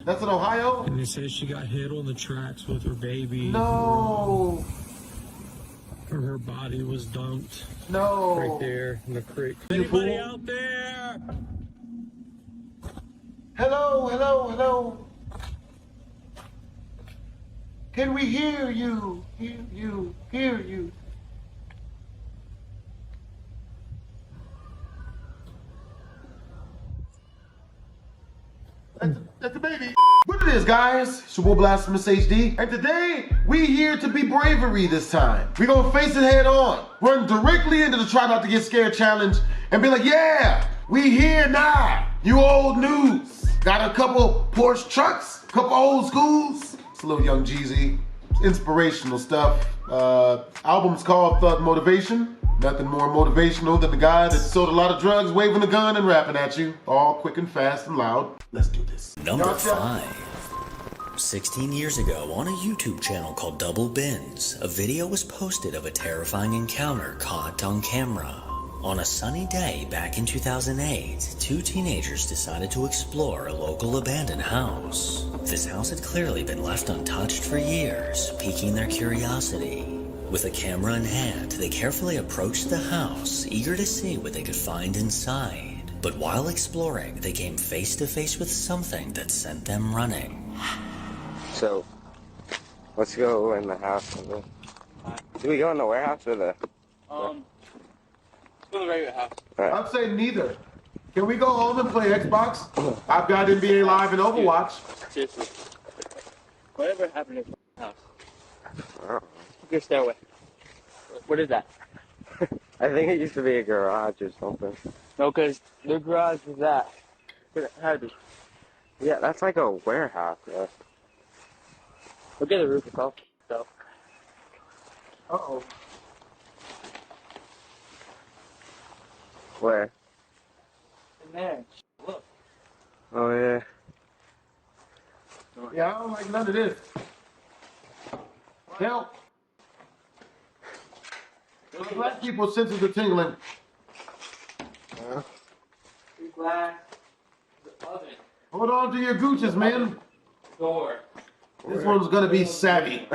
That's in Ohio? And they say she got hit on the tracks with her baby. No. Or her body was dumped. No. Right there in the creek. Anybody out there? Hello, hello, hello. Can we hear you? Hear you, hear you. That's the baby. What it is, guys? It's your boy BlastphamousHD, and today we here to be bravery this time. We gonna face it head on, run directly into the try not to get scared challenge, and be like, yeah, we here now. You old news. Got a couple Porsche trucks, couple old schools. It's a little Young Jeezy, inspirational stuff. Album's called Thug Motivation. Nothing more motivational than the guy that sold a lot of drugs, waving a gun and rapping at you, all quick and fast and loud. Let's do this. Number 5. 16 years ago, on a YouTube channel called Double Bins, a video was posted of a terrifying encounter caught on camera. On a sunny day back in 2008, two teenagers decided to explore a local abandoned house. This house had clearly been left untouched for years, piquing their curiosity. With a camera in hand, they carefully approached the house, eager to see what they could find inside. But while exploring, they came face to face with something that sent them running. So, let's go in the house. Do we go in the warehouse or the... Go in the regular house. Right. I'd say neither. Can we go home and play Xbox? I've got NBA Live and Overwatch. Seriously. Whatever happened to the house? Oh. Your stairway. What is that? I think it used to be a garage or something. No, because their garage was that. It had to be. Yeah, that's like a warehouse. Yeah. Look at the roof itself. So. Uh-oh. Where? In there. Look. Oh, yeah. Yeah, I don't like none of this. Help. Black people's senses are tingling. Glass. The oven. Hold on to your gooches, man. Door. This one's gonna be savvy.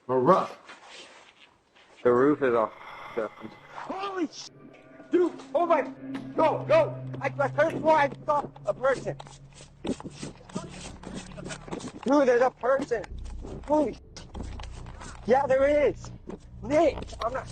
Or rough. The roof is all... Holy sh! Dude, oh my... Go, go! I first one I saw a person. Dude, there's a person. Holy sh! Yeah, there is. Nick, I'm not...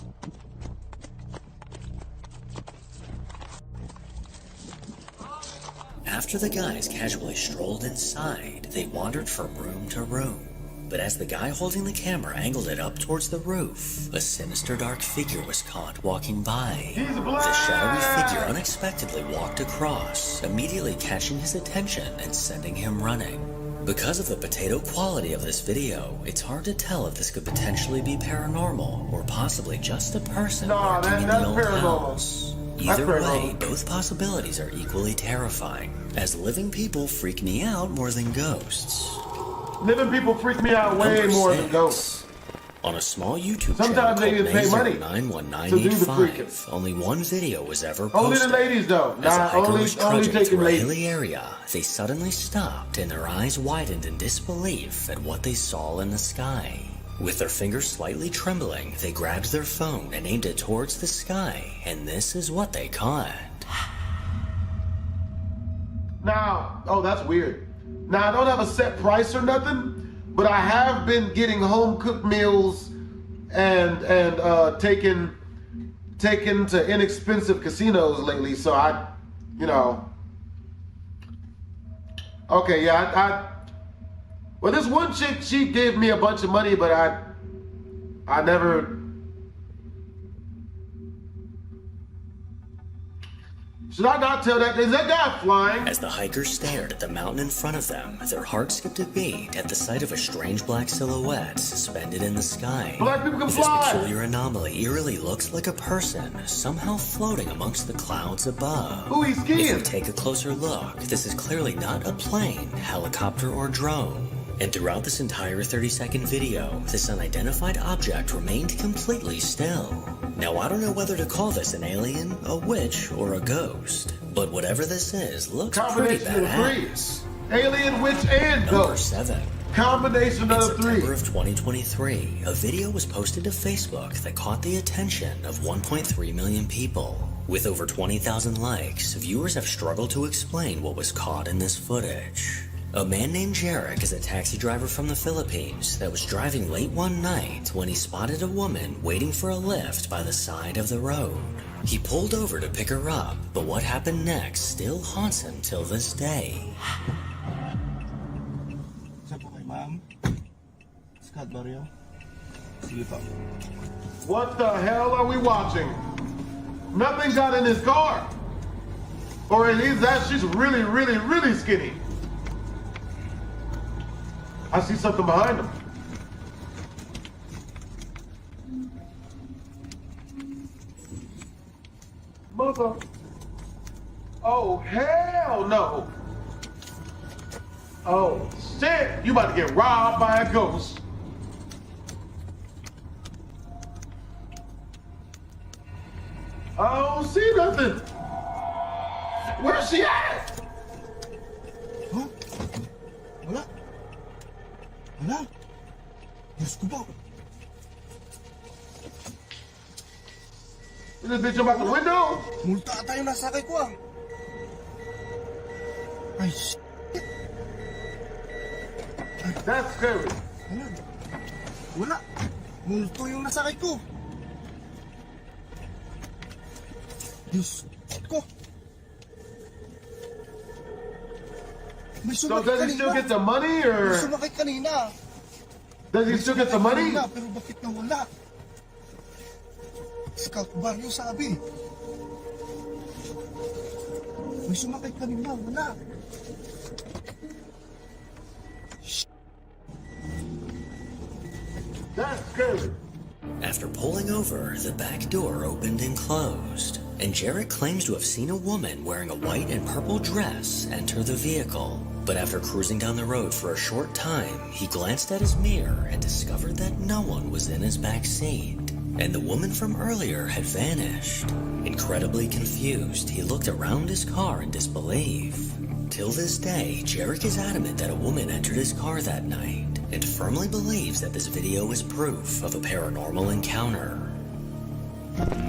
After the guys casually strolled inside, they wandered from room to room. But as the guy holding the camera angled it up towards the roof, a sinister dark figure was caught walking by. The shadowy figure unexpectedly walked across, immediately catching his attention and sending him running. Because of the potato quality of this video, it's hard to tell if this could potentially be paranormal or possibly just a person lurking in the old house. Either way, both possibilities are equally terrifying, as living people freak me out more than ghosts. Living people freak me out way more than ghosts. On a small YouTube Sometimes they channel even pay money called to do the freaking. Maine, only one video was ever Only posted. the ladies though. As a Nah, hiker only was trudging taking through a ladies. hilly area, they suddenly stopped and their eyes widened in disbelief at what they saw in the sky. With their fingers slightly trembling, they grabbed their phone and aimed it towards the sky, and this is what they caught. Now, oh, that's weird. Now, I don't have a set price or nothing, but I have been getting home-cooked meals and taken to inexpensive casinos lately, so I, you know. Okay, yeah, well, this one chick, she gave me a bunch of money, but I never. Should I not tell that? Is that guy flying? As the hikers stared at the mountain in front of them, their hearts skipped a beat at the sight of a strange black silhouette suspended in the sky. Black people can This fly! peculiar anomaly eerily looks like a person, somehow floating amongst the clouds above. Ooh, he's If we skiing. take a closer look, this is clearly not a plane, helicopter, or drone. And throughout this entire 30-second video, this unidentified object remained completely still. Now, I don't know whether to call this an alien, a witch, or a ghost, but whatever this is looks pretty Combination of badass. Alien, witch, and Number ghost. 7. Combination In of the three. September of 2023, a video was posted to Facebook that caught the attention of 1.3 million people. With over 20,000 likes, viewers have struggled to explain what was caught in this footage. A man named Jarek is a taxi driver from the Philippines that was driving late one night when he spotted a woman waiting for a lift by the side of the road. He pulled over to pick her up, but what happened next still haunts him till this day. What the hell are we watching? Nothing got in his car. Or at least that she's really, really, really skinny. I see something behind him. Mother. Oh, hell no. Oh, shit. You about to get robbed by a ghost. I don't see nothing. Where's she at? Huh? Wala. Wala. Diyos ko po. Did this bitch jump out the window? Multa ata yung nasakay ko ah. Ay, That's scary. Wala. Wala. Multo yung nasakay ko. Diyos ko. May So sumakay does he still get the money or May sumakay kanina. does he still get the money? Kanina, pero bakit nawala? Scout bar yung sabi. May sumakay kanina, wala. That's scary. After pulling over, the back door opened and closed, and Jarek claims to have seen a woman wearing a white and purple dress enter the vehicle. But after cruising down the road for a short time, he glanced at his mirror and discovered that no one was in his back seat, and the woman from earlier had vanished. Incredibly confused, he looked around his car in disbelief. Till this day, Jarek is adamant that a woman entered his car that night, and firmly believes that this video is proof of a paranormal encounter.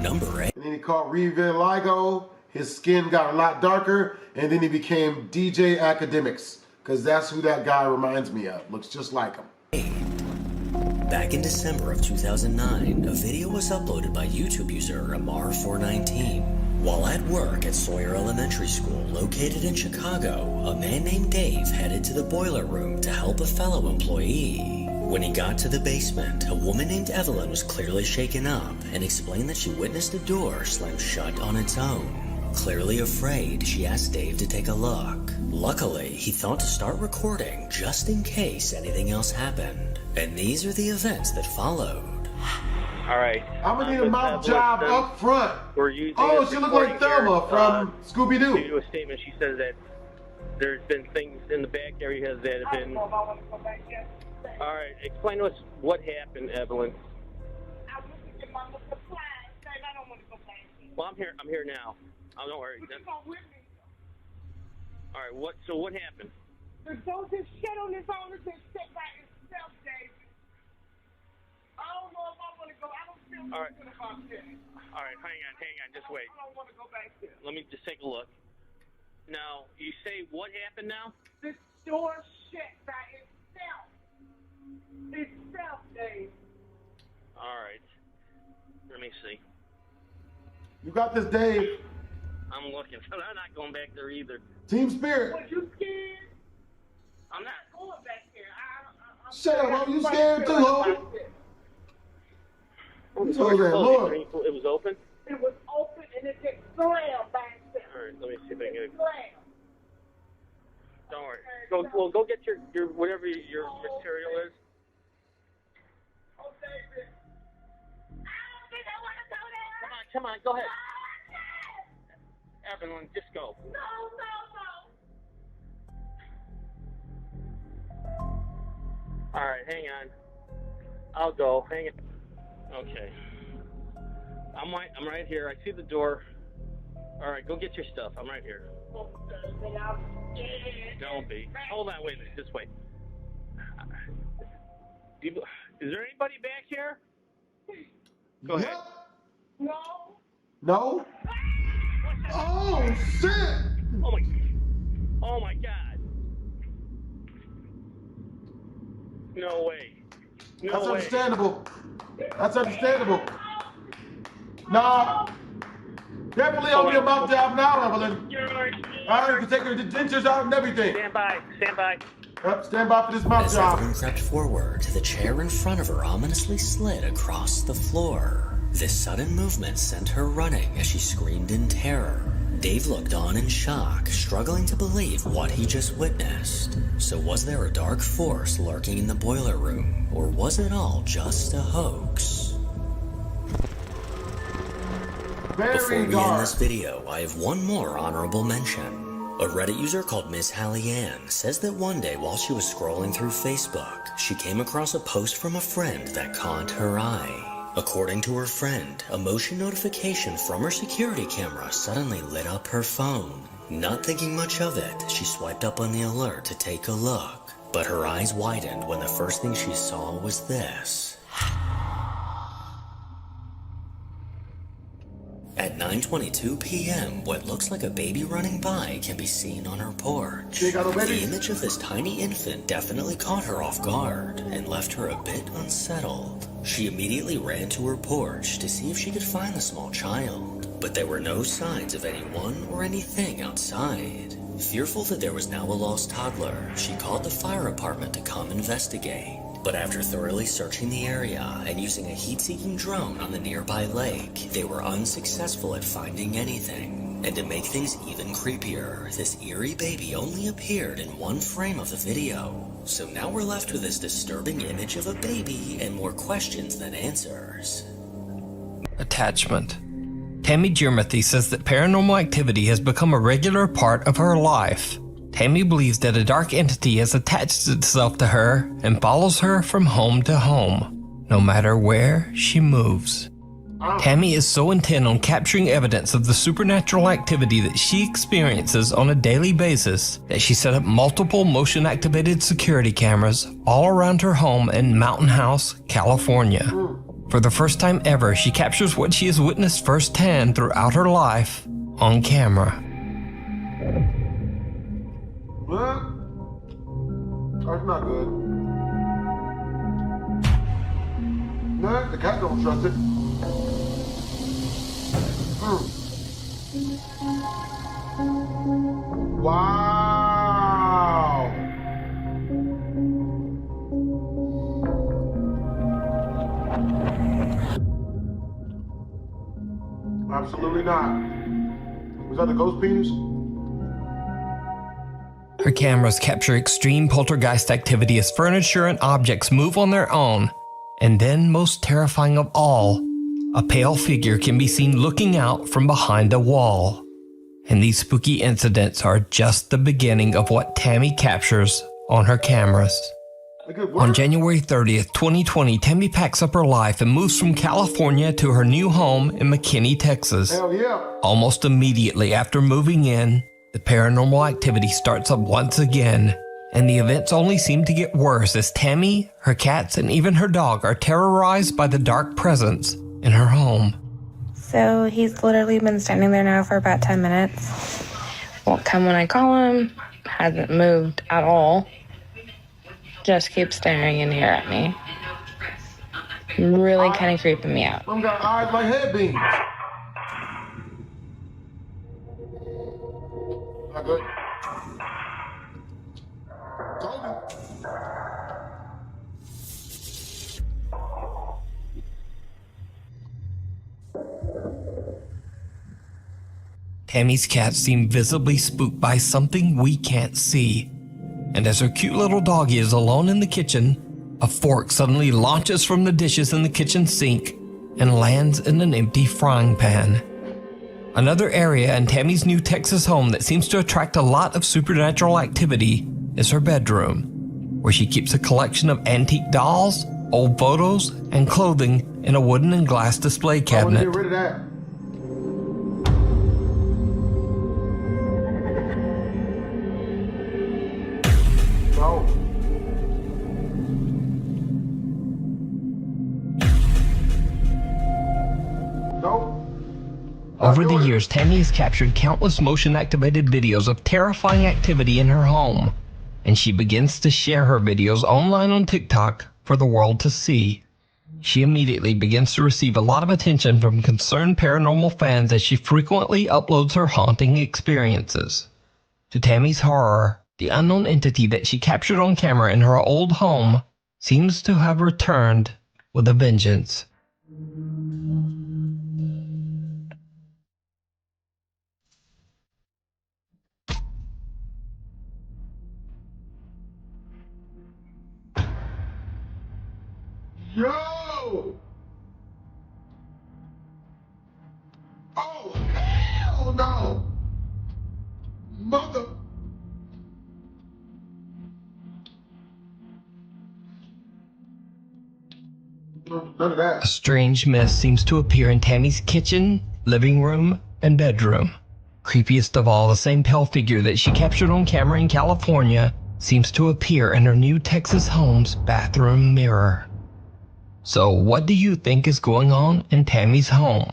Number 8. And then he caught Reviligo. His skin got a lot darker, and then he became DJ Academics, because that's who that guy reminds me of. Looks just like him. Back in December of 2009, a video was uploaded by YouTube user Amar419. While at work at Sawyer Elementary School, located in Chicago, a man named Dave headed to the boiler room to help a fellow employee. When he got to the basement, a woman named Evelyn was clearly shaken up and explained that she witnessed a door slam shut on its own. Clearly afraid, she asked Dave to take a look. Luckily, he thought to start recording just in case anything else happened. And these are the events that followed. Alright. I'm gonna need a mouth job up front. We're using Oh, this she looked like recording Thelma here, from Scooby-Doo. To do a statement, she says that there's been things in the back area that have been... Alright, explain to us what happened, Evelyn. Well, I'm here now. Oh, don't worry. Alright, so what happened? Don't just shit on his own and just sit by himself, David. I don't know if I want to go. I don't feel good about this. Alright, hang on, just wait. I don't want to go back there. Let me just take a look. Now, you say what happened now? This door shut by itself. Itself, Dave. Alright. Let me see. You got this, Dave. I'm looking. I'm not going back there either. Team Spirit. Was you scared? I'm not going back there. I'm Shut up, ho. You scared too, ho? It was open? It was open and it just slammed by itself. Alright, let me see if I can get it. Slammed. Don't worry. Go get your whatever your material is. Oh, David. I don't think I want to go there. Come on, go ahead. Evelyn, just go. No. Alright, hang on. I'll go. Hang on. Okay. I'm right here. I see the door. Alright, go get your stuff. I'm right here. Don't be. Hold on, wait a minute. Just wait. Is there anybody back here? Go ahead. No. No? Oh, shit! Oh my God. No way. No That's way. understandable. That's understandable. Nah. Definitely on your mouth job now, Evelyn. Alright, you can take your dentures out and everything. Stand by. Stand by. Yep, stand by for this mouth As job. Evelyn crept forward, the chair in front of her ominously slid across the floor. This sudden movement sent her running as she screamed in terror. Dave looked on in shock, struggling to believe what he just witnessed. So was there a dark force lurking in the boiler room, or was it all just a hoax? Before we end this video, I have one more honorable mention. A Reddit user called Miss Hallie Ann says that one day while she was scrolling through Facebook, she came across a post from a friend that caught her eye. According to her friend, a motion notification from her security camera suddenly lit up her phone. Not thinking much of it, she swiped up on the alert to take a look, but her eyes widened when the first thing she saw was this. At 9:22 p.m., what looks like a baby running by can be seen on her porch. The image of this tiny infant definitely caught her off guard and left her a bit unsettled. She immediately ran to her porch to see if she could find the small child, but there were no signs of anyone or anything outside. Fearful that there was now a lost toddler, she called the fire department to come investigate. But after thoroughly searching the area and using a heat-seeking drone on the nearby lake, they were unsuccessful at finding anything. And to make things even creepier, this eerie baby only appeared in one frame of the video. So now we're left with this disturbing image of a baby and more questions than answers. Attachment. Tammy Jermathy says that paranormal activity has become a regular part of her life. Tammy believes that a dark entity has attached itself to her and follows her from home to home, no matter where she moves. Tammy is so intent on capturing evidence of the supernatural activity that she experiences on a daily basis that she set up multiple motion-activated security cameras all around her home in Mountain House, California. For the first time ever, she captures what she has witnessed firsthand throughout her life on camera. What? That's not good. No, the cat don't trust it. Wow. Absolutely not. Was that the ghost penis? Her cameras capture extreme poltergeist activity as furniture and objects move on their own. And then, most terrifying of all, a pale figure can be seen looking out from behind a wall. And these spooky incidents are just the beginning of what Tammy captures on her cameras. On January 30th, 2020, Tammy packs up her life and moves from California to her new home in McKinney, Texas. Hell yeah. Almost immediately after moving in, the paranormal activity starts up once again, and the events only seem to get worse as Tammy, her cats, and even her dog are terrorized by the dark presence in her home. So he's literally been standing there now for about 10 minutes. Won't come when I call him, hasn't moved at all. Just keeps staring in here at me. Really kind of creeping me out. I've got eyes like headbeams. Not good. Told you. Tammy's cats seem visibly spooked by something we can't see. And as her cute little doggie is alone in the kitchen, a fork suddenly launches from the dishes in the kitchen sink and lands in an empty frying pan. Another area in Tammy's new Texas home that seems to attract a lot of supernatural activity is her bedroom, where she keeps a collection of antique dolls, old photos, and clothing in a wooden and glass display cabinet. I want to get rid of that. Over the years, Tammy has captured countless motion-activated videos of terrifying activity in her home, and she begins to share her videos online on TikTok for the world to see. She immediately begins to receive a lot of attention from concerned paranormal fans as she frequently uploads her haunting experiences. To Tammy's horror, the unknown entity that she captured on camera in her old home seems to have returned with a vengeance. Yo! Oh, hell no! Mother... None of that. A strange mist seems to appear in Tammy's kitchen, living room, and bedroom. Creepiest of all, the same pale figure that she captured on camera in California seems to appear in her new Texas home's bathroom mirror. So what do you think is going on in Tammy's home?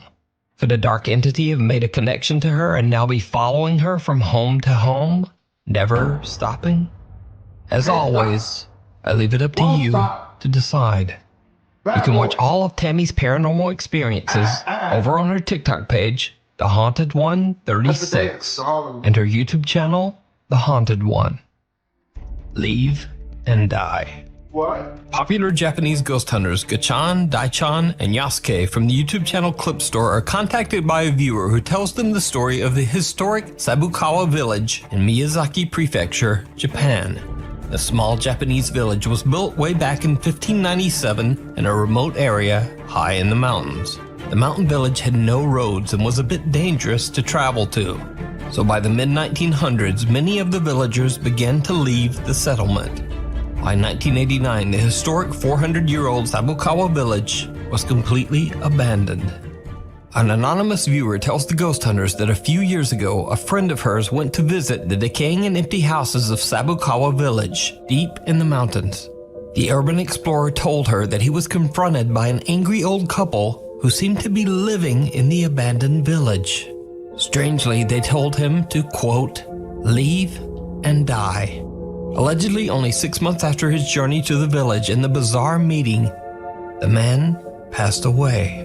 Could a dark entity have made a connection to her and now be following her from home to home, never stopping? As always, I leave it up to you to decide. You can watch all of Tammy's paranormal experiences over on her TikTok page, The Haunted One 36, and her YouTube channel, The Haunted One. Leave and die. What? Popular Japanese ghost hunters Gachan, Daichan, and Yasuke from the YouTube channel Clip Store are contacted by a viewer who tells them the story of the historic Sabukawa village in Miyazaki Prefecture, Japan. The small Japanese village was built way back in 1597 in a remote area high in the mountains. The mountain village had no roads and was a bit dangerous to travel to. So by the mid-1900s, many of the villagers began to leave the settlement. By 1989, the historic 400-year-old Sabukawa village was completely abandoned. An anonymous viewer tells the ghost hunters that a few years ago, a friend of hers went to visit the decaying and empty houses of Sabukawa village, deep in the mountains. The urban explorer told her that he was confronted by an angry old couple who seemed to be living in the abandoned village. Strangely, they told him to, quote, leave and die. Allegedly, only 6 months after his journey to the village and the bizarre meeting, the man passed away.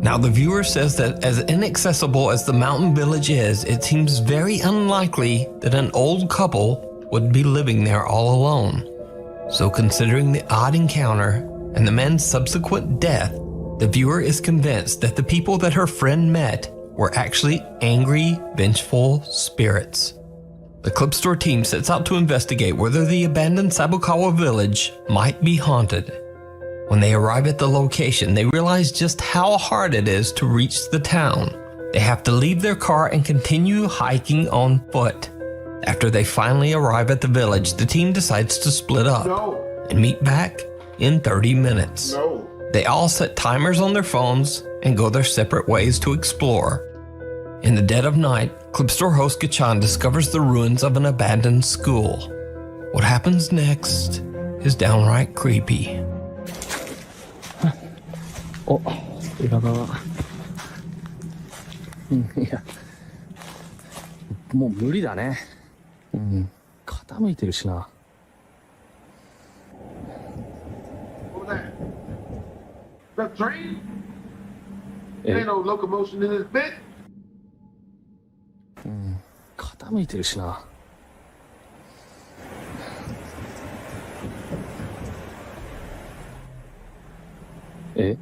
Now, the viewer says that as inaccessible as the mountain village is, it seems very unlikely that an old couple would be living there all alone. So considering the odd encounter and the man's subsequent death, the viewer is convinced that the people that her friend met were actually angry, vengeful spirits. The Clip Store team sets out to investigate whether the abandoned Sabukawa village might be haunted. When they arrive at the location, they realize just how hard it is to reach the town. They have to leave their car and continue hiking on foot. After they finally arrive at the village, the team decides to split up and meet back in 30 minutes. They all set timers on their phones and go their separate ways to explore. In the dead of night, Clip Store host Gachan discovers the ruins of an abandoned school. What happens next is downright creepy. お、裏側。いや、もう無理だね。傾いてるしな。What was that? That train? Ain't no locomotion in this bit. 傾いてるしな。え？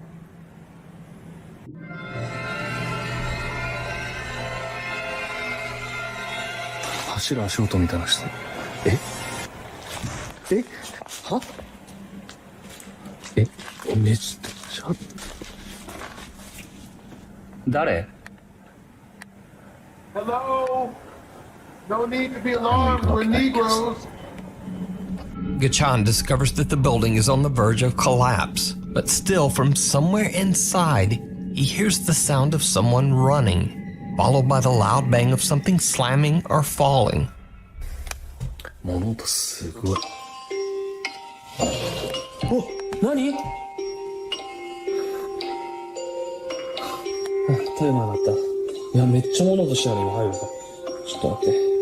走る足音みたいなしてえはめっちゃ誰 Hello? No need to be alarmed, we're Negroes. Gachan discovers that the building is on the verge of collapse, but still from somewhere inside, he hears the sound of someone running, followed by the loud bang of something slamming or falling. 物音すごい。お、何？あ、タイマーだった。いや、めっちゃ物としてある。今入るか。ちょっと待って。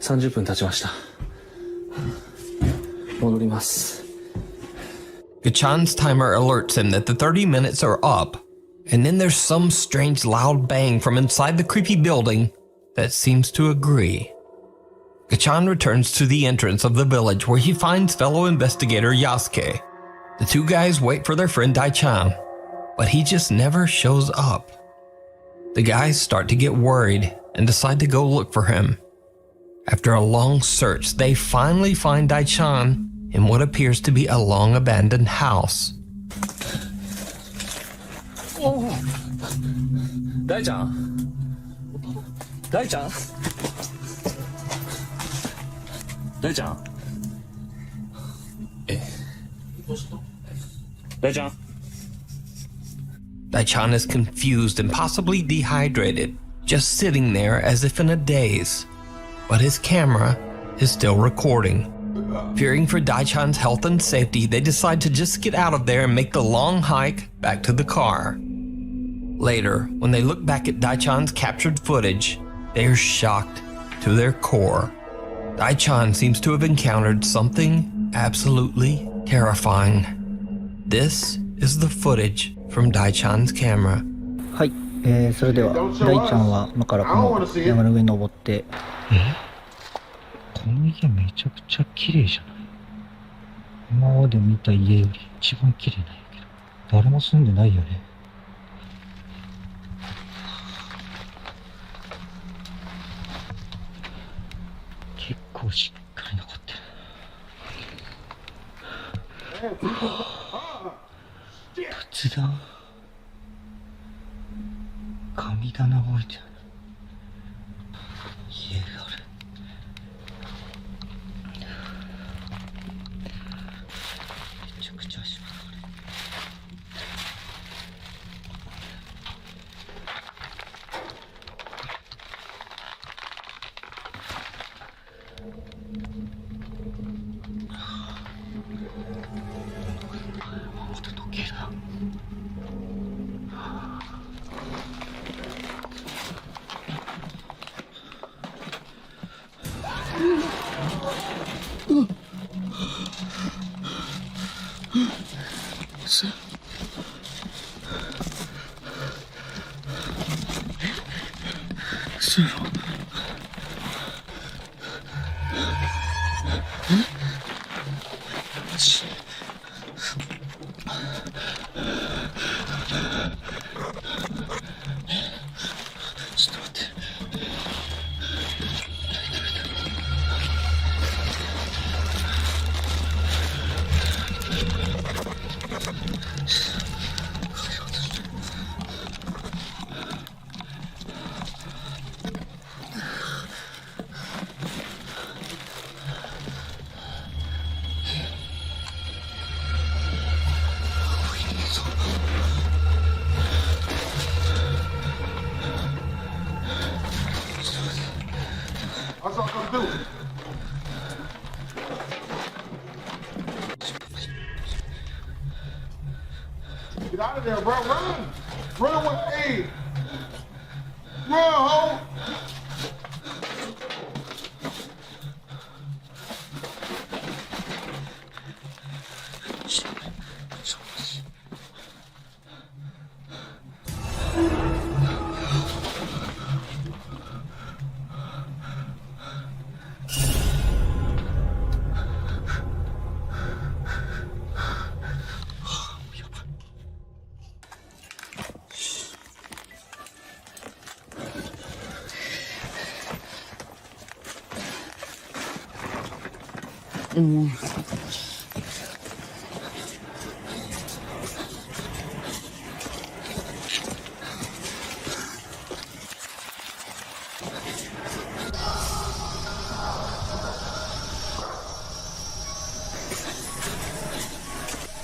30分経ちました。戻ります。Gachan's timer alerts him that the 30 minutes are up, and then there's some strange loud bang from inside the creepy building that seems to agree. Gachan returns to the entrance of the village where he finds fellow investigator Yasuke. The two guys wait for their friend Daichan, but he just never shows up. The guys start to get worried and decide to go look for him. After a long search, they finally find Daichan in what appears to be a long abandoned house. Oh. Daichan? Daichan? Daichan? Daichan? Daichan is confused and possibly dehydrated, just sitting there as if in a daze. But his camera is still recording. Fearing for Daichan's health and safety, they decide to just get out of there and make the long hike back to the car. Later, when they look back at Daichan's captured footage, they are shocked to their core. Daichan seems to have encountered something absolutely terrifying. This is the footage from Daichan's camera. はい、それでは大ちゃんは今からこの山の上に登って。この家めちゃくちゃ綺麗じゃない？今まで見た家より一番綺麗なんやけど、誰も住んでないよね。結構しっかり残ってる。仏壇、神棚置いてある。家がある。めちゃくちゃ足場がある。また時計だ。What's all gonna do? Get out of there, bro. Run! Run away! Run, ho!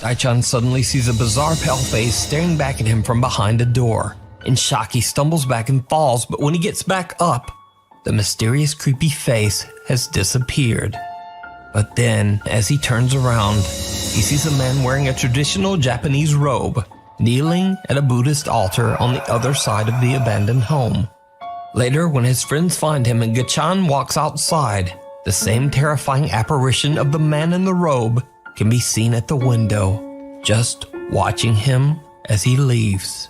Daichan suddenly sees a bizarre pale face staring back at him from behind a door. In shock, he stumbles back and falls, but when he gets back up, the mysterious creepy face has disappeared. But then, as he turns around, he sees a man wearing a traditional Japanese robe, kneeling at a Buddhist altar on the other side of the abandoned home. Later, when his friends find him and Gachan walks outside, the same terrifying apparition of the man in the robe can be seen at the window, just watching him as he leaves.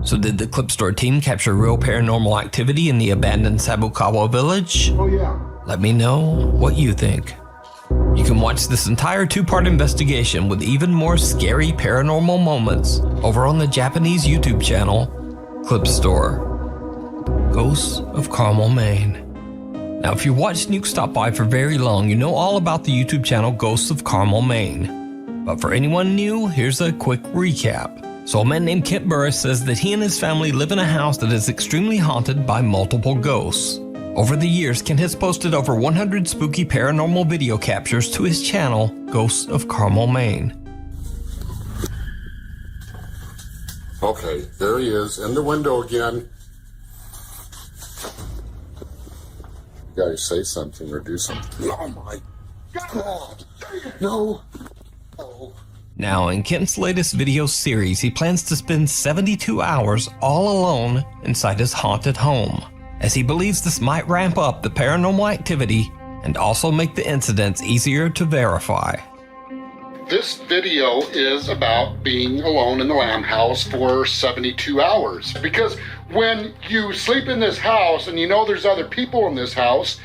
So did the Clip Store team capture real paranormal activity in the abandoned Sabukawa village? Oh yeah. Let me know what you think. You can watch this entire 2-part investigation with even more scary paranormal moments over on the Japanese YouTube channel, Clip Store. Ghosts of Carmel, Maine. Now if you watched Nuke Stop By for very long, you know all about the YouTube channel Ghosts of Carmel, Maine. But for anyone new, here's a quick recap. So a man named Kent Burris says that he and his family live in a house that is extremely haunted by multiple ghosts. Over the years, Kent has posted over 100 spooky paranormal video captures to his channel, Ghosts of Carmel, Maine. Okay, there he is, in the window again. You gotta say something or do something. Oh my God! No! Oh. Now, in Kent's latest video series, he plans to spend 72 hours all alone inside his haunted home, as he believes this might ramp up the paranormal activity and also make the incidents easier to verify. This video is about being alone in the lamb house for 72 hours. Because when you sleep in this house and you know there's other people in this house,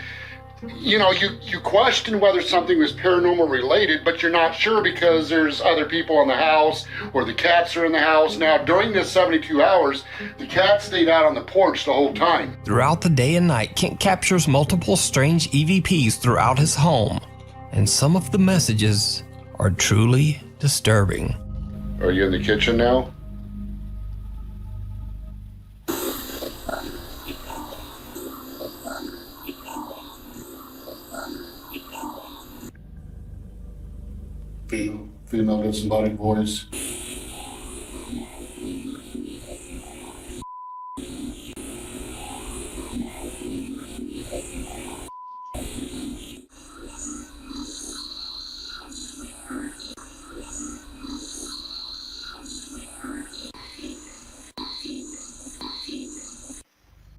you know, you question whether something was paranormal related, but you're not sure because there's other people in the house or the cats are in the house. Now, during this 72 hours, the cat stayed out on the porch the whole time. Throughout the day and night, Kent captures multiple strange EVPs throughout his home, and some of the messages are truly disturbing. Are you in the kitchen now? Female disembodied voice.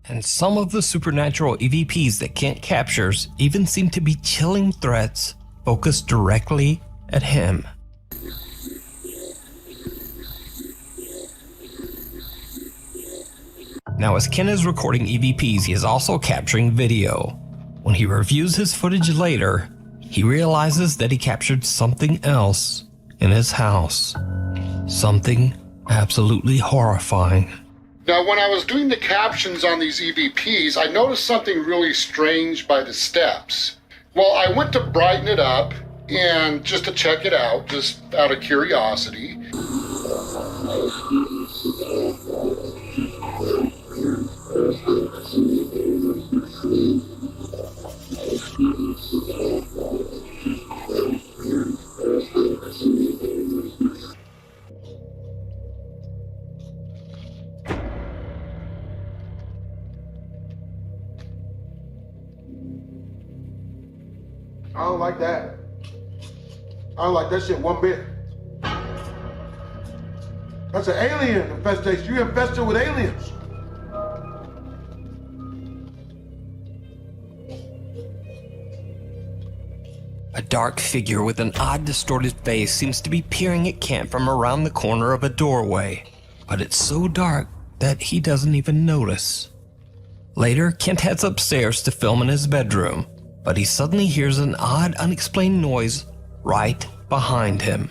And some of the supernatural EVPs that Kent captures even seem to be chilling threats focused directly at him. Now, as Ken is recording EVPs, he is also capturing video. When he reviews his footage later, he realizes that he captured something else in his house. Something absolutely horrifying. Now, when I was doing the captions on these EVPs, I noticed something really strange by the steps. Well, I went to brighten it up and just to check it out, just out of curiosity. I don't like that. I don't like that shit one bit. That's an alien infestation. You infested with aliens. A dark figure with an odd distorted face seems to be peering at Kent from around the corner of a doorway, but it's so dark that he doesn't even notice. Later, Kent heads upstairs to film in his bedroom, but he suddenly hears an odd, unexplained noise right behind him.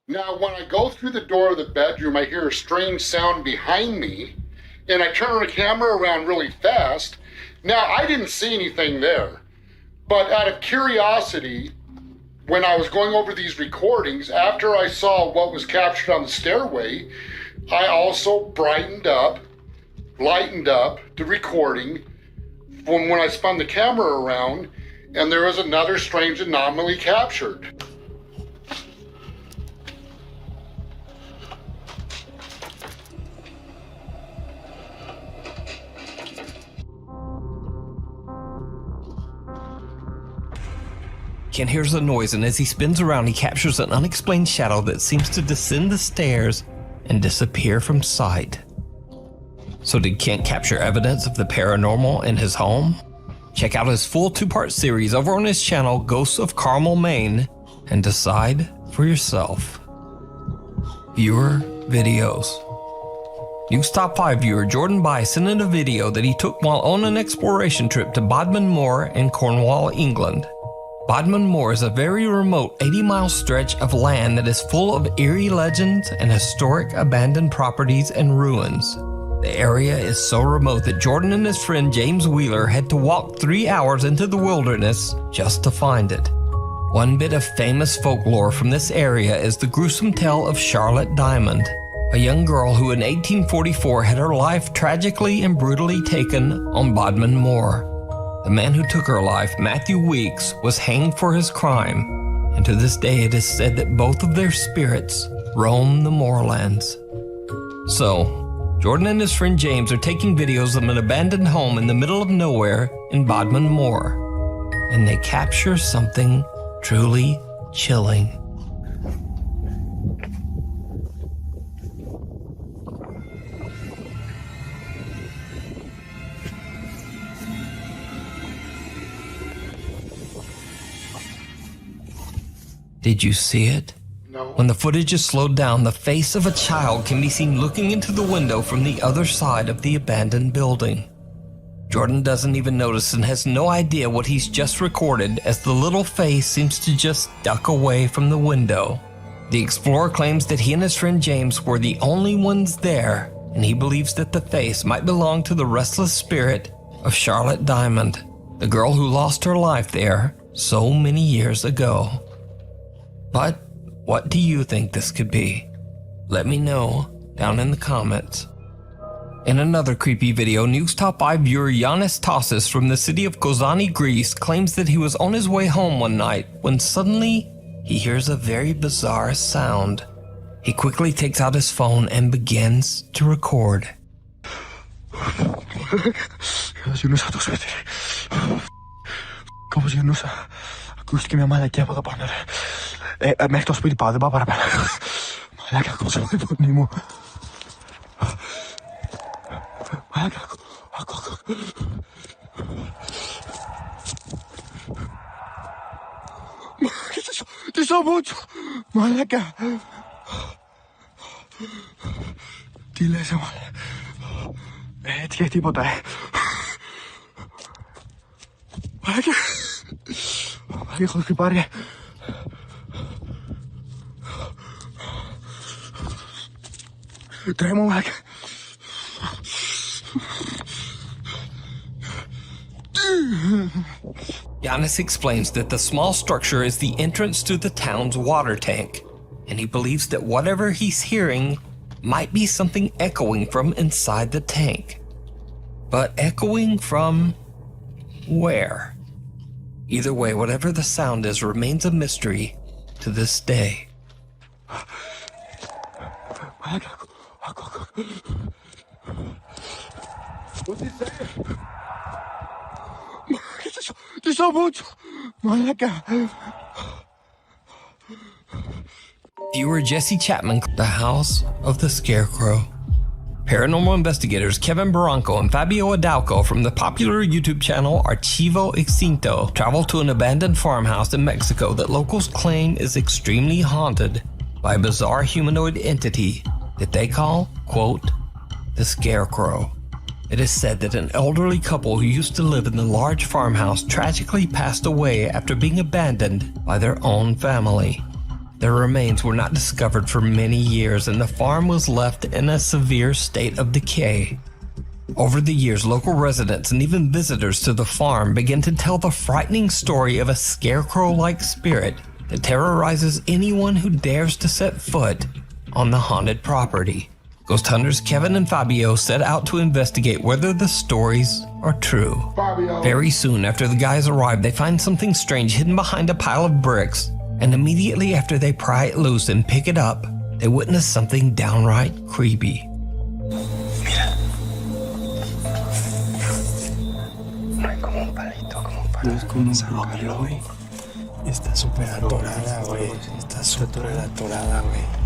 Now, when I go through the door of the bedroom, I hear a strange sound behind me, and I turn the camera around really fast. Now, I didn't see anything there, but out of curiosity, when I was going over these recordings, after I saw what was captured on the stairway, I also lightened up the recording when I spun the camera around, and there was another strange anomaly captured. Ken hears a noise, and as he spins around, he captures an unexplained shadow that seems to descend the stairs and disappear from sight. So did Kent capture evidence of the paranormal in his home? Check out his full 2-part series over on his channel, Ghosts of Carmel, Maine, and decide for yourself. Viewer videos. News Top 5 viewer Jordan Bai sent in a video that he took while on an exploration trip to Bodmin Moor in Cornwall, England. Bodmin Moor is a very remote 80-mile stretch of land that is full of eerie legends and historic abandoned properties and ruins. The area is so remote that Jordan and his friend James Wheeler had to walk 3 hours into the wilderness just to find it. One bit of famous folklore from this area is the gruesome tale of Charlotte Diamond, a young girl who in 1844 had her life tragically and brutally taken on Bodmin Moor. The man who took her life, Matthew Weeks, was hanged for his crime, and to this day it is said that both of their spirits roam the moorlands. So, Jordan and his friend James are taking videos of an abandoned home in the middle of nowhere in Bodmin Moor, and they capture something truly chilling. Did you see it? No. When the footage is slowed down, the face of a child can be seen looking into the window from the other side of the abandoned building. Jordan doesn't even notice and has no idea what he's just recorded as the little face seems to just duck away from the window. The explorer claims that he and his friend James were the only ones there, and he believes that the face might belong to the restless spirit of Charlotte Diamond, the girl who lost her life there so many years ago. But what do you think this could be? Let me know down in the comments. In another creepy video, News Top 5 viewer Yanis Tassis from the city of Kozani, Greece, claims that he was on his way home one night when suddenly he hears a very bizarre sound. He quickly takes out his phone and begins to record. Μέχρι το σπίτι πάω, δεν πάω παραπέρα. Μαλάκα, ακούσω τη φωνή μου. Μαλάκα, ακούω. Τι στο μπούτσο, μαλάκα. Τι λες, μαλάκα. Έτσι και τίποτα, Μαλάκα. Μαλάκα, έχω χτυπάρει. Τρέμω, μαλάκα. Yanis explains that the small structure is the entrance to the town's water tank, and he believes that whatever he's hearing might be something echoing from inside the tank. But echoing from where? Either way, whatever the sound is remains a mystery to this day. What's he saying? There's so much. Viewer Jesse Chapman, The House of the Scarecrow. Paranormal investigators Kevin Barranco and Fabio Adalco from the popular YouTube channel Archivo Extinto travel to an abandoned farmhouse in Mexico that locals claim is extremely haunted by a bizarre humanoid entity that they call, quote, the Scarecrow. It is said that an elderly couple who used to live in the large farmhouse tragically passed away after being abandoned by their own family. Their remains were not discovered for many years, and the farm was left in a severe state of decay. Over the years, local residents and even visitors to the farm began to tell the frightening story of a scarecrow-like spirit that terrorizes anyone who dares to set foot on the haunted property. Ghost hunters Kevin and Fabio set out to investigate whether the stories are true. Fabio. Very soon after the guys arrive, they find something strange hidden behind a pile of bricks, and immediately after they pry it loose and pick it up, they witness something downright creepy. Mira. No hay como un palito, como un palito. No es como sacarlo, güey. Está súper atorada, güey. Está súper atorada, güey.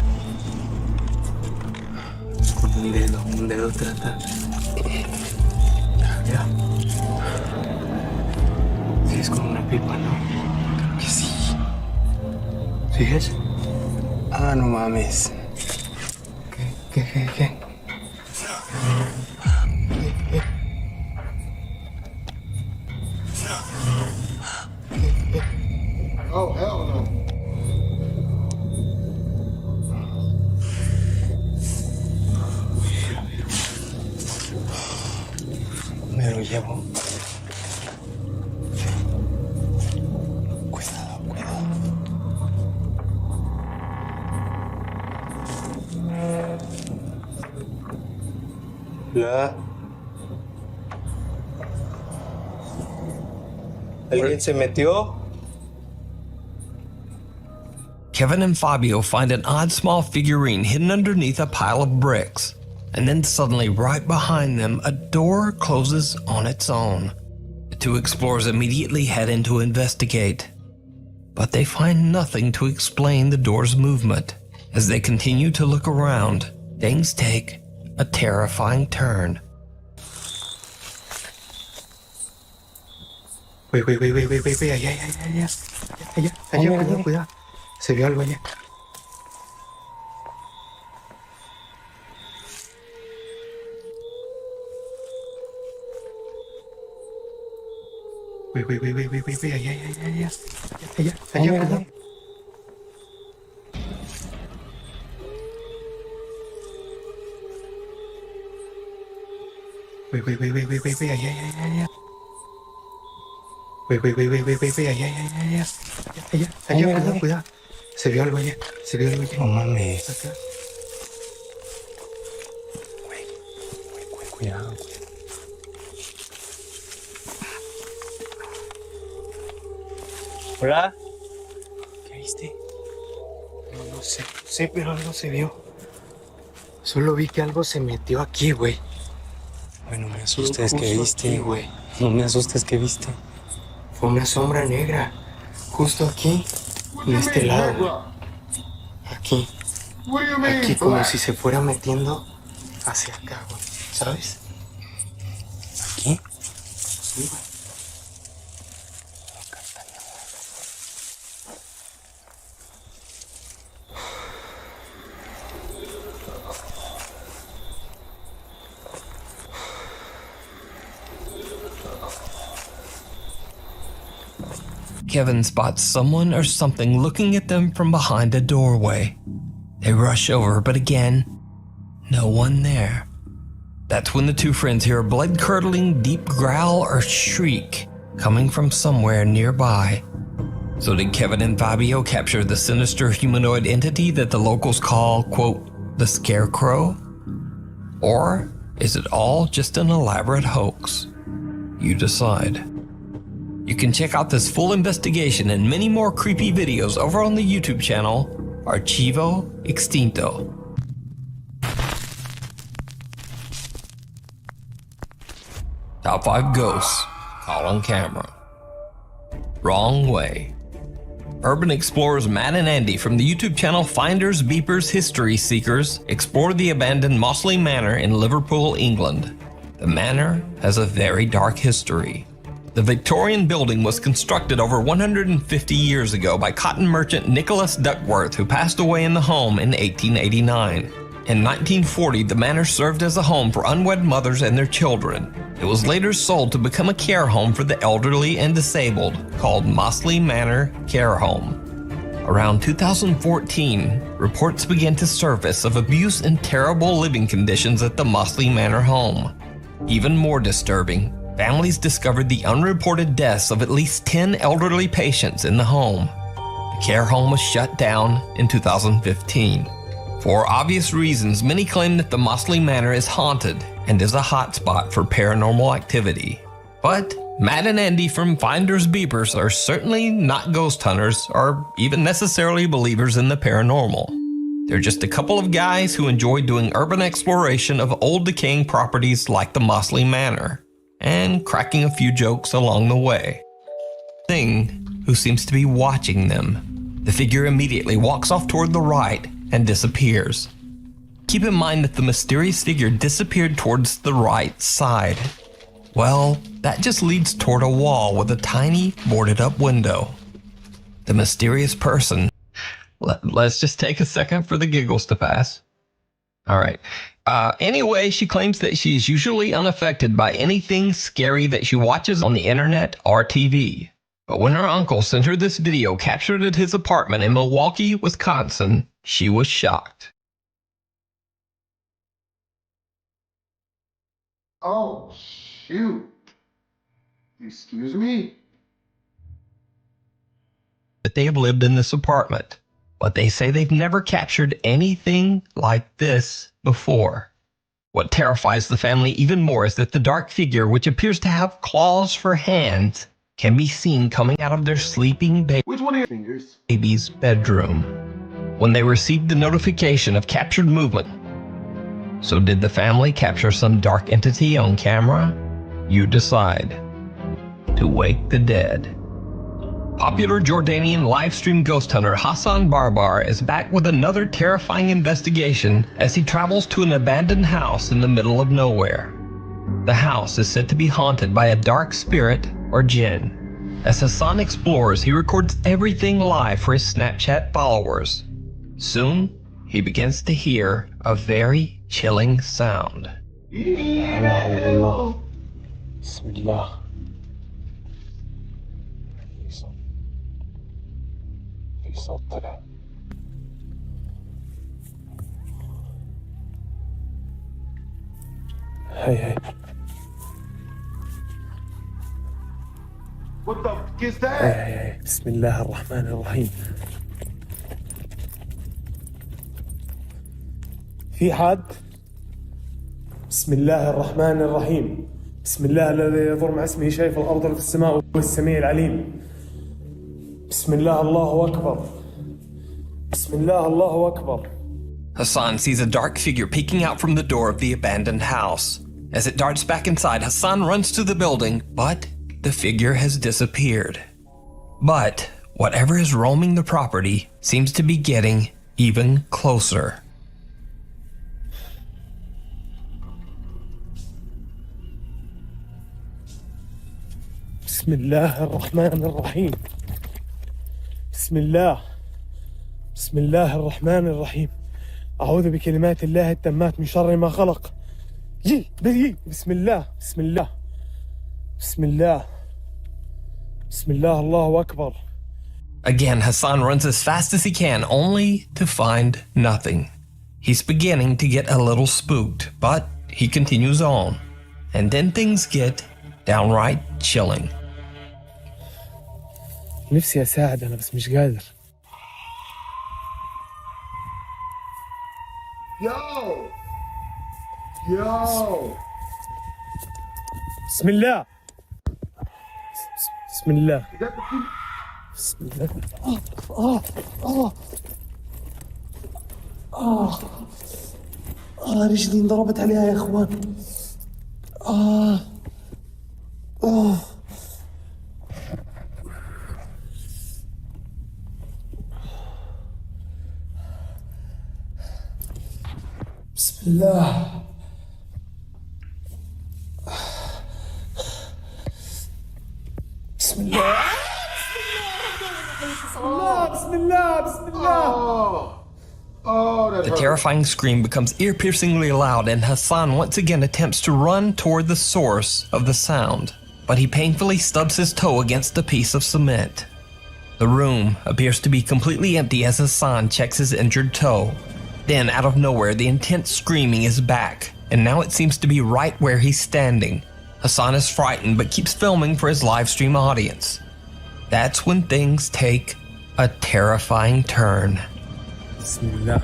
Con un dedo trata. Ya. Sí, es como una pipa, ¿no? Creo que sí. ¿Sigues? Ah, no mames. ¿Qué? Oh, hell no. Me lo llevo. Cuidado. Hola. ¿Alguien se metió? Kevin and Fabio find an odd small figurine hidden underneath a pile of bricks. And then suddenly, right behind them, a door closes on its own. The two explorers immediately head in to investigate. But they find nothing to explain the door's movement. As they continue to look around, things take a terrifying turn. Güey, allá, cuidado. Se vio algo allá. Güey, allá, cuidado. Güey, allá. Allá, cuidado. Se vio algo allá. No mames. Acá. Güey, cuidado. ¿Hola? ¿Qué viste? No sé, pero algo se vio. Solo vi que algo se metió aquí, güey. Bueno, me asustes, ¿qué viste? Güey. No me asustes, ¿qué viste? Fue una sombra negra. Justo aquí. En este lado. Aquí. Aquí como si se fuera metiendo hacia acá, güey. ¿Sabes? ¿Aquí? Sí, güey. Kevin spots someone or something looking at them from behind a doorway. They rush over, but again, no one there. That's when the two friends hear a blood-curdling deep growl or shriek coming from somewhere nearby. So did Kevin and Fabio capture the sinister humanoid entity that the locals call, quote, the scarecrow? Or is it all just an elaborate hoax? You decide. You can check out this full investigation and many more creepy videos over on the YouTube channel, Archivo Extinto. Top 5 ghosts caught on camera. Wrong way. Urban explorers Matt and Andy from the YouTube channel Finders, Beepers, History Seekers explore the abandoned Mossley Manor in Liverpool, England. The manor has a very dark history. The Victorian building was constructed over 150 years ago by cotton merchant Nicholas Duckworth, who passed away in the home in 1889. In 1940, the manor served as a home for unwed mothers and their children. It was later sold to become a care home for the elderly and disabled, called Mossley Manor Care Home. Around 2014, reports began to surface of abuse and terrible living conditions at the Mossley Manor home. Even more disturbing, families discovered the unreported deaths of at least 10 elderly patients in the home. The care home was shut down in 2015. For obvious reasons, many claim that the Mossley Manor is haunted and is a hotspot for paranormal activity. But Matt and Andy from Finders Beepers are certainly not ghost hunters or even necessarily believers in the paranormal. They're just a couple of guys who enjoy doing urban exploration of old decaying properties like the Mossley Manor, and cracking a few jokes along the way. Thing who seems to be watching them. The figure immediately walks off toward the right and disappears. Keep in mind that the mysterious figure disappeared towards the right side. Well, that just leads toward a wall with a tiny boarded up window. The mysterious person. Let's just take a second for the giggles to pass. All right. Anyway, she claims that she is usually unaffected by anything scary that she watches on the internet or TV. But when her uncle sent her this video captured at his apartment in Milwaukee, Wisconsin, she was shocked. Oh, shoot. Excuse me? That they have lived in this apartment, but they say they've never captured anything like this before. What terrifies the family even more is that the dark figure, which appears to have claws for hands, can be seen coming out of their sleeping Which one of your fingers? baby's bedroom. When they received the notification of captured movement. So did the family capture some dark entity on camera? You decide. To wake the dead. Popular Jordanian livestream ghost hunter Hassan Barbar is back with another terrifying investigation as he travels to an abandoned house in the middle of nowhere. The house is said to be haunted by a dark spirit or jinn. As Hassan explores, he records everything live for his Snapchat followers. Soon, he begins to hear a very chilling sound. Bismillah. في صوت طلع. هي What the fuck is that? هي بسم الله الرحمن الرحيم. في حد؟ بسم الله الرحمن الرحيم. بسم الله الذي يضر مع اسمه شيء في الأرض وفي السماء وهو السميع العليم. بسم الله الله أكبر. بسم الله الله أكبر. Hassan sees a dark figure peeking out from the door of the abandoned house. As it darts back inside, Hassan runs to the building, but the figure has disappeared. But whatever is roaming the property seems to be getting even closer. بسم الله الرحمن الرحيم. بسم الله. بسم الله الرحمن الرحيم. أعوذ بكلمات الله التامات من شر ما خلق. بسم الله. بسم الله. بسم الله. بسم الله الله أكبر. Again, Hassan runs as fast as he can, only to find nothing. He's beginning to get a little spooked, but he continues on. And then things get downright chilling. نفسي أساعد أنا بس مش قادر. Yo! بسم الله. بسم الله. بسم الله. رجلي انضربت عليها يا اخوان. بسم الله. بسم الله. بسم الله. بسم الله. The terrifying scream becomes ear-piercingly loud, and Hassan once again attempts to run toward the source of the sound, but he painfully stubs his toe against a piece of cement. The room appears to be completely empty as Hassan checks his injured toe. Then, out of nowhere, the intense screaming is back, and now it seems to be right where he's standing. Hassan is frightened but keeps filming for his live stream audience. That's when things take a terrifying turn. بسم الله.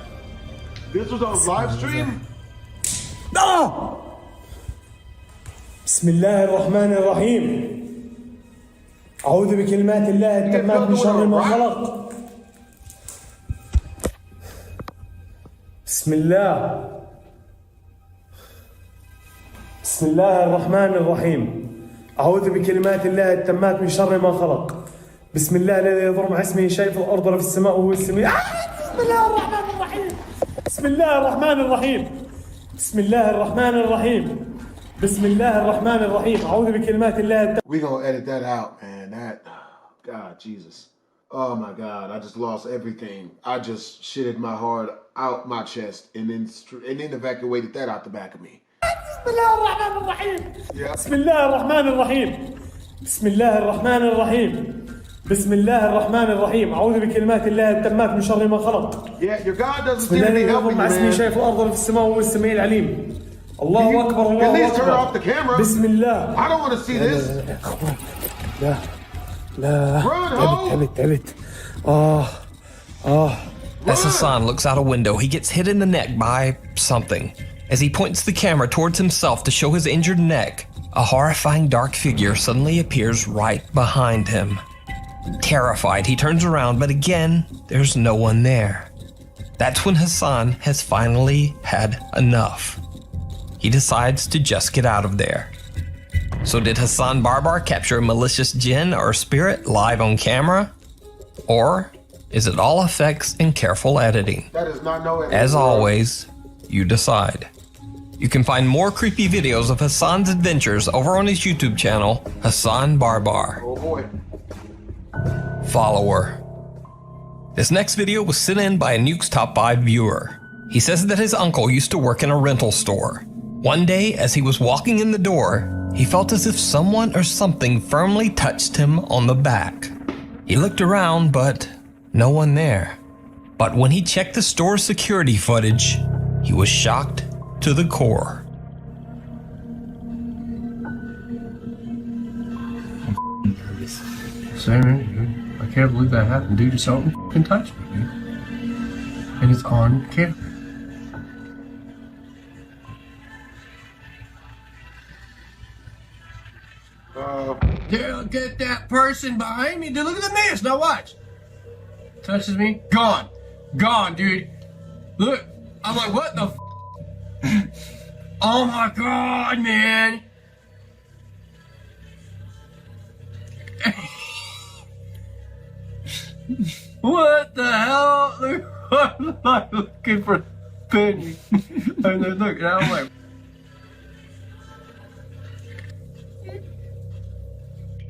This was on live stream? No! بسم الله الرحمن الرحيم. أعوذ بكلمات الله التامات من شر ما خلق. بسم الله الرحمن الرحيم. أعوذ بكلمات الله التامات من شر ما خلق. بسم الله الذي يضر مع اسمه شيء في الأرض ولا في السماء وهو السميع. بسم الله الرحمن الرحيم. بسم الله الرحمن الرحيم. بسم الله الرحمن الرحيم. بسم الله الرحمن الرحيم. أعوذ بكلمات الله. We gonna edit that out, man. That, God, Jesus. Oh my God, I just lost everything. I just shitted my heart out my chest and then evacuated that out the back of me. بسم الله الرحمن الرحيم. بسم الله الرحمن الرحيم. بسم الله الرحمن الرحيم. بسم الله الرحمن الرحيم. أعوذ بكلمات الله التامات من شر ما خلق. Yeah, your God doesn't بسم seem to be الله helping you, مع اسمه man. شيء في الأرض ولا في السماء وهو السميع العليم. الله أكبر الله At least turn off the أكبر. camera. بسم الله. I don't want to see this. لا لا. تعبت. As Hassan looks out a window, he gets hit in the neck by something. As he points the camera towards himself to show his injured neck, a horrifying dark figure suddenly appears right behind him. Terrified, he turns around, but again, there's no one there. That's when Hassan has finally had enough. He decides to just get out of there. So did Hassan Barbar capture a malicious jinn or spirit live on camera? Or is it all effects and careful editing? That is not no editing. As always, you decide. You can find more creepy videos of Hassan's adventures over on his YouTube channel, Hassan Barbar. Oh boy. Follower. This next video was sent in by a Nuke's Top 5 viewer. He says that his uncle used to work in a rental store. One day, as he was walking in the door, he felt as if someone or something firmly touched him on the back. He looked around, but no one there. But when he checked the store's security footage, he was shocked to the core. Simon, I can't believe that happened. Dude, something fucking touched me, dude. And it's on camera. Yeah, get that person behind me. Dude, look at the mess. Now watch. Touches me. Gone. Gone, dude. Look. I'm like, what the Oh my God, man. What the hell? I'm not looking for Penny. And then look, and I'm like,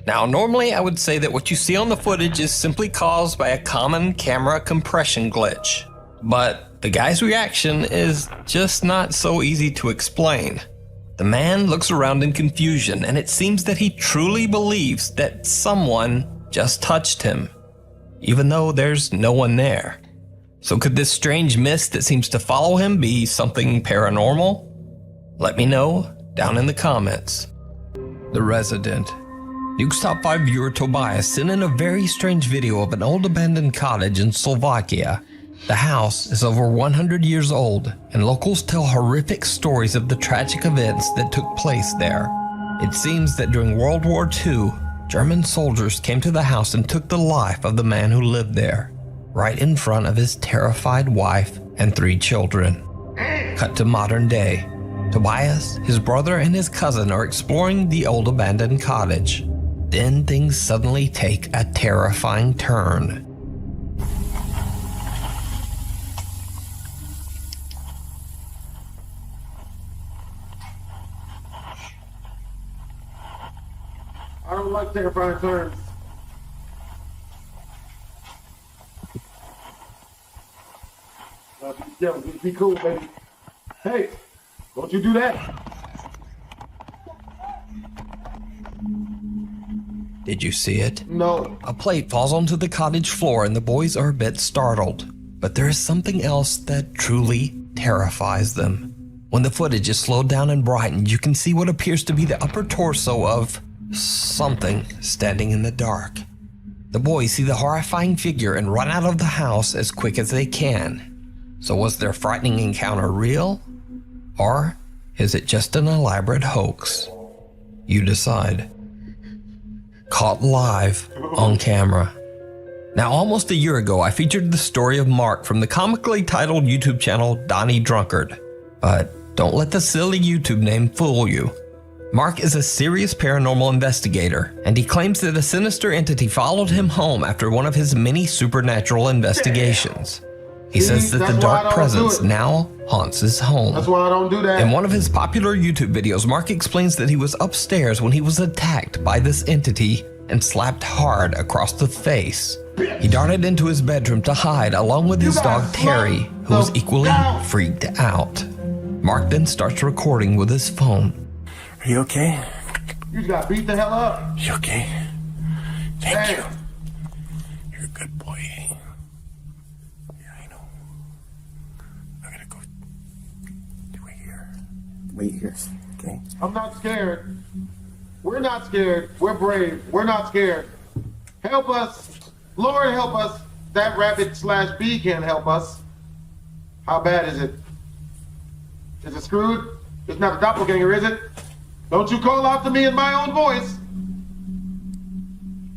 Now, normally I would say that what you see on the footage is simply caused by a common camera compression glitch. But the guy's reaction is just not so easy to explain. The man looks around in confusion, and it seems that he truly believes that someone just touched him, even though there's no one there. So could this strange mist that seems to follow him be something paranormal? Let me know down in the comments. The Resident. Nuke's Top 5 viewer Tobias sent in a very strange video of an old abandoned cottage in Slovakia. The house is over 100 years old, and locals tell horrific stories of the tragic events that took place there. It seems that during World War II, German soldiers came to the house and took the life of the man who lived there, right in front of his terrified wife and 3 children. Cut to modern day. Tobias, his brother, and his cousin are exploring the old abandoned cottage. Then things suddenly take a terrifying turn. I don't like terrifying turns. Be cool, baby. Hey, don't you do that. Did you see it? No. A plate falls onto the cottage floor and the boys are a bit startled. But there is something else that truly terrifies them. When the footage is slowed down and brightened, you can see what appears to be the upper torso of something standing in the dark. The boys see the horrifying figure and run out of the house as quick as they can. So was their frightening encounter real? Or is it just an elaborate hoax? You decide. Caught live on camera. Now, almost a year ago, I featured the story of Mark from the comically titled YouTube channel Donnie Drunkard. But don't let the silly YouTube name fool you. Mark is a serious paranormal investigator, and he claims that a sinister entity followed him home after one of his many supernatural investigations. He says that the dark presence now haunts his home. That's why I don't do that. In one of his popular YouTube videos, Mark explains that he was upstairs when he was attacked by this entity and slapped hard across the face. He darted into his bedroom to hide along with his dog Terry, who was equally freaked out. Mark then starts recording with his phone. Are you okay? You just got beat the hell up. You okay? Thank Damn. you. You're a good boy. Yeah, I know. I'm gonna go wait here. Wait here, okay? I'm not scared. We're not scared. We're brave. We're not scared. Help us. Lord, help us. That rabbit/bee can't help us. How bad is it? Is it screwed? It's not a doppelganger, is it? Don't you call out to me in my own voice.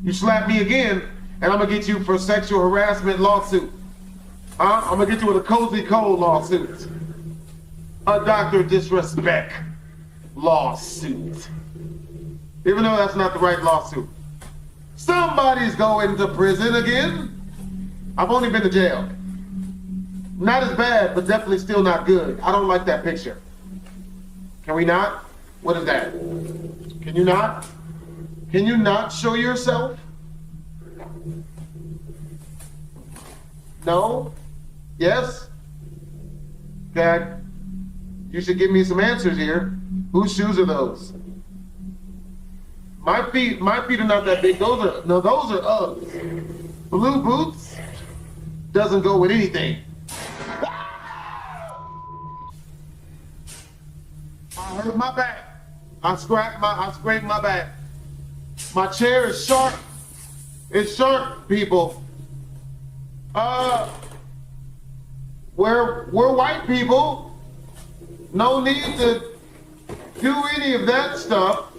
You slap me again, and I'm gonna get you for sexual harassment lawsuit. I'm gonna get you with a cozy cold lawsuit. A doctor disrespect lawsuit. Even though that's not the right lawsuit. Somebody's going to prison again. I've only been to jail. Not as bad, but definitely still not good. I don't like that picture. Can we not? What is that? Can you not? Can you not show yourself? No? Yes? Dad, you should give me some answers here. Whose shoes are those? My feet are not that big. Those are Uggs. Blue boots doesn't go with anything. I hurt my back. I scraped my back. My chair is sharp. It's sharp, people. We're white people. No need to do any of that stuff.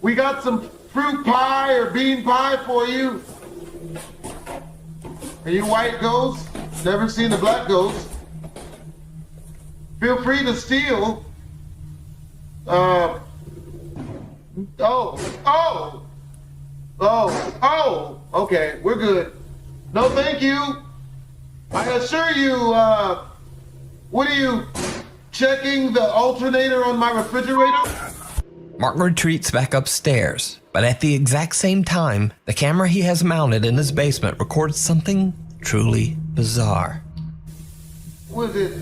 We got some fruit pie or bean pie for you. Are you white ghosts? Never seen the black ghost. Feel free to steal. Okay, we're good. No, thank you. I assure you, what are you, checking the alternator on my refrigerator? Mark retreats back upstairs, but at the exact same time, the camera he has mounted in his basement records something truly bizarre. Was it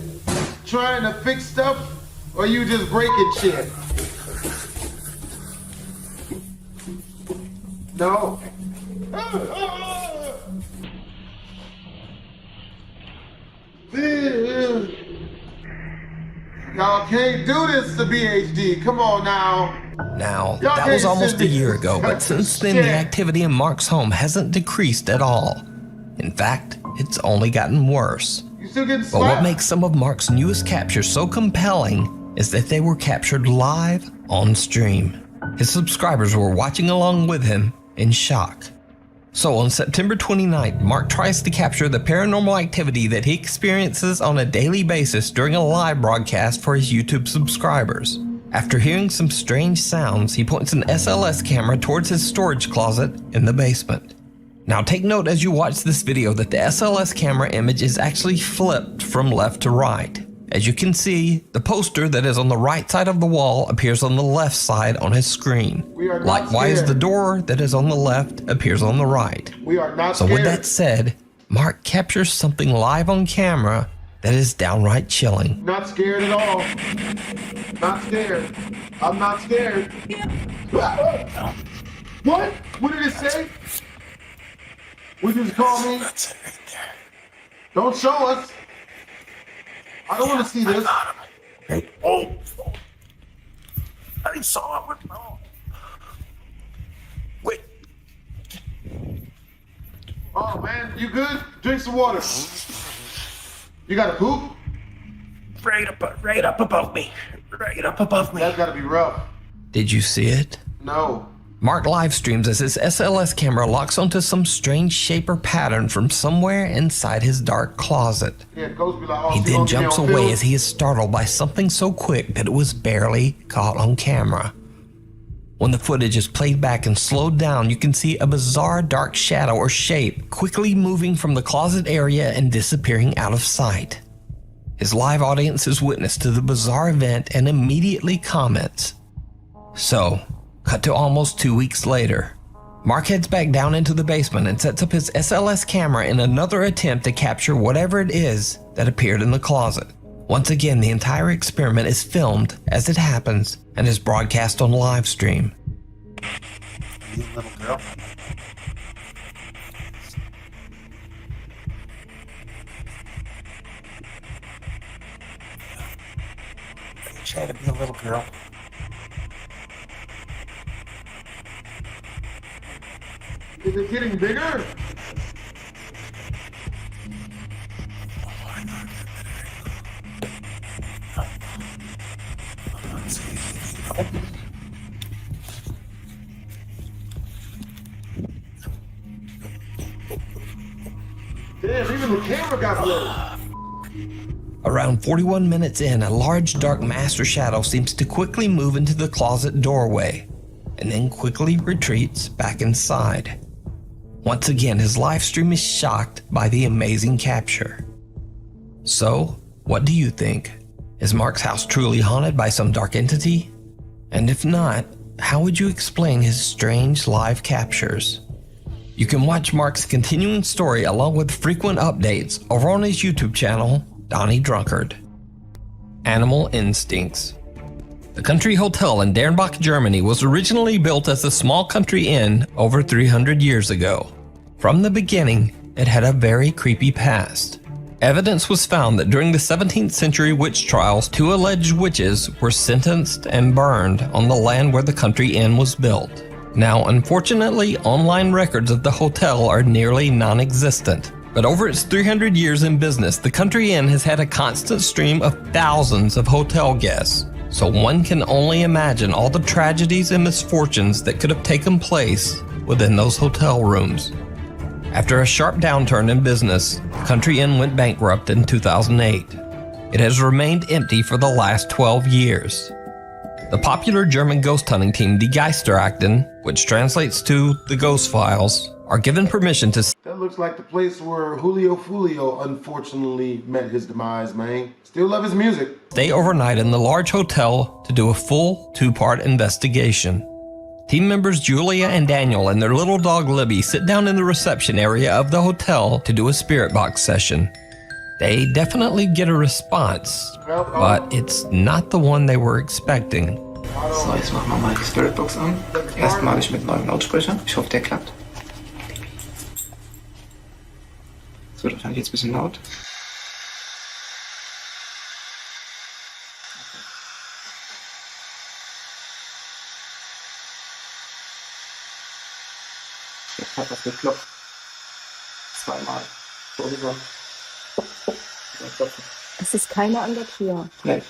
trying to fix stuff, or you just breaking shit? No. Y'all can't do this to BHD. Come on now. Now, that was almost a year ago, but since then the activity in Mark's home hasn't decreased at all. In fact, it's only gotten worse. But what makes some of Mark's newest captures so compelling is that they were captured live on stream. His subscribers were watching along with him in shock. So on September 29th, Mark tries to capture the paranormal activity that he experiences on a daily basis during a live broadcast for his YouTube subscribers. After hearing some strange sounds, he points an SLS camera towards his storage closet in the basement. Now take note as you watch this video that the SLS camera image is actually flipped from left to right. As you can see, the poster that is on the right side of the wall appears on the left side on his screen. Likewise, the door that is on the left appears on the right. We are not So scared. with that said, Mark captures something live on camera that is downright chilling. Not scared at all. Not scared. I'm not scared. What? What did it say? Would you just call me? Don't show us. I don't want to see this. Oh! I saw it. Oh. Wait. Oh man, you good? Drink some water. You got a poop? right up above me. Right up above me. That's gotta be rough. Did you see it? No. Mark live streams as his SLS camera locks onto some strange shape or pattern from somewhere inside his dark closet. Yeah, ghosts be like, oh, He she then gonna get jumps on away film? as he is startled by something so quick that it was barely caught on camera. When the footage is played back and slowed down, you can see a bizarre dark shadow or shape quickly moving from the closet area and disappearing out of sight. His live audience is witness to the bizarre event and immediately comments. So, cut to almost 2 weeks later. Mark heads back down into the basement and sets up his SLS camera in another attempt to capture whatever it is that appeared in the closet. Once again, the entire experiment is filmed as it happens and is broadcast on live stream. You little girl. Try to be a little girl. Is it getting bigger? Damn, even the camera got blurry. Around 41 minutes in, a large dark master shadow seems to quickly move into the closet doorway and then quickly retreats back inside. Once again, his live stream is shocked by the amazing capture. So, what do you think? Is Mark's house truly haunted by some dark entity? And if not, how would you explain his strange live captures? You can watch Mark's continuing story along with frequent updates over on his YouTube channel, Donnie Drunkard. Animal Instincts. The Country Hotel in Dernbach, Germany was originally built as a small country inn over 300 years ago. From the beginning, it had a very creepy past. Evidence was found that during the 17th century witch trials, 2 alleged witches were sentenced and burned on the land where the country inn was built. Now, unfortunately, online records of the hotel are nearly non-existent. But over its 300 years in business, the Country Inn has had a constant stream of thousands of hotel guests. So one can only imagine all the tragedies and misfortunes that could have taken place within those hotel rooms. After a sharp downturn in business, the Country Inn went bankrupt in 2008. It has remained empty for the last 12 years. The popular German ghost hunting team Die Geisterakten, which translates to the Ghost Files, are given permission to... That looks like the place where Julio Fulio unfortunately met his demise, man. Still love his music. Stay overnight in the large hotel to do a full 2-part investigation. Team members Julia and Daniel and their little dog Libby sit down in the reception area of the hotel to do a spirit box session. They definitely get a response, but it's not the one they were expecting. So, jetzt machen wir mal die Spiritbox an. Erstmalig mit neuen Lautsprechern. Ich hoffe, der klappt. Es wird wahrscheinlich jetzt ein bisschen laut. Jetzt hat das geklopft. 2-mal. So. Es ist keiner an der Tür. Nee.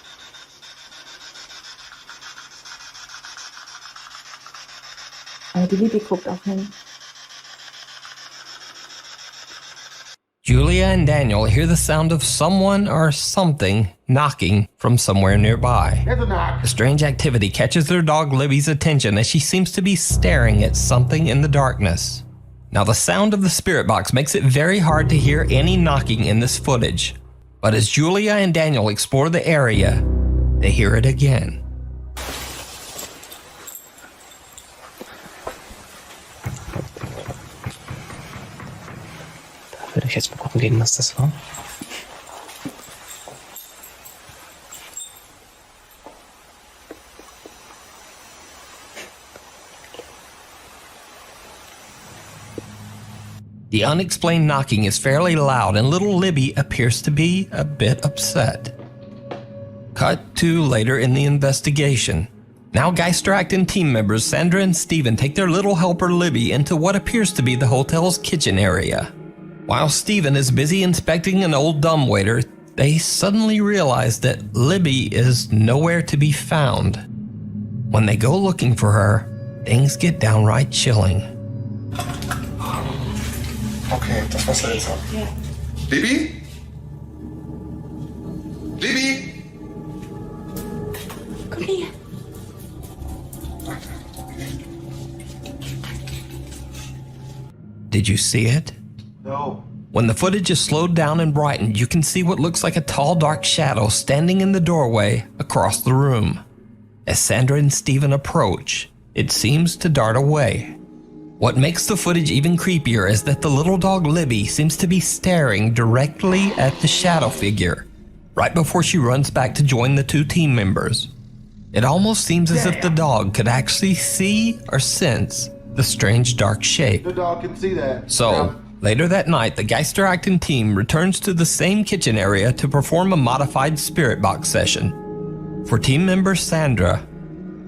Aber die Liebe guckt auch hin. Julia and Daniel hear the sound of someone or something knocking from somewhere nearby. The strange activity catches their dog Libby's attention as she seems to be staring at something in the darkness. Now, the sound of the spirit box makes it very hard to hear any knocking in this footage. But as Julia and Daniel explore the area, they hear it again. Da würde ich jetzt mal gucken gehen, was das war. The unexplained knocking is fairly loud and little Libby appears to be a bit upset. Cut to later in the investigation. Now Geisterakten team members Sandra and Steven take their little helper Libby into what appears to be the hotel's kitchen area. While Steven is busy inspecting an old dumbwaiter, they suddenly realize that Libby is nowhere to be found. When they go looking for her, things get downright chilling. Okay, das war seltsam. Ja. Libby? Libby? Komm her. Did you see it? No. When the footage is slowed down and brightened, you can see what looks like a tall, dark shadow standing in the doorway across the room. As Sandra and Stephen approach, it seems to dart away. What makes the footage even creepier is that the little dog Libby seems to be staring directly at the shadow figure, right before she runs back to join the two team members. It almost seems as if the dog could actually see or sense the strange dark shape. The dog can see that. So, later that night, the Geister Acting team returns to the same kitchen area to perform a modified spirit box session. For team member Sandra,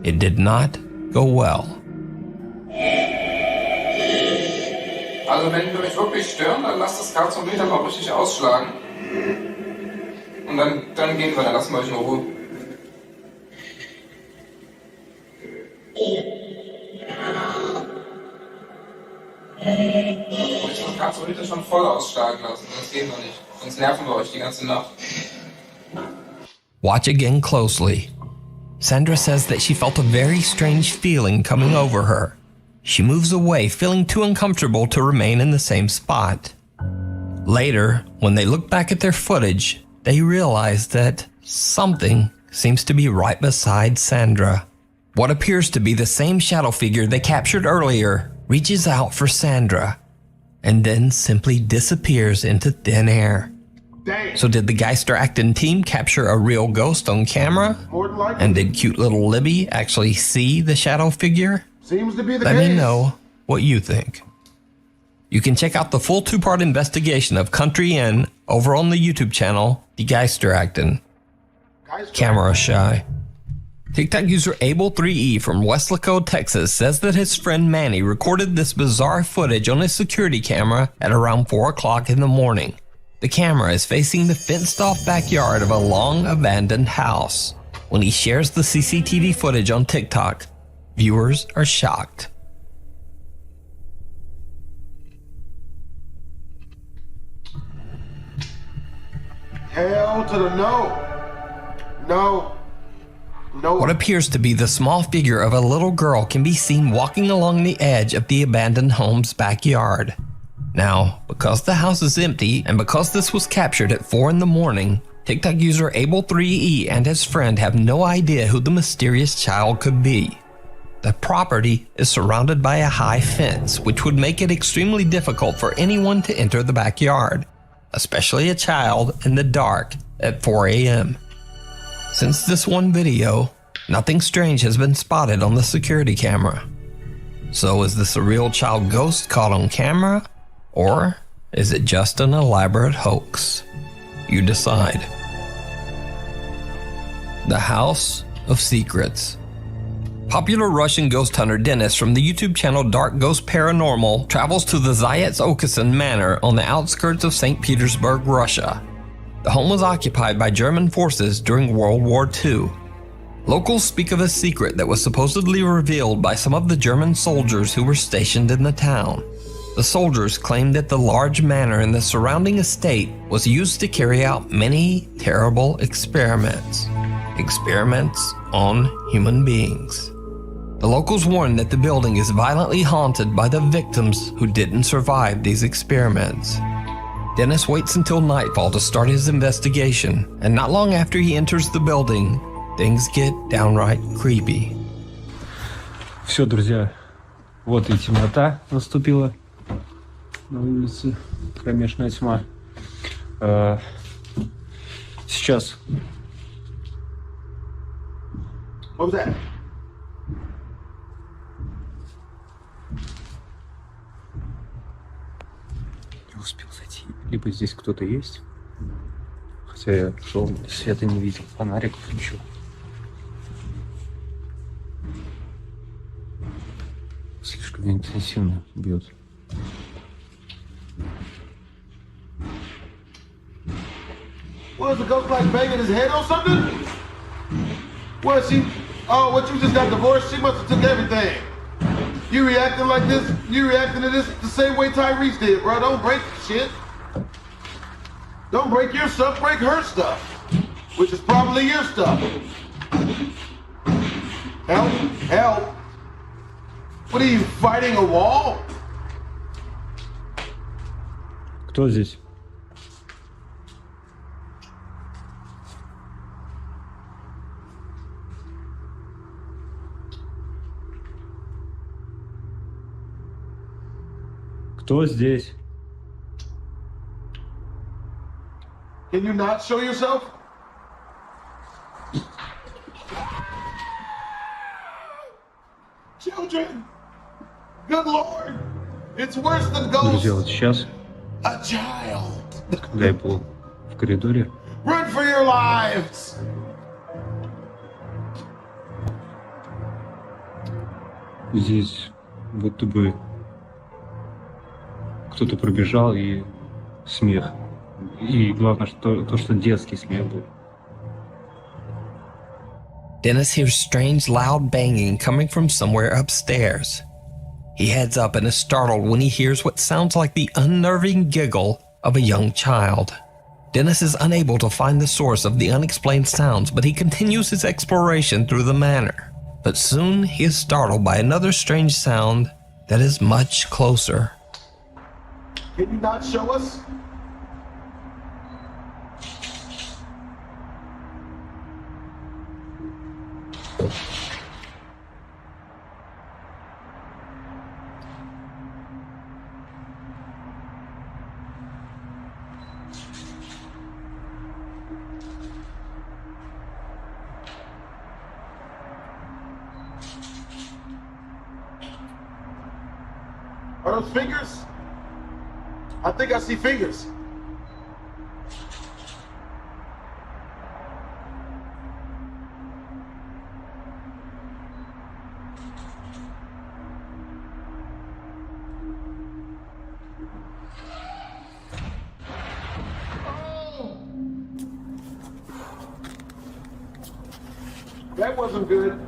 it did not go well. Also wenn die euch wirklich stören, dann lasst das K zum Meter mal richtig ausschlagen. Und dann gehen wir, dann lassen wir euch in Ruhe. Ich muss das K schon voll ausschlagen lassen, sonst gehen wir nicht. Sonst nerven wir euch die ganze Nacht. Watch again closely. Sandra says that she felt a very strange feeling coming over her. She moves away, feeling too uncomfortable to remain in the same spot. Later, when they look back at their footage, they realize that something seems to be right beside Sandra. What appears to be the same shadow figure they captured earlier reaches out for Sandra and then simply disappears into thin air. Dang. So did the Geister Acting team capture a real ghost on camera? More than likely. And did cute little Libby actually see the shadow figure? Seems to be the Let case. me know what you think. You can check out the full 2-part investigation of Country Inn over on the YouTube channel, The Geister Acting. Camera Shy. TikTok user Abel3E from Weslaco, Texas says that his friend Manny recorded this bizarre footage on his security camera at around 4 o'clock in the morning. The camera is facing the fenced-off backyard of a long abandoned house. When he shares the CCTV footage on TikTok, viewers are shocked. Hell to the no. No. No. What appears to be the small figure of a little girl can be seen walking along the edge of the abandoned home's backyard. Now, because the house is empty and because this was captured at 4 in the morning, TikTok user Abel3E and his friend have no idea who the mysterious child could be. The property is surrounded by a high fence, which would make it extremely difficult for anyone to enter the backyard, especially a child in the dark at 4 a.m. Since this one video, nothing strange has been spotted on the security camera. So is this a real child ghost caught on camera? Or is it just an elaborate hoax? You decide. The House of Secrets. Popular Russian ghost hunter Dennis from the YouTube channel Dark Ghost Paranormal travels to the Zatkus Manor on the outskirts of St. Petersburg, Russia. The home was occupied by German forces during World War II. Locals speak of a secret that was supposedly revealed by some of the German soldiers who were stationed in the town. The soldiers claimed that the large manor and the surrounding estate was used to carry out many terrible experiments. Experiments on human beings. The locals warn that the building is violently haunted by the victims who didn't survive these experiments. Dennis waits until nightfall to start his investigation, and not long after he enters the building, things get downright creepy. Все, друзья, вот и темнота наступила на улице, кромешная тьма. Сейчас. What was that? Не успел зайти. Либо здесь кто-то есть, хотя я шел, света не видел, фонариков, ничего. Слишком интенсивно бьет. Was the ghost like banging his head on something? Was she? Oh, what, you just got divorced? She must have took everything. You reacting like this? You reacting to this the same way Tyrese did, bro. Don't break shit. Don't break your stuff, break her stuff. Which is probably your stuff. Help, help. What are you, fighting a wall? Кто здесь? Кто здесь? Can you not show yourself? Children! Good Lord! It's worse than Что ghosts! делать сейчас? A child! Когда я был в коридоре? Run for your lives! Здесь будто бы кто-то пробежал и смех. И главное, что детский смех был. Dennis hears strange, loud banging coming from somewhere upstairs. He heads up and is startled when he hears what sounds like the unnerving giggle of a young child. Dennis is unable to find the source of the unexplained sounds, but he continues his exploration through the manor. But soon he is startled by another strange sound that is much closer. Can you not show us? Are those fingers? I think I see fingers. Oh! That wasn't good.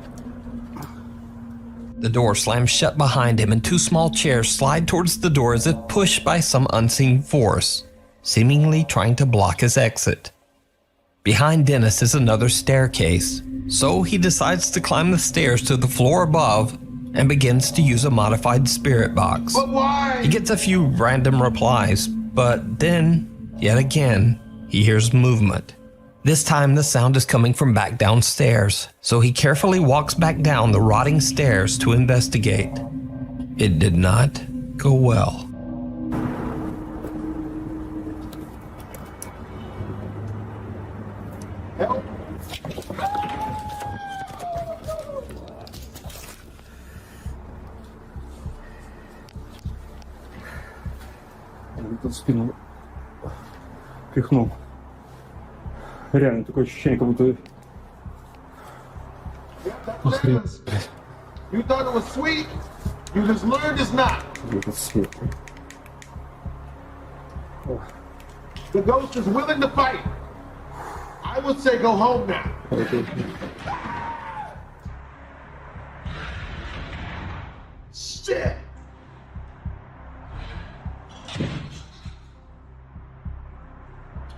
The door slams shut behind him and two small chairs slide towards the door as if pushed by some unseen force, seemingly trying to block his exit. Behind Dennis is another staircase, so he decides to climb the stairs to the floor above and begins to use a modified spirit box. But why? He gets a few random replies, but then, yet again, he hears movement. This time the sound is coming from back downstairs, so he carefully walks back down the rotting stairs to investigate. It did not go well. Help. Тут спину пихнул. Реально такое ощущение, как будто... You thought it was sweet? You just learned it's not. The ghost is willing to fight. I would say go home now. Shit.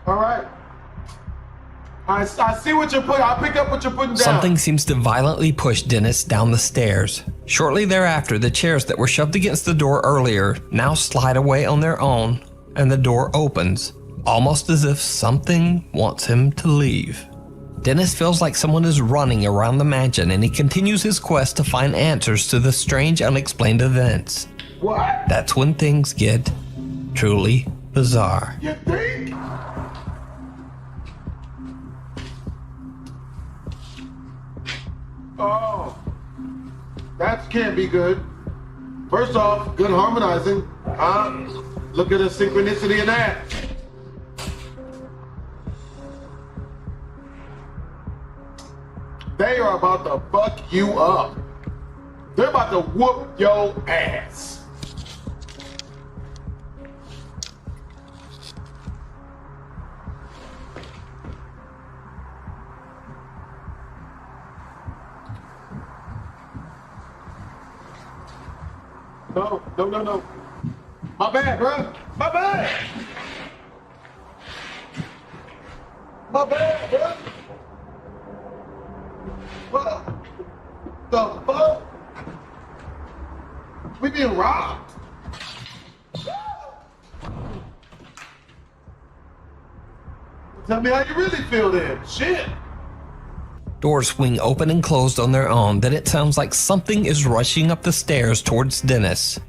All right. I see what you're putting. I'll pick up what you're putting down. Something seems to violently push Dennis down the stairs. Shortly thereafter, the chairs that were shoved against the door earlier now slide away on their own, and the door opens, almost as if something wants him to leave. Dennis feels like someone is running around the mansion, and he continues his quest to find answers to the strange, unexplained events. What? That's when things get truly bizarre. You think? Oh, that can't be good. First off, good harmonizing. Look at the synchronicity in that. They are about to fuck you up. They're about to whoop your ass. No. My bad, bro. My bad, bro. What the fuck? We being robbed. Tell me how you really feel then. Shit. Doors swing open and closed on their own, then it sounds like something is rushing up the stairs towards Dennis.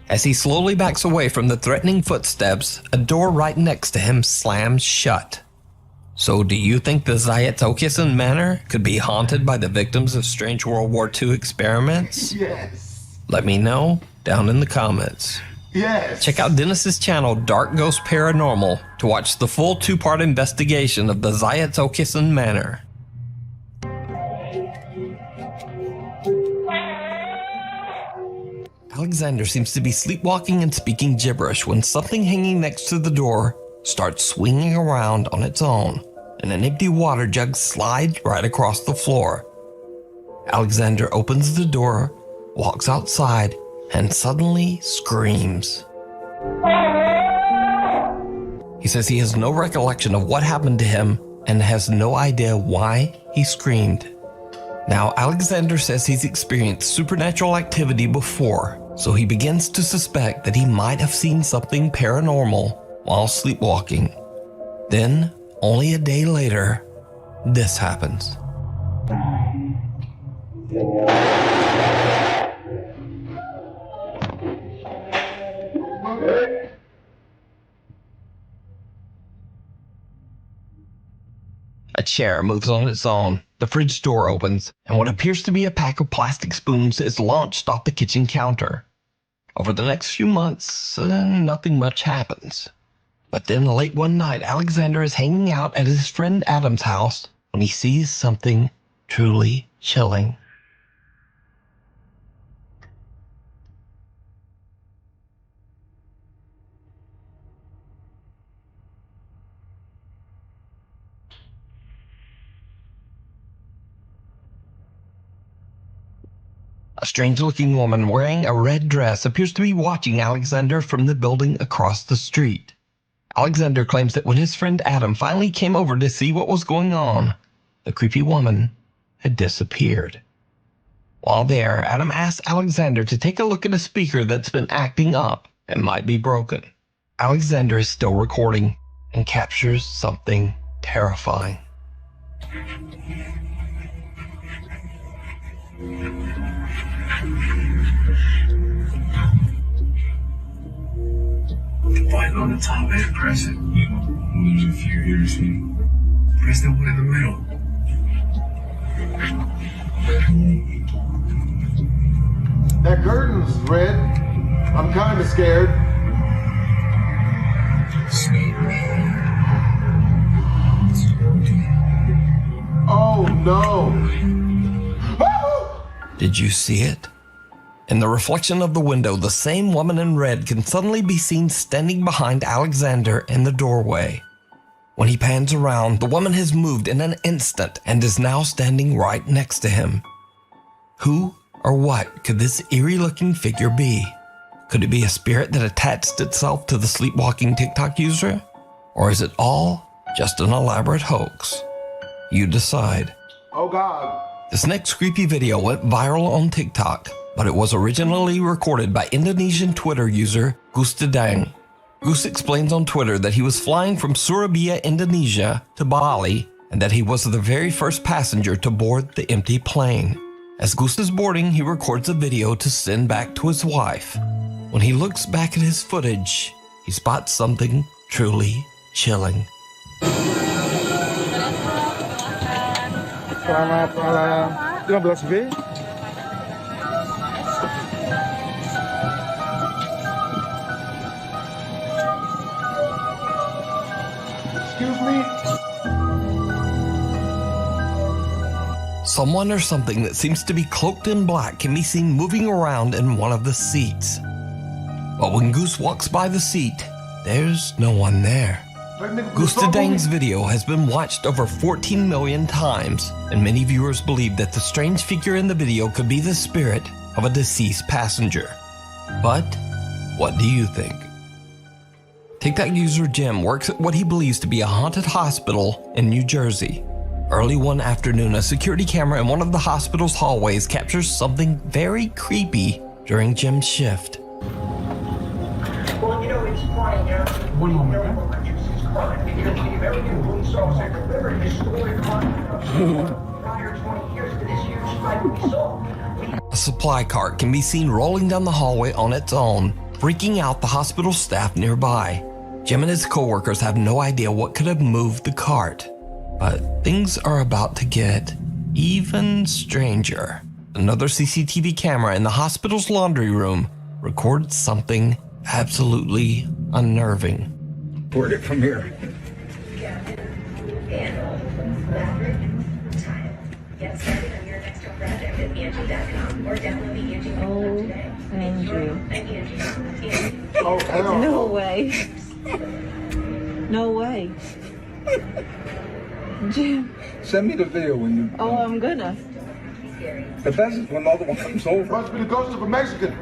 As he slowly backs away from the threatening footsteps, a door right next to him slams shut. So do you think the Zatkus Manor could be haunted by the victims of strange World War II experiments? Yes. Let me know down in the comments. Yes. Check out Dennis's channel, Dark Ghost Paranormal, to watch the full 2-part investigation of the Zatkus Manor. Alexander seems to be sleepwalking and speaking gibberish when something hanging next to the door starts swinging around on its own, and an empty water jug slides right across the floor. Alexander opens the door, walks outside, and suddenly screams. He says he has no recollection of what happened to him and has no idea why he screamed. Now, Alexander says he's experienced supernatural activity before, so he begins to suspect that he might have seen something paranormal while sleepwalking. Then, only a day later, this happens. A chair moves on its own, the fridge door opens, and what appears to be a pack of plastic spoons is launched off the kitchen counter. Over the next few months, nothing much happens. But then late one night, Alexander is hanging out at his friend Adam's house when he sees something truly chilling. A strange-looking woman wearing a red dress appears to be watching Alexander from the building across the street. Alexander claims that when his friend Adam finally came over to see what was going on, the creepy woman had disappeared. While there, Adam asks Alexander to take a look at a speaker that's been acting up and might be broken. Alexander is still recording and captures something terrifying. The button on the top and press it. If you're here to see, press the one in the middle. That curtain's red. I'm kind of scared. Oh no! Did you see it? In the reflection of the window, the same woman in red can suddenly be seen standing behind Alexander in the doorway. When he pans around, the woman has moved in an instant and is now standing right next to him. Who or what could this eerie-looking figure be? Could it be a spirit that attached itself to the sleepwalking TikTok user? Or is it all just an elaborate hoax? You decide. Oh God. This next creepy video went viral on TikTok, but it was originally recorded by Indonesian Twitter user Gus Dedang. Gus explains on Twitter that he was flying from Surabaya, Indonesia to Bali, and that he was the very first passenger to board the empty plane. As Gus is boarding, he records a video to send back to his wife. When he looks back at his footage, he spots something truly chilling. Selamat malam 15B. Excuse me? Someone or something that seems to be cloaked in black can be seen moving around in one of the seats. But when Goose walks by the seat, there's no one there. Gus Dedang's video has been watched over 14 million times, and many viewers believe that the strange figure in the video could be the spirit of a deceased passenger. But what do you think? TikTok user Jim works at what he believes to be a haunted hospital in New Jersey. Early one afternoon, a security camera in one of the hospital's hallways captures something very creepy during Jim's shift. Well, you know, it's funny, you know. One moment, Because the American police officer delivered his story prior 20 years to this huge spike we saw. A supply cart can be seen rolling down the hallway on its own, freaking out the hospital staff nearby. Jim and his co-workers have no idea what could have moved the cart. But things are about to get even stranger. Another CCTV camera in the hospital's laundry room records something absolutely unnerving. Word it from here. Oh, Andrew. No way. No way. Jim. Send me the video when you. Oh, I'm gonna. The best is when the other one comes over. Must be the ghost of a Mexican.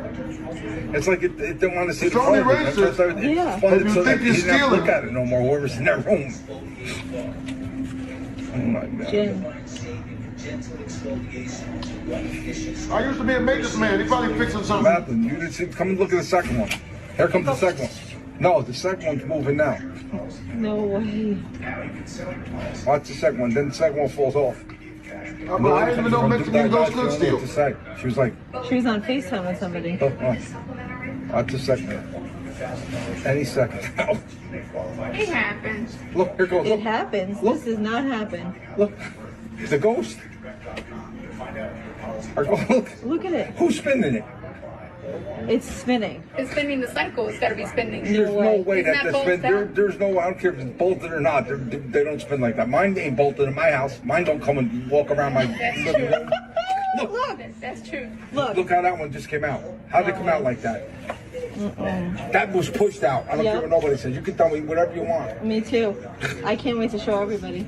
It's like it didn't want to see It's the only phone. racist. Yeah. If you think you're He didn't have to stealing. look at it no more. Whoever's in that room. Oh my God. Jim. I used to be a maintenance man. He probably fixing something. Madeline, you didn't see. Come and look at the second one. Here comes the second one. No, the second one's moving now. No way. Watch the second one. Then the second one falls off. But I didn't even know Mexican ghosts could steal. She was like, She was on FaceTime with somebody. watch the second one. Any second now. It happens. Look, here goes. It happens. This does not happen. Look, the ghost. Look. Look at it. Who's spinning it? It's spinning. It's spinning the cycle. It's got to be spinning. There's no way Isn't that that they spin. bolted There's no. I don't care if it's bolted or not. They don't spin like that. Mine ain't bolted in my house. Mine don't come and walk around my living room. Look. That's true. Look how that one just came out. How'd it come out like that? That was pushed out. I don't care what nobody says. You can tell me whatever you want. Me too. I can't wait to show everybody.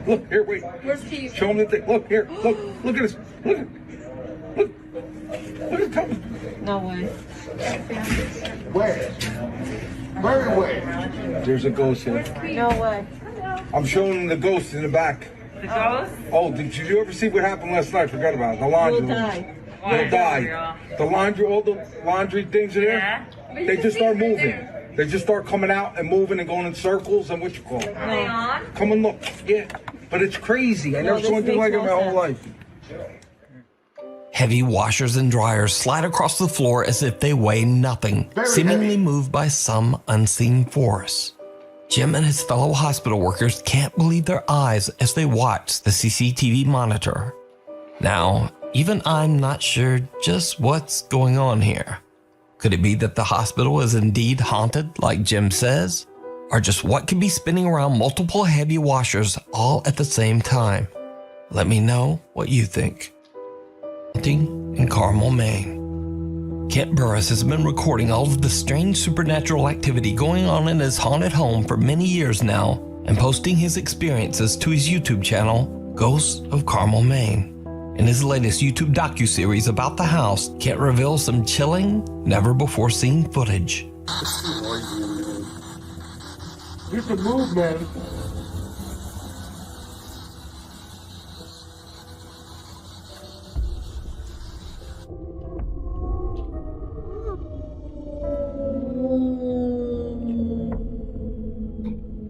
Look here, wait. Where's Keith? Show them the thing. Look here. Look at this. Look at it. No way. Where? Very way. There's a ghost here. No way. I'm showing them the ghost in the back. The ghost? Oh, did you ever see what happened last night? Forgot about it. The laundry room. We'll die. They'll die. The laundry, all the laundry things are there. Yeah. They just start moving. They just start coming out and moving and going in circles and what you call it. Are they on? Come and look. Yeah. But it's crazy. I never saw anything like it in my whole life. Heavy washers and dryers slide across the floor as if they weigh nothing, seemingly moved by some unseen force. Jim and his fellow hospital workers can't believe their eyes as they watch the CCTV monitor. Now, even I'm not sure just what's going on here. Could it be that the hospital is indeed haunted, like Jim says? Or just what could be spinning around multiple heavy washers all at the same time? Let me know what you think. Haunting in Carmel, Maine. Kent Burris has been recording all of the strange supernatural activity going on in his haunted home for many years now and posting his experiences to his YouTube channel, Ghosts of Carmel, Maine. In his latest YouTube docuseries about the house, Kent reveals some chilling, never-before-seen footage. You can move, man.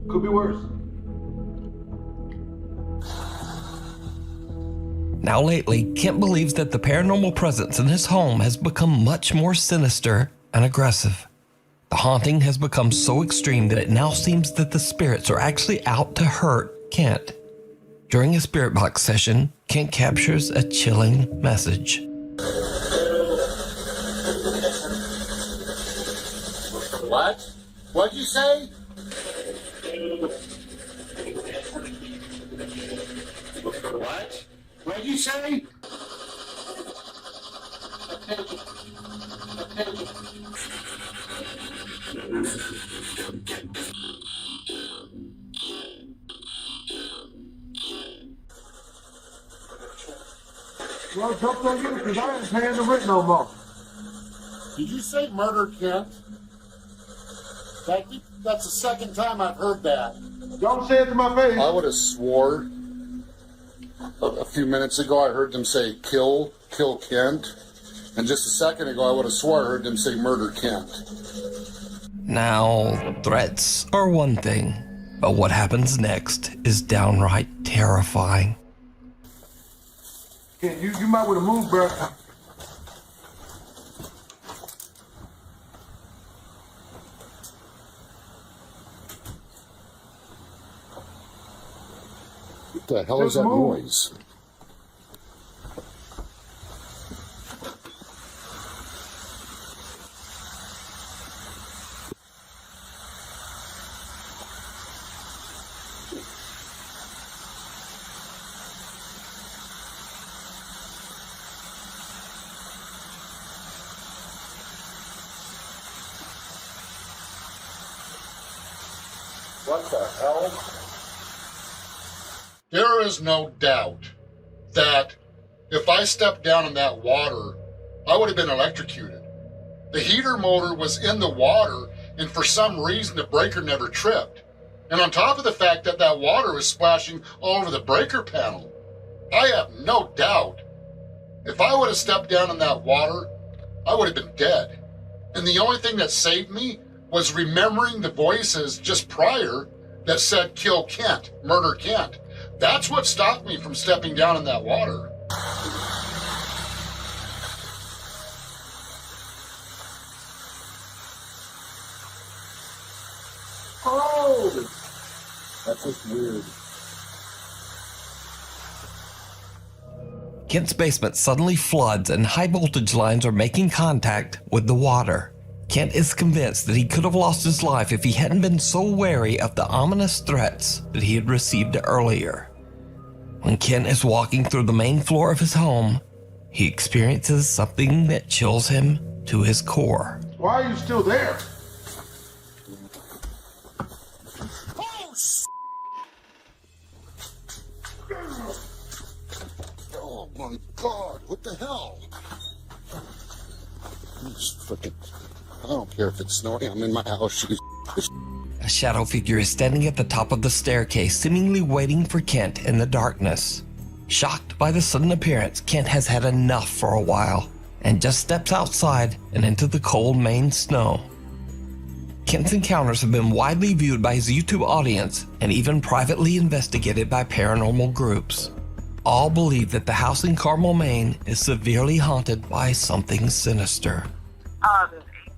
Could be worse. Now lately, Kent believes that the paranormal presence in his home has become much more sinister and aggressive. The haunting has become so extreme that it now seems that the spirits are actually out to hurt Kent. During a spirit box session, Kent captures a chilling message. What? What'd you say? What? What'd you say? Well, jump on you because I ain't paying the rent no more. Did you say murder, Kent? That's the second time I've heard that. Don't say it to my face. I would have swore a few minutes ago I heard them say kill Kent. And just a second ago I would have swore I heard them say murder Kent. Now, threats are one thing, but what happens next is downright terrifying. Yeah, you might want to move, bro. What the hell is that noise? What the hell? There is no doubt that if I stepped down in that water, I would have been electrocuted. The heater motor was in the water, and for some reason the breaker never tripped. And on top of the fact that that water was splashing all over the breaker panel, I have no doubt if I would have stepped down in that water, I would have been dead. And the only thing that saved me was remembering the voices just prior that said kill Kent, murder Kent. That's what stopped me from stepping down in that water. Oh! That's just weird. Kent's basement suddenly floods and high voltage lines are making contact with the water. Kent is convinced that he could have lost his life if he hadn't been so wary of the ominous threats that he had received earlier. When Kent is walking through the main floor of his home, he experiences something that chills him to his core. Why are you still there? Oh my God, what the hell? I don't care if it's snowing, I'm in my house. A shadow figure is standing at the top of the staircase, seemingly waiting for Kent in the darkness. Shocked by the sudden appearance, Kent has had enough for a while and just steps outside and into the cold Maine snow. Kent's encounters have been widely viewed by his YouTube audience and even privately investigated by paranormal groups. All believe that the house in Carmel, Maine is severely haunted by something sinister.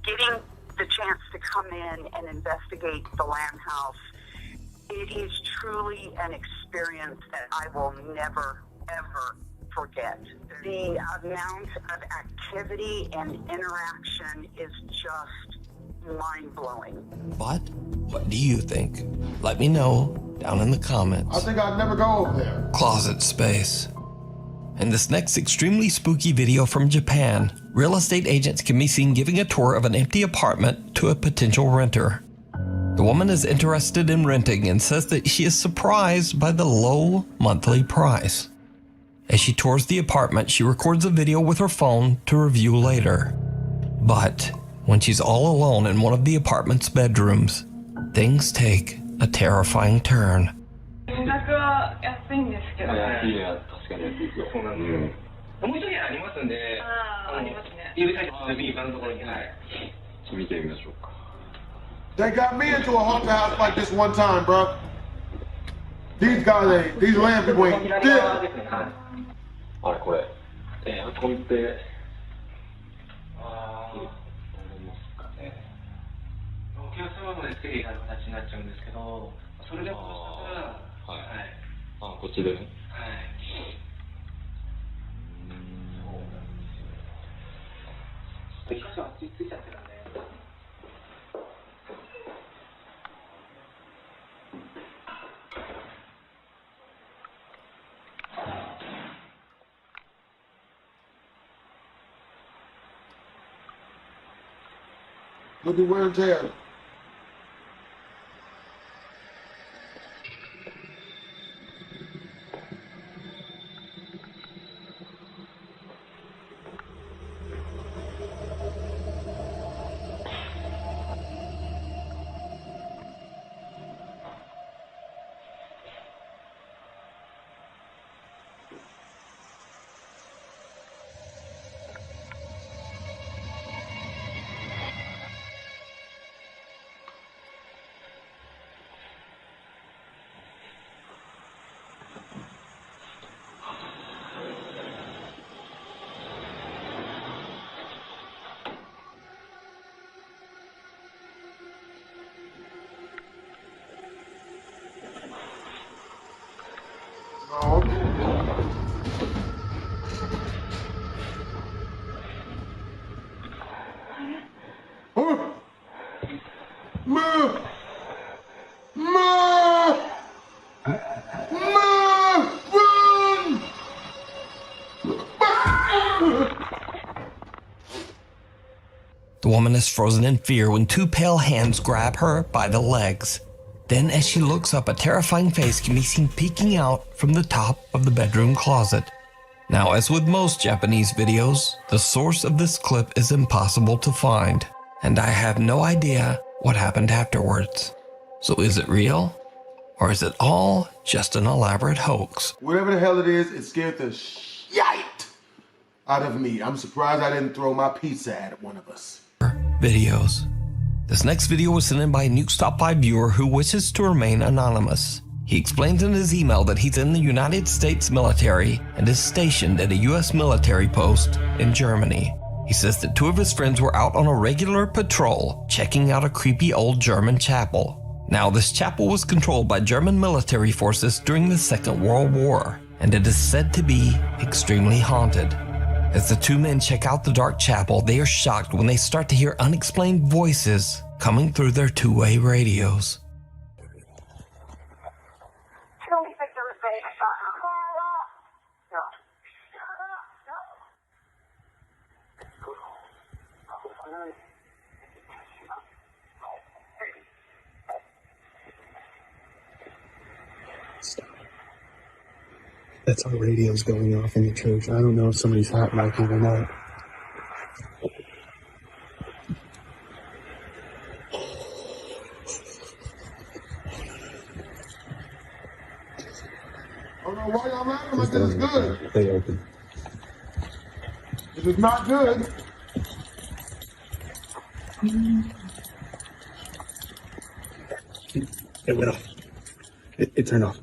Getting the chance to come in and investigate the Lamb House, it is truly an experience that I will never, ever forget. The amount of activity and interaction is just mind-blowing. But what do you think? Let me know down in the comments. I think I'd never go over there. Closet space. In this next extremely spooky video from Japan, real estate agents can be seen giving a tour of an empty apartment to a potential renter. The woman is interested in renting and says that she is surprised by the low monthly price. As she tours the apartment, she records a video with her phone to review later. But when she's all alone in one of the apartment's bedrooms, things take a terrifying turn. 金額は安いんですけど。いや、確かに安いですよ。そうなんですよ。もう一部屋ありますんで、ありますね。指先の右側のところに、はい。ちょっと見てみましょうか。They got me into a haunted house like this one time, bro. These guys ain't, these land people ain't shit. あれこれ。エアコンって。ああ、どうですかね。お客様までつけていただく形になっちゃうんですけど、それでもどうしたら、はい。あ、こっちで。はい。そうなんですよ。一箇所あっちついちゃってるんで。Look at wear and tear. The woman is frozen in fear when two pale hands grab her by the legs. Then as she looks up, a terrifying face can be seen peeking out from the top of the bedroom closet. Now, as with most Japanese videos, the source of this clip is impossible to find, and I have no idea what happened afterwards. So is it real? Or is it all just an elaborate hoax? Whatever the hell it is, it scared the shite out of me. I'm surprised I didn't throw my pizza at one of us. Videos. This next video was sent in by a Nuke's Top 5 viewer who wishes to remain anonymous. He explains in his email that he's in the United States military and is stationed at a US military post in Germany. He says that two of his friends were out on a regular patrol, checking out a creepy old German chapel. Now, this chapel was controlled by German military forces during the Second World War, and it is said to be extremely haunted. As the two men check out the dark chapel, they are shocked when they start to hear unexplained voices coming through their two-way radios. That's our radios going off in the church. I don't know if somebody's hot micing or not. I don't know why y'all laughing like this is good. They open. If it's not good. It went off. It turned off.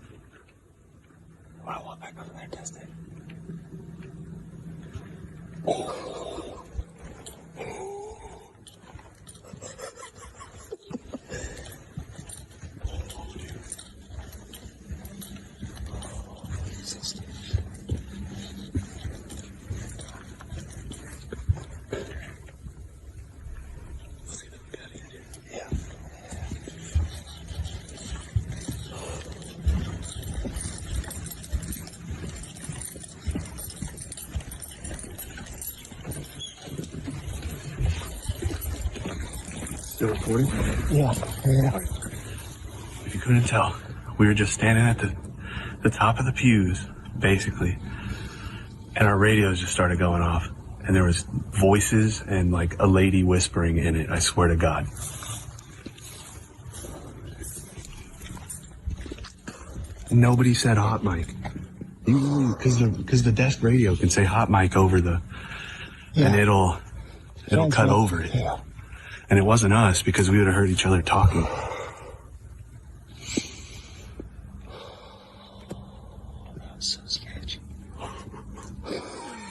Still recording? Yeah. If you couldn't tell, we were just standing at the top of the pews, basically, and our radios just started going off, and there was voices and like a lady whispering in it, I swear to God. Nobody said hot mic. Because the desk radio can say hot mic over and it'll cut over it. Yeah. And it wasn't us because we would have heard each other talking. So sketchy.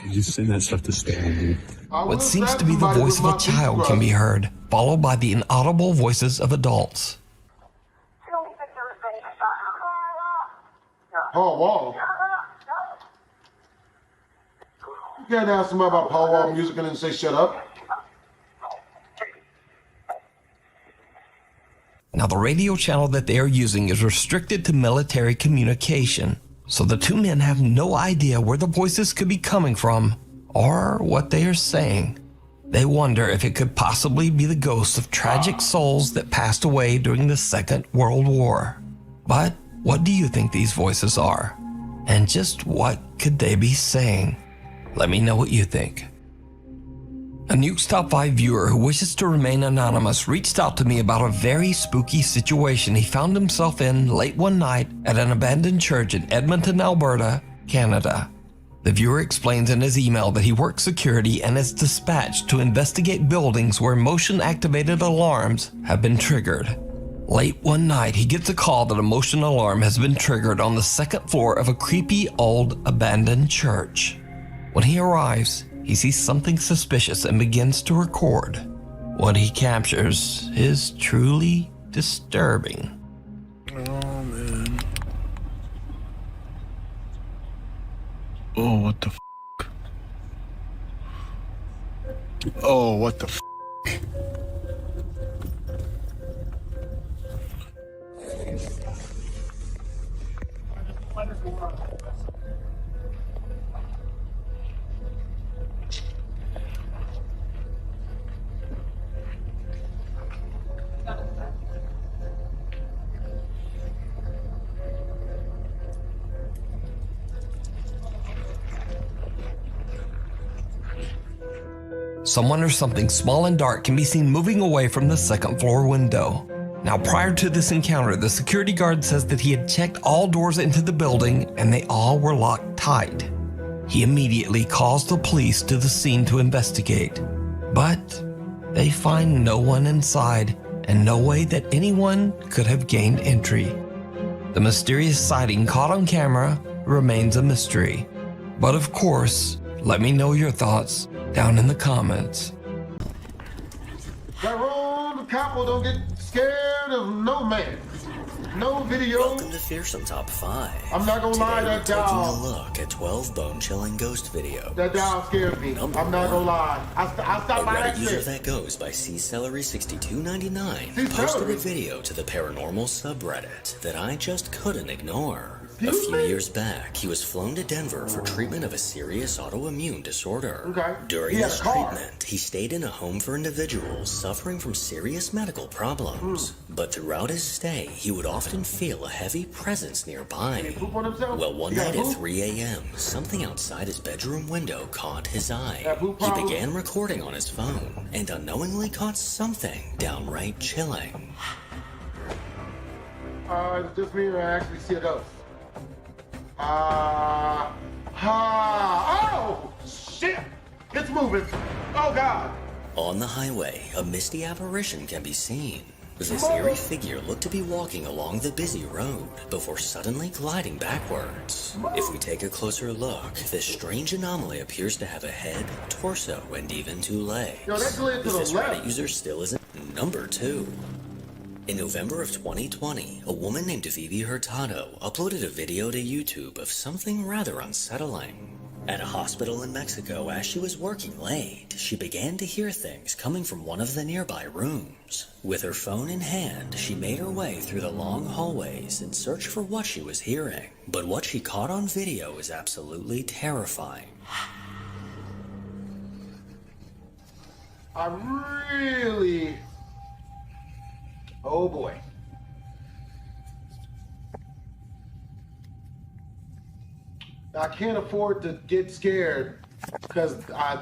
You just send that stuff to Stan, dude. What seems to be the voice of a child can be heard, followed by the inaudible voices of adults. Paul Wall. You can't ask somebody about Paul Wall music and then say shut up. Now, the radio channel that they are using is restricted to military communication, so the two men have no idea where the voices could be coming from or what they are saying. They wonder if it could possibly be the ghosts of tragic souls that passed away during the Second World War. But what do you think these voices are? And just what could they be saying? Let me know what you think. A Nuke's Top 5 viewer who wishes to remain anonymous reached out to me about a very spooky situation he found himself in late one night at an abandoned church in Edmonton, Alberta, Canada. The viewer explains in his email that he works security and is dispatched to investigate buildings where motion-activated alarms have been triggered. Late one night, he gets a call that a motion alarm has been triggered on the second floor of a creepy old abandoned church. When he arrives, he sees something suspicious and begins to record. What he captures is truly disturbing. Oh, man. Oh, what the f***? Oh, what the f***? Someone or something small and dark can be seen moving away from the second floor window. Now, prior to this encounter, the security guard says that he had checked all doors into the building and they all were locked tight. He immediately calls the police to the scene to investigate, but they find no one inside and no way that anyone could have gained entry. The mysterious sighting caught on camera remains a mystery. But of course, let me know your thoughts down in the comments. Tyrone, the couple don't get scared of no man. No video. Welcome to Fearsome Top 5. I'm not gonna lie, that Today we're taking doll. a look at 12 bone-chilling ghost videos. That doll scared me. I'm not gonna lie. I stopped A by Reddit user accident. that goes by CCelery6299 C. posted Celery. a video to the paranormal subreddit that I just couldn't ignore. A Excuse few me? years back, he was flown to Denver for treatment of a serious autoimmune disorder. Okay. During He had this a car. treatment, he stayed in a home for individuals suffering from serious medical problems. But throughout his stay, he would often feel a heavy presence nearby. Poop on himself? Well, one He got night at poop? 3 a.m., something outside his bedroom window caught his eye. Got poop He problem? began recording on his phone and unknowingly caught something downright chilling. It's just me or I actually see a ghost. Oh, shit! It's moving. Oh, God. On the highway, a misty apparition can be seen. This eerie figure looked to be walking along the busy road before suddenly gliding backwards. If we take a closer look, this strange anomaly appears to have a head, torso, and even 2 legs. Yo, that glid to the This left. Reddit user still isn't. Number 2. In November of 2020, a woman named Phoebe Hurtado uploaded a video to YouTube of something rather unsettling. At a hospital in Mexico, as she was working late, she began to hear things coming from one of the nearby rooms. With her phone in hand, she made her way through the long hallways in search for what she was hearing. But what she caught on video is absolutely terrifying. I really... Oh, boy. I can't afford to get scared because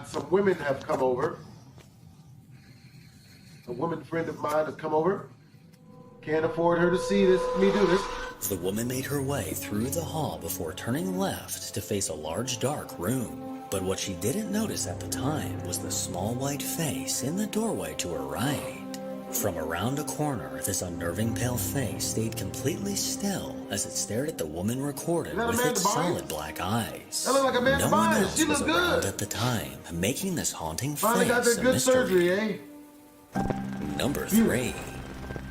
some women have come over. A woman friend of mine has come over. Can't afford her to see me do this. The woman made her way through the hall before turning left to face a large dark room. But what she didn't notice at the time was the small white face in the doorway to her right. From around a corner, this unnerving pale face stayed completely still as it stared at the woman recorded with its solid black eyes. That look like Amanda No one Bynes. else She was look around good. at the time, making this haunting Finally got face that a good mystery. surgery, eh? Number 3.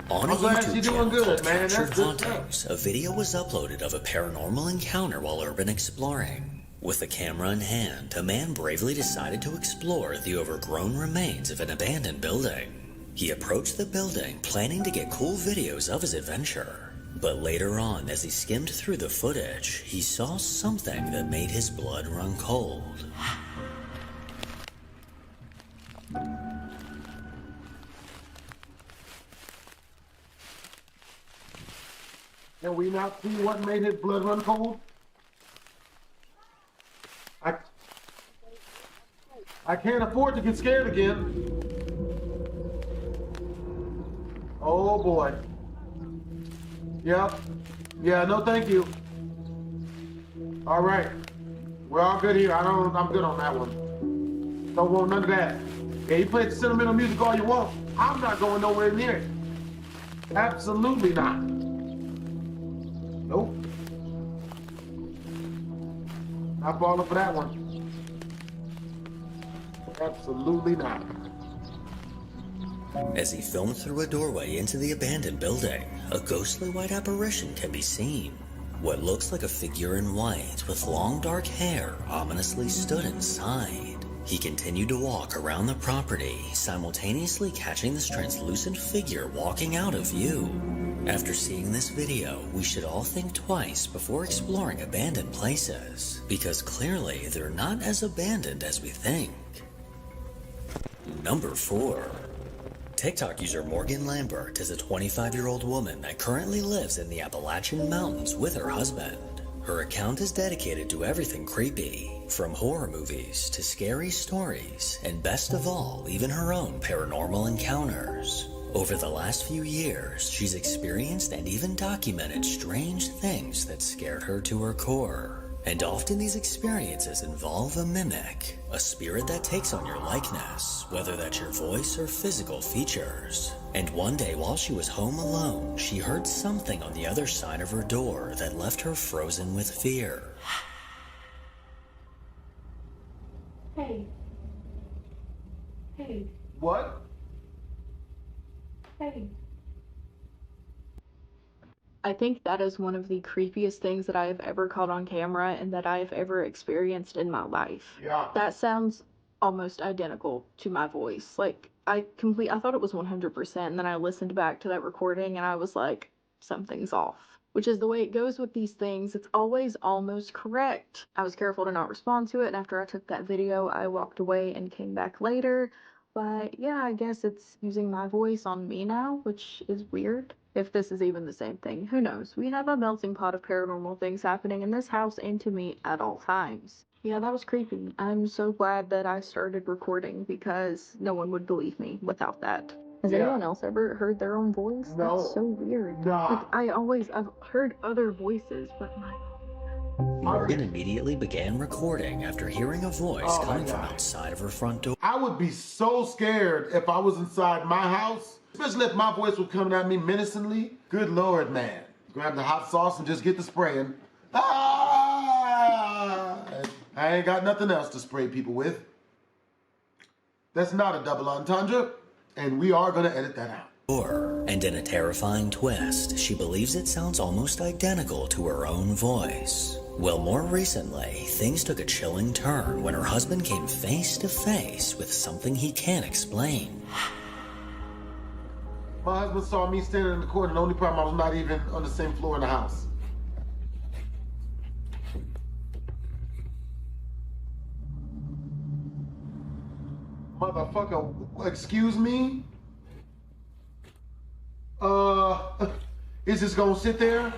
On a I'm glad YouTube you're channel doing good, called man. That's Captured good Hauntings, a video was uploaded of a paranormal encounter while urban exploring. With the camera in hand, a man bravely decided to explore the overgrown remains of an abandoned building. He approached the building, planning to get cool videos of his adventure. But later on, as he skimmed through the footage, he saw something that made his blood run cold. Can we not see what made his blood run cold? I can't afford to get scared again. Oh boy. Yep. Yeah, no thank you. All right. We're all good here. I'm good on that one. Don't want none of that. Yeah, you play sentimental music all you want. I'm not going nowhere near it. Absolutely not. Nope. Not falling for that one. Absolutely not. As he filmed through a doorway into the abandoned building, a ghostly white apparition can be seen. What looks like a figure in white with long dark hair ominously stood inside. He continued to walk around the property, simultaneously catching this translucent figure walking out of view. After seeing this video, we should all think twice before exploring abandoned places, because clearly they're not as abandoned as we think. Number 4. TikTok user Morgan Lambert is a 25-year-old woman that currently lives in the Appalachian Mountains with her husband. Her account is dedicated to everything creepy, from horror movies to scary stories, and best of all, even her own paranormal encounters. Over the last few years, she's experienced and even documented strange things that scared her to her core. And often these experiences involve a mimic, a spirit that takes on your likeness, whether that's your voice or physical features. And one day while she was home alone, she heard something on the other side of her door that left her frozen with fear. Hey. Hey. What? Hey. I think that is one of the creepiest things that I have ever caught on camera and that I have ever experienced in my life. Yeah. That sounds almost identical to my voice. Like, I thought it was 100%, and then I listened back to that recording and I was like, something's off. Which is the way it goes with these things. It's always almost correct. I was careful to not respond to it, and after I took that video, I walked away and came back later. But yeah, I guess it's using my voice on me now, which is weird. If this is even the same thing, who knows? We have a melting pot of paranormal things happening in this house and to me at all times. Yeah, that was creepy. I'm so glad that I started recording because no one would believe me without that. Has anyone else ever heard their own voice? No. That's so weird. Nah. Like, I've heard other voices, but Morgan immediately began recording after hearing a voice coming from outside of her front door. I would be so scared if I was inside my house, especially if my voice was coming at me menacingly. Good Lord, man. Grab the hot sauce and just get the spraying. Ah! I ain't got nothing else to spray people with. That's not a double entendre, and we are gonna edit that out. And in a terrifying twist, she believes it sounds almost identical to her own voice. Well, more recently, things took a chilling turn when her husband came face to face with something he can't explain. My husband saw me standing in the corner, and the only problem, I was not even on the same floor in the house. Motherfucker, excuse me? Is this gonna sit there?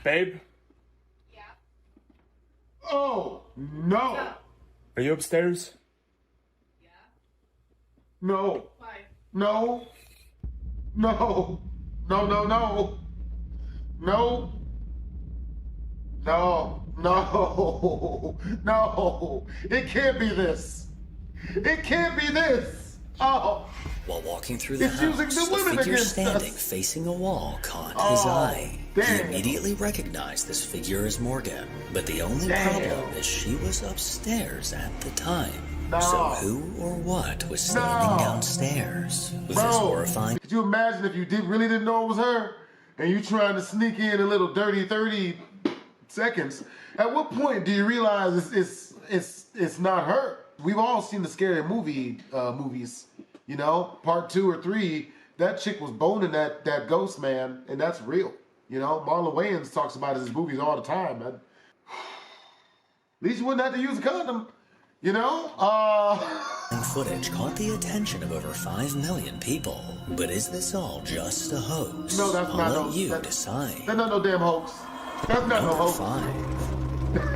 Babe? Oh, no. Are you upstairs? No. Why? No. No. No, no, no. No. No. No. No. It can't be this. It can't be this. Oh. While walking through the It's house, using the the women figure against standing us. facing a wall caught his Oh, eye. damn. He immediately recognized this figure as Morgan, but the only Damn. problem is she was upstairs at the time. No. So who or what was standing downstairs? With this horrifying... Could you imagine if you really didn't know it was her, and you trying to sneak in a little dirty 30 seconds? At what point do you realize it's not her? We've all seen the scary movies, you know, part 2 or 3. That chick was boning that ghost man, and that's real. You know, Marlon Wayans talks about his movies all the time, man. At least you wouldn't have to use a condom, you know? Footage caught the attention of over 5 million people. But is this all just a hoax? No, that's not I'll no. let you decide. That's not no damn hoax. That's not no hoax. 5.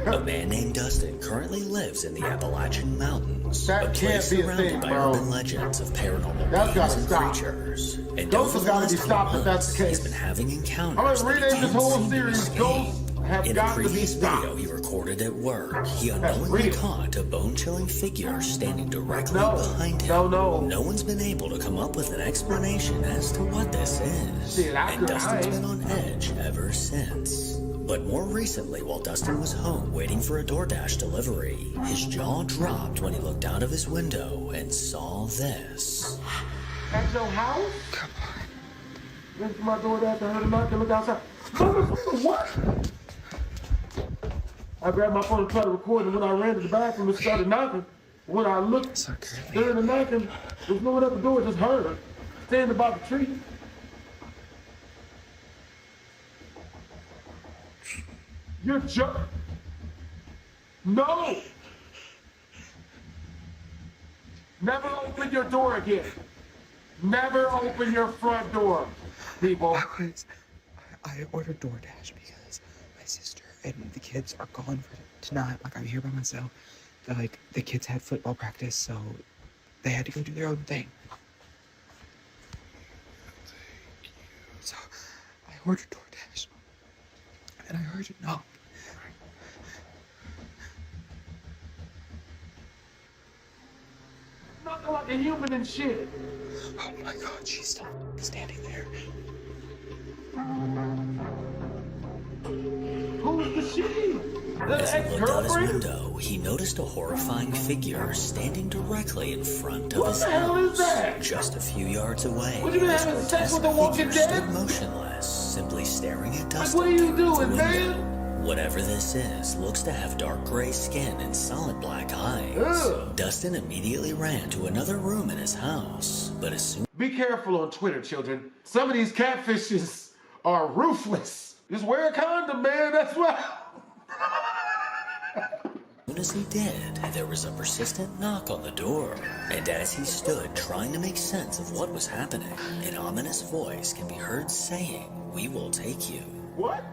A man named Dustin currently lives in the Appalachian Mountains, That a can't place be a surrounded thing, by bro. urban legends of paranormal That's beings gotta and stop. creatures. And Ghosts over have the gotta be last few stopped if that's months, the case. he's been having I'm encounters gonna that he rename this can't whole seem to series escape. Ghosts Have In a Got to Be previous Stopped. video he recorded at work, he unknowingly caught a bone-chilling figure standing directly behind him. No one's been able to come up with an explanation as to what this is, and Dustin's been on edge ever since. But more recently, while Dustin was home waiting for a DoorDash delivery, his jaw dropped when he looked out of his window and saw this. At your house? Come on. Went to my door after I heard a knock and look outside. Motherfucker, what? I grabbed my phone and tried to record, and when I ran to the bathroom and started knocking, when I looked during the knocking, there was no one at the door, just her, standing by the tree. You're No! Never open your door again. Never open your front door, people. I ordered DoorDash because I sister and the kids are gone for tonight. Like, I'm here by myself. Like, the kids had football practice, so they had to go do their own thing. So I ordered DoorDash, and I heard it knock. Nothing like a human and shit. Oh my God, she's still standing there. Who's the she? As he looked out his window, he noticed a horrifying figure standing directly in front of his house. Just a few yards away, this grotesque figure stood motionless, simply staring at Dustin what are you through the doing, window. man? Whatever this is looks to have dark gray skin and solid black eyes. Ugh. Dustin immediately ran to another room in his house, but as soon Be careful on Twitter, children. Some of these catfishes are ruthless. Just wear a condom, man. That's why. as he did, there was a persistent knock on the door. And as he stood trying to make sense of what was happening, an ominous voice can be heard saying, "We will take you." What?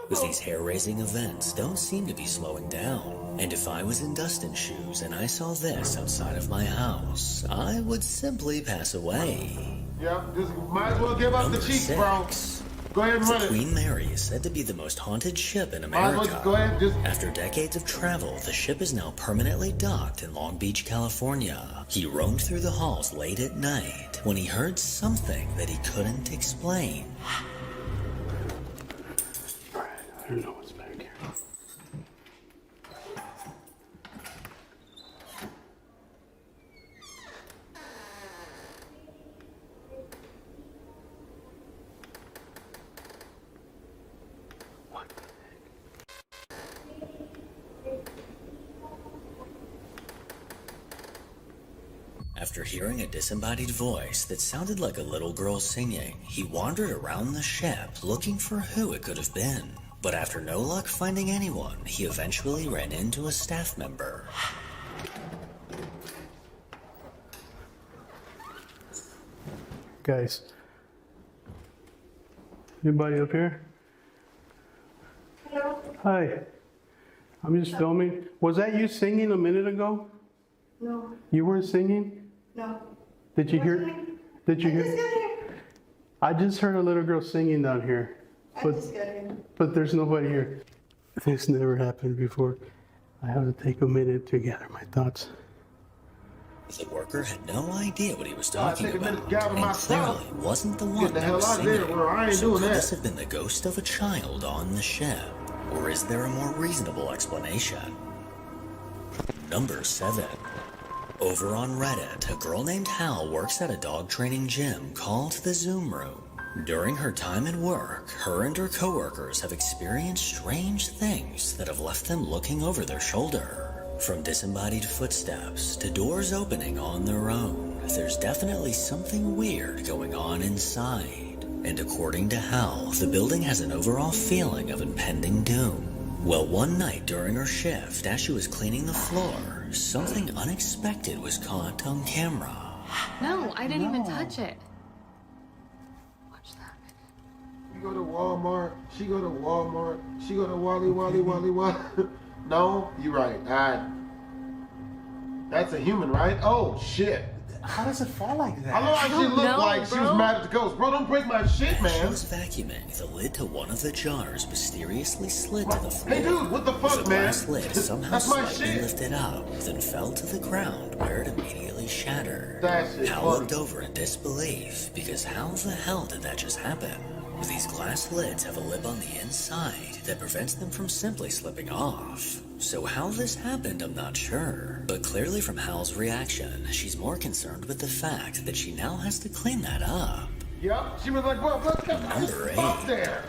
But these hair-raising events don't seem to be slowing down. And if I was in Dustin's shoes and I saw this outside of my house, I would simply pass away. Yeah, just might as well give up the cheeks, bro. Go ahead and run The it. Queen Mary is said to be the most haunted ship in Might as well America. just go ahead and just... After decades of travel, the ship is now permanently docked in Long Beach, California. He roamed through the halls late at night when he heard something that he couldn't explain. I don't know what's back here. After hearing a disembodied voice that sounded like a little girl singing, he wandered around the ship looking for who it could have been. But after no luck finding anyone, he eventually ran into a staff member. Guys, anybody up here? Hello? Hi, I'm just filming. Was that you singing a minute ago? No. You weren't singing? No. Did you hear? Did you hear? I just heard a little girl singing down here. But there's nobody here. This never happened before. I have to take a minute to gather my thoughts. The worker had no idea what he was talking take a minute about, to gather my and clearly thoughts. wasn't the Get one the that hell was out of there, singing. bro. I ain't So doing could that. this have been the ghost of a child on the ship? Or is there a more reasonable explanation? Number 7. Over on Reddit, a girl named Hal works at a dog training gym called the Zoom Room. During her time at work, her and her coworkers have experienced strange things that have left them looking over their shoulder. From disembodied footsteps to doors opening on their own, there's definitely something weird going on inside. And according to Hal, the building has an overall feeling of impending doom. Well, one night during her shift, as she was cleaning the floor, something unexpected was caught on camera. No, I didn't even touch it. You go to Walmart, she go to Walmart, she go to Wally. No, you're right. That's a human, right? Oh, shit. How does it fall like that? How long does she look like she was mad at the ghost? Bro, don't break my shit, As she man. was vacuuming, the lid to one of the jars mysteriously slid to the floor. Hey, dude, what the fuck, The man? glass lid somehow That's my slightly shit. lifted up, then fell to the ground where it immediately shattered. That shit Hal funny. looked over in disbelief, because how the hell did that just happen? These glass lids have a lip on the inside that prevents them from simply slipping off. So how this happened, I'm not sure. But clearly from Hal's reaction, she's more concerned with the fact that she now has to clean that up. Yep, she was like, well, let's get Number this up 8. there.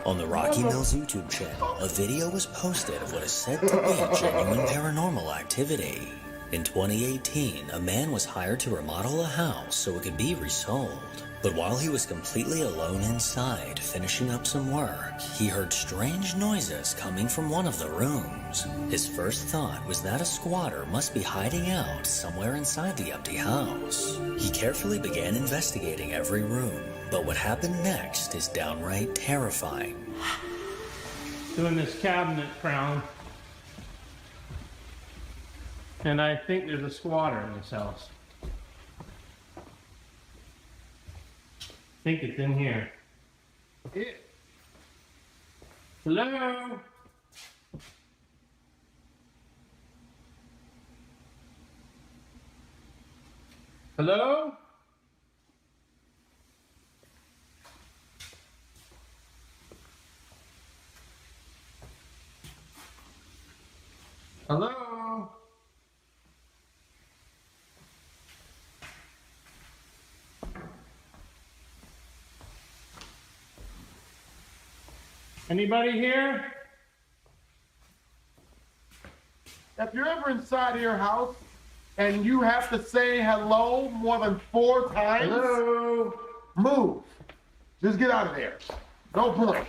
On the Rocky Mills YouTube channel, a video was posted of what is said to be genuine paranormal activity. In 2018, a man was hired to remodel a house so it could be resold. But while he was completely alone inside, finishing up some work, he heard strange noises coming from one of the rooms. His first thought was that a squatter must be hiding out somewhere inside the empty house. He carefully began investigating every room, but what happened next is downright terrifying. Doing this cabinet crown, and I think there's a squatter in this house. I think it's in here. Yeah. Hello? Hello? Hello? Anybody here? If you're ever inside of your house and you have to say hello more than 4 times, hello, move. Just get out of there. No point.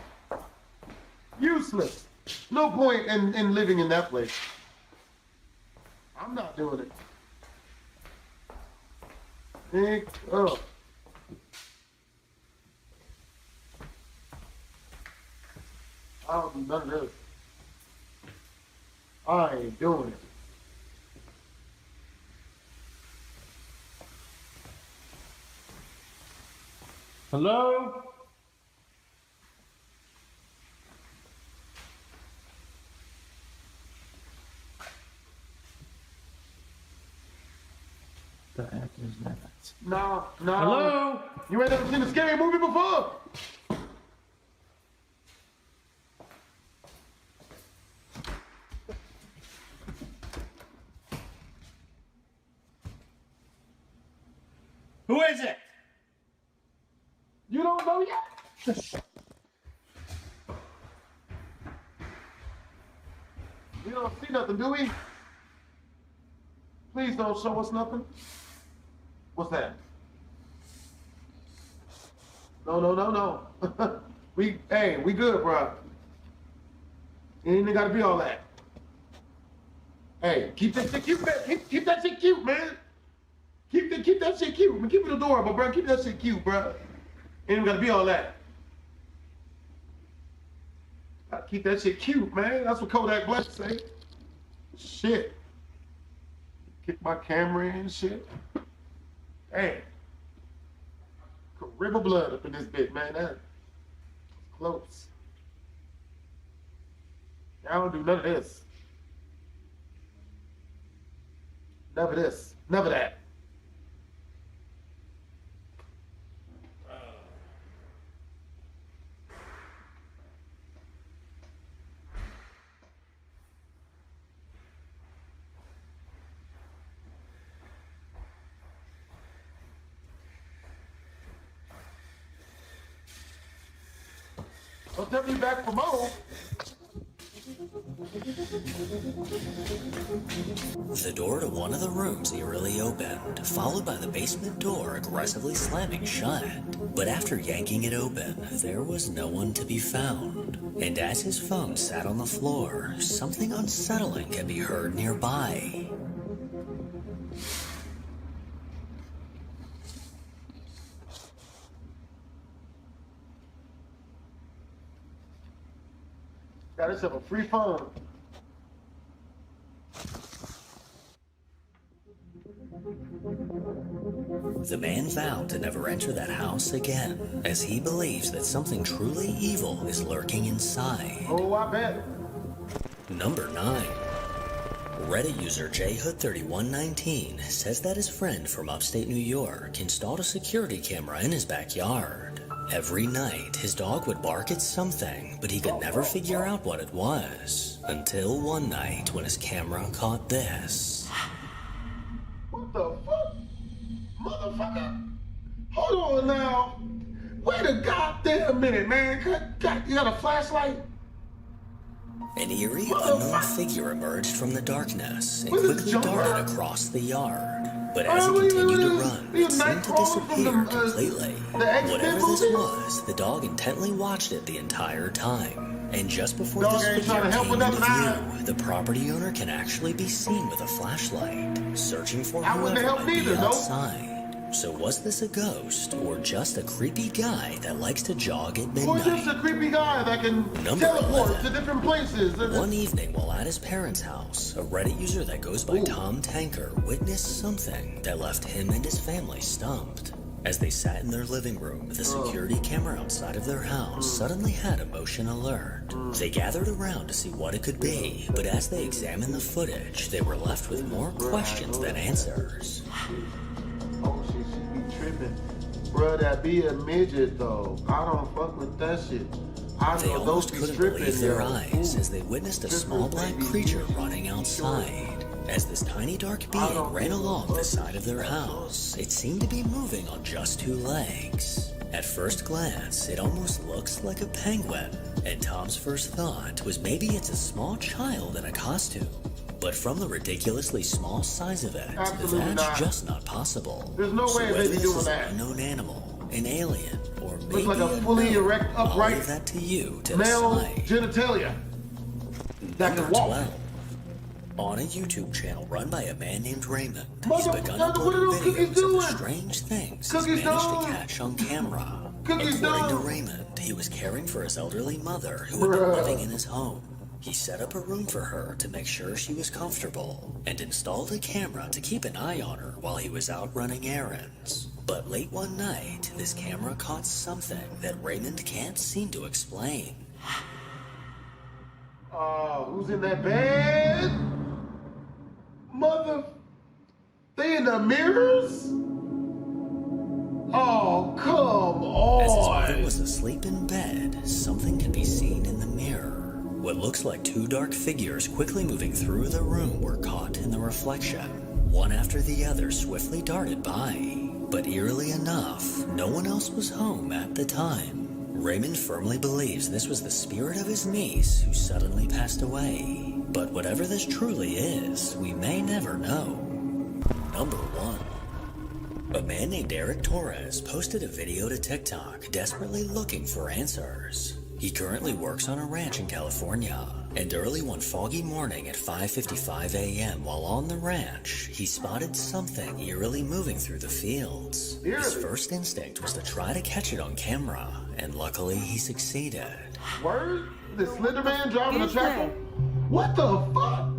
Useless. No point in living in that place. I'm not doing it. Think up. I don't do none of this. I ain't doing it. Hello? The heck is that? No. Hello? You ain't never seen a scary movie before? Who is it? You don't know yet? We don't see nothing, do we? Please don't show us nothing. What's that? No. we good, bro. You ain't gotta be all that. Hey, keep that shit cute, man. Keep that shit cute, man. Keep that shit cute. I mean, keep it adorable, bro. Keep that shit cute, bro. Ain't gotta be all that. Gotta keep that shit cute, man. That's what Kodak Black say. Shit. Kick my camera in and shit. Hey. River blood up in this bit, man. That's close. I don't do none of this. None of this. None of that. Don't tell me back for more. The door to one of the rooms eerily opened, followed by the basement door aggressively slamming shut. But after yanking it open, there was no one to be found. And as his phone sat on the floor, something unsettling could be heard nearby. Got yourself a free phone. The man vowed to never enter that house again, as he believes that something truly evil is lurking inside. Oh, I bet. Number 9. Reddit user jhood3119 says that his friend from upstate New York installed a security camera in his backyard. Every night, his dog would bark at something, but he could never figure out what it was. Until one night when his camera caught this. What the fuck? Motherfucker! Hold on now. Wait a goddamn minute, man. You got a flashlight? An eerie, unknown figure emerged from the darkness and quickly darted across the yard. But as he continued to run, it seemed to disappear completely. Whatever this was, the dog intently watched it the entire time. And just before this figure came into view, the property owner can actually be seen with a flashlight, searching for whoever might be outside. So was this a ghost, or just a creepy guy that likes to jog at midnight? Or just a creepy guy that can teleport to different places. One evening while at his parents' house, a Reddit user that goes by Tom Tanker witnessed something that left him and his family stumped. As they sat in their living room, the security camera outside of their house suddenly had a motion alert. They gathered around to see what it could be, but as they examined the footage, they were left with more questions than answers. Oh, she be tripping. Bruh, that be a midget, though. I don't fuck with that shit. They almost couldn't believe their eyes as they witnessed a small black creature running outside. As this tiny dark being ran along the side of their house, it seemed to be moving on just 2 legs. At first glance, it almost looks like a penguin, and Tom's first thought was maybe it's a small child in a costume. But from the ridiculously small size of it, that's just not possible. There's no way whether they'd be this doing is that. an unknown animal, an alien, or maybe Looks like a fully erect, upright, I'll leave that to you to male decide. genitalia that can walk. 12. On a YouTube channel run by a man named Raymond, he's begun what are uploading those cookies videos of the doing? strange things Cookies he's managed doing? to catch on camera. Cookies According to doing? Raymond, he was caring for his elderly mother who had been living in his home. He set up a room for her to make sure she was comfortable and installed a camera to keep an eye on her while he was out running errands. But late one night, this camera caught something that Raymond can't seem to explain. Who's in that bed? Mother, they in the mirrors? Oh, come on. As his mother was asleep in bed, something can be seen in the mirror. What looks like 2 dark figures quickly moving through the room were caught in the reflection. One after the other swiftly darted by. But eerily enough, no one else was home at the time. Raymond firmly believes this was the spirit of his niece who suddenly passed away. But whatever this truly is, we may never know. Number 1. A man named Eric Torres posted a video to TikTok desperately looking for answers. He currently works on a ranch in California, and early one foggy morning at 5:55 a.m. while on the ranch, he spotted something eerily moving through the fields. His first instinct was to try to catch it on camera, and luckily he succeeded. Word? The Slender Man driving a tractor? What the fuck?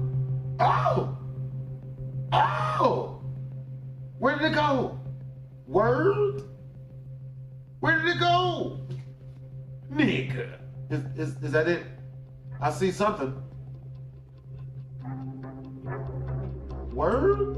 Oh! Oh! Where did it go? Word? Where did it go? Nigga. Is that it? I see something. Word?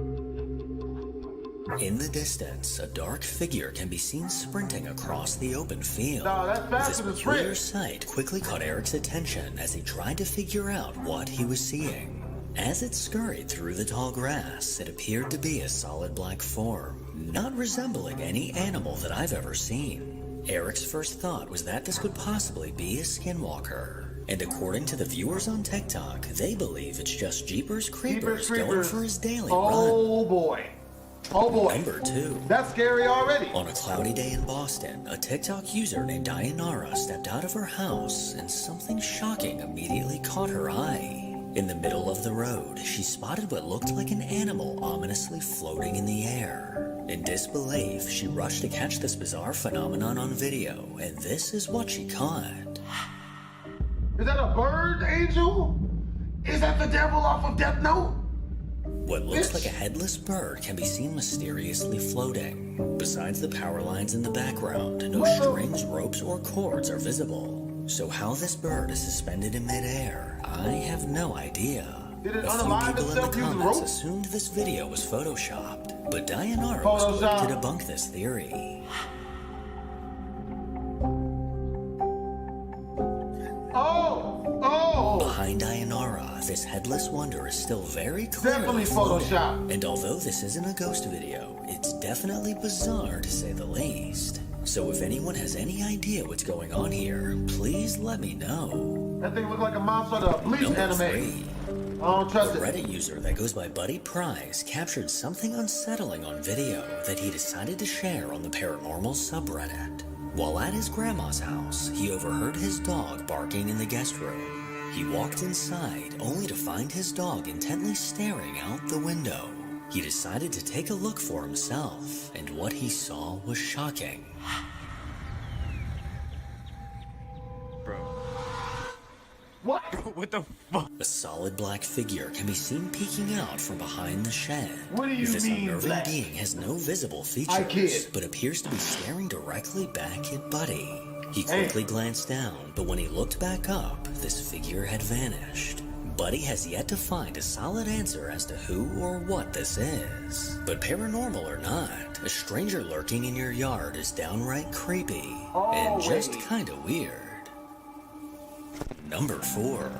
In the distance, a dark figure can be seen sprinting across the open field. No, that's faster than This peculiar sprint. sight quickly caught Eric's attention as he tried to figure out what he was seeing. As it scurried through the tall grass, it appeared to be a solid black form, not resembling any animal that I've ever seen. Eric's first thought was that this could possibly be a skinwalker. And according to the viewers on TikTok, they believe it's just Jeepers Creepers going for his daily run. Oh boy. Oh boy. Number 2. That's scary already. On a cloudy day in Boston, a TikTok user named Dayanara stepped out of her house and something shocking immediately caught her eye. In the middle of the road, she spotted what looked like an animal ominously floating in the air. In disbelief, she rushed to catch this bizarre phenomenon on video, and this is what she caught. Is that a bird, Angel? Is that the devil off of Death Note? What looks like a headless bird can be seen mysteriously floating. Besides the power lines in the background, no strings, ropes, or cords are visible. So how this bird is suspended in midair, I have no idea. Did it A few unalive people in the itself using comments rope? assumed this video was photoshopped, but Dayanara was quick to debunk this theory. Behind Dayanara, this headless wonder is still very clearly Definitely floating. Photoshop. And although this isn't a ghost video, it's definitely bizarre to say the least. So if anyone has any idea what's going on here, please let me know. That thing looked like a monster out of a Bleach Number anime. 3. don't trust a it. Reddit user that goes by Buddy Price captured something unsettling on video that he decided to share on the paranormal subreddit. While at his grandma's house, he overheard his dog barking in the guest room. He walked inside only to find his dog intently staring out the window. He decided to take a look for himself, and what he saw was shocking. What? Bro, what the fuck? A solid black figure can be seen peeking out from behind the shed. What do you this mean, unnerving black? being has no visible I kid. features, but appears to be staring directly back at Buddy. He quickly glanced down, but when he looked back up, this figure had vanished. Buddy has yet to find a solid answer as to who or what this is. But paranormal or not, a stranger lurking in your yard is downright creepy and just kinda weird. Number 4.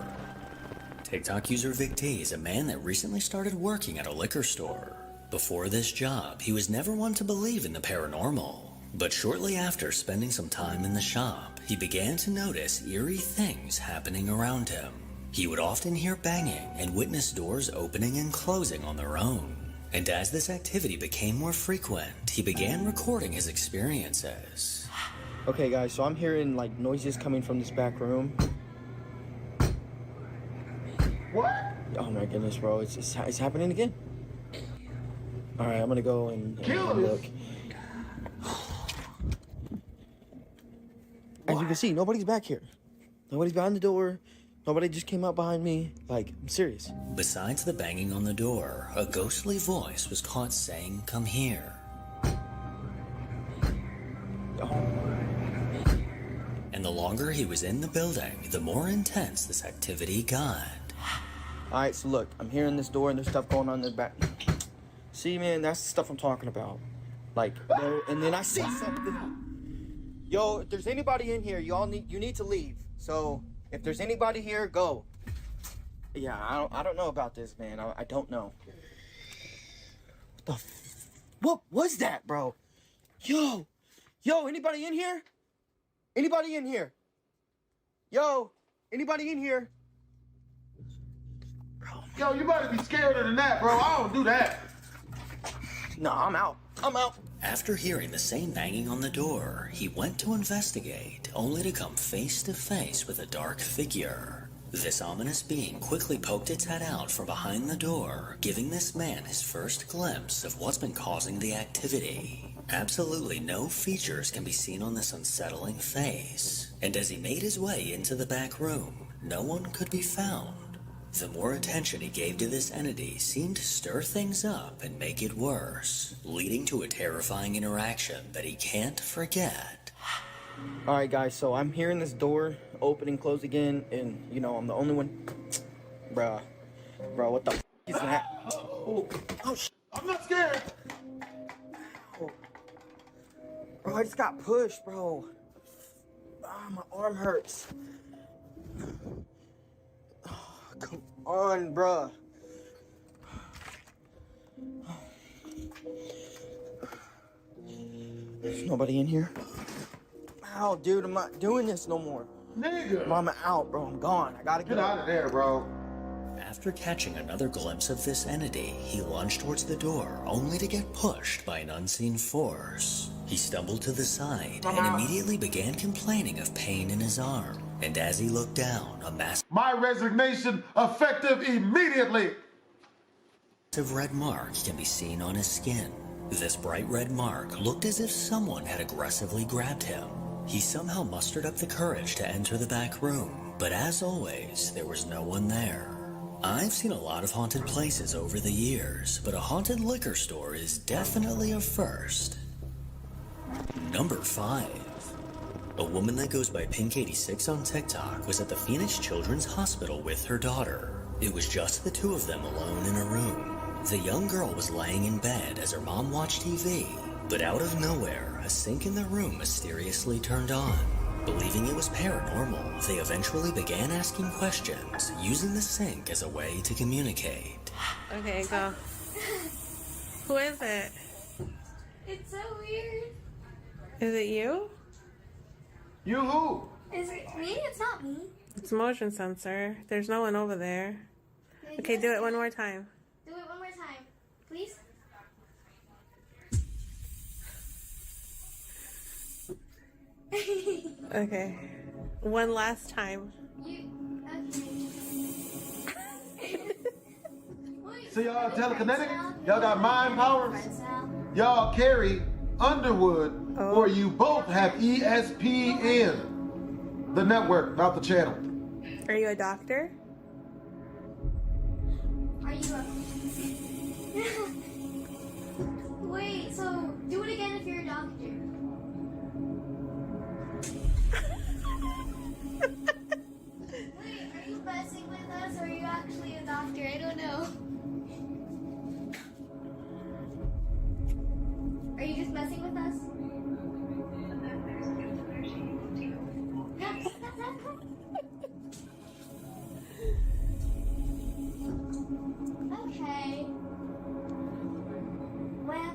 TikTok user Vic T is a man that recently started working at a liquor store. Before this job, he was never one to believe in the paranormal. But shortly after spending some time in the shop, he began to notice eerie things happening around him. He would often hear banging and witness doors opening and closing on their own. And as this activity became more frequent, he began recording his experiences. Okay guys, so I'm hearing like noises coming from this back room. What? Oh my goodness, bro, it's happening again. All right, I'm gonna go and look. As you can see, nobody's back here. Nobody's behind the door. Nobody just came up behind me. Like, I'm serious. Besides the banging on the door, a ghostly voice was caught saying, "Come here." And the longer he was in the building, the more intense this activity got. All right, so look, I'm hearing this door and there's stuff going on in the back. See, man, that's the stuff I'm talking about. Like, and then I see something. Yo, if there's anybody in here, you need to leave. So, if there's anybody here, go. Yeah, I don't know about this, man. I don't know. What was that, bro? Yo, anybody in here? Anybody in here? Yo, anybody in here? Yo, you better be scarier than that, bro. I don't do that. No, I'm out. After hearing the same banging on the door, he went to investigate, only to come face to face with a dark figure. This ominous being quickly poked its head out from behind the door, giving this man his first glimpse of what's been causing the activity. Absolutely no features can be seen on this unsettling face, and as he made his way into the back room, no one could be found. The more attention he gave to this entity seemed to stir things up and make it worse, leading to a terrifying interaction that he can't forget. All right, guys, so I'm hearing this door open and close again, and, you know, I'm the only one. Bruh, what the is that? Oh, shit. I'm not scared. Bro, I just got pushed, bro. My arm hurts. Come on, bruh. There's nobody in here. Ow, dude, I'm not doing this no more. Nigga. Bro, I'm out, bro. I'm gone. I gotta get out of there, bro. After catching another glimpse of this entity, he lunged towards the door, only to get pushed by an unseen force. He stumbled to the side and immediately began complaining of pain in his arm. And as he looked down, a massive resignation effective immediately. red mark can be seen on his skin. This bright red mark looked as if someone had aggressively grabbed him. He somehow mustered up the courage to enter the back room, but as always, there was no one there. I've seen a lot of haunted places over the years, but a haunted liquor store is definitely a first. Number 5. A woman that goes by Pink86 on TikTok was at the Phoenix Children's Hospital with her daughter. It was just the two of them alone in a room. The young girl was laying in bed as her mom watched TV, but out of nowhere, a sink in the room mysteriously turned on. Believing it was paranormal, they eventually began asking questions, using the sink as a way to communicate. Okay, go. Who is it? It's so weird. Is it you? You who? Is it me? It's not me. It's motion sensor. There's no one over there. No, Okay, do it one more time. Do it one more time, please. Okay. One last time. So y'all telekinetic? Y'all got mind powers? Y'all carry Underwood, or you both have ESPN. The network, not the channel. Are you a doctor? Are you a... Wait, so do it again if you're a doctor. Wait, are you messing with us or are you actually a doctor? I don't know. Are you just messing with us? Okay. Well.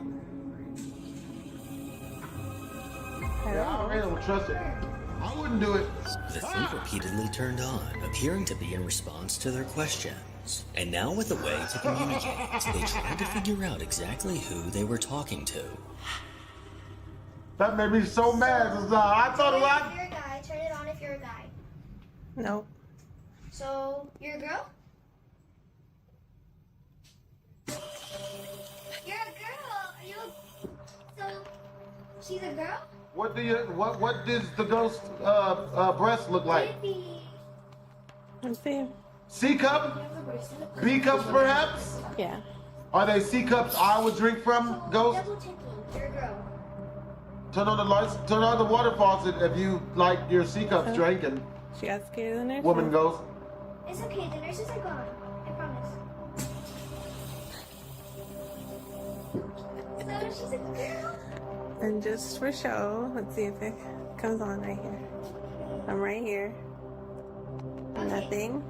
Yeah, I don't trust it. I wouldn't do it. The thing repeatedly turned on, appearing to be in response to their questions. And now with a way to communicate, they tried to figure out exactly who they were talking to. That made me so mad. I thought a lot. If you're a guy, turn it on if you're a guy. No. So, you're a girl? You're a girl! Are you So, she's a girl? What does the ghost breast look like? Let's see. C cup? B cups perhaps? Yeah. Are they C cups I would drink from, ghost? Double checking. You're a girl. Turn on the lights, turn on the water faucet if you like your C cups drinking. She got scared of the nurse. Woman ghost. It's okay, the nurses are gone. I promise. So, she's a girl? And just for show, let's see if it comes on right here. I'm right here. Okay. Nothing.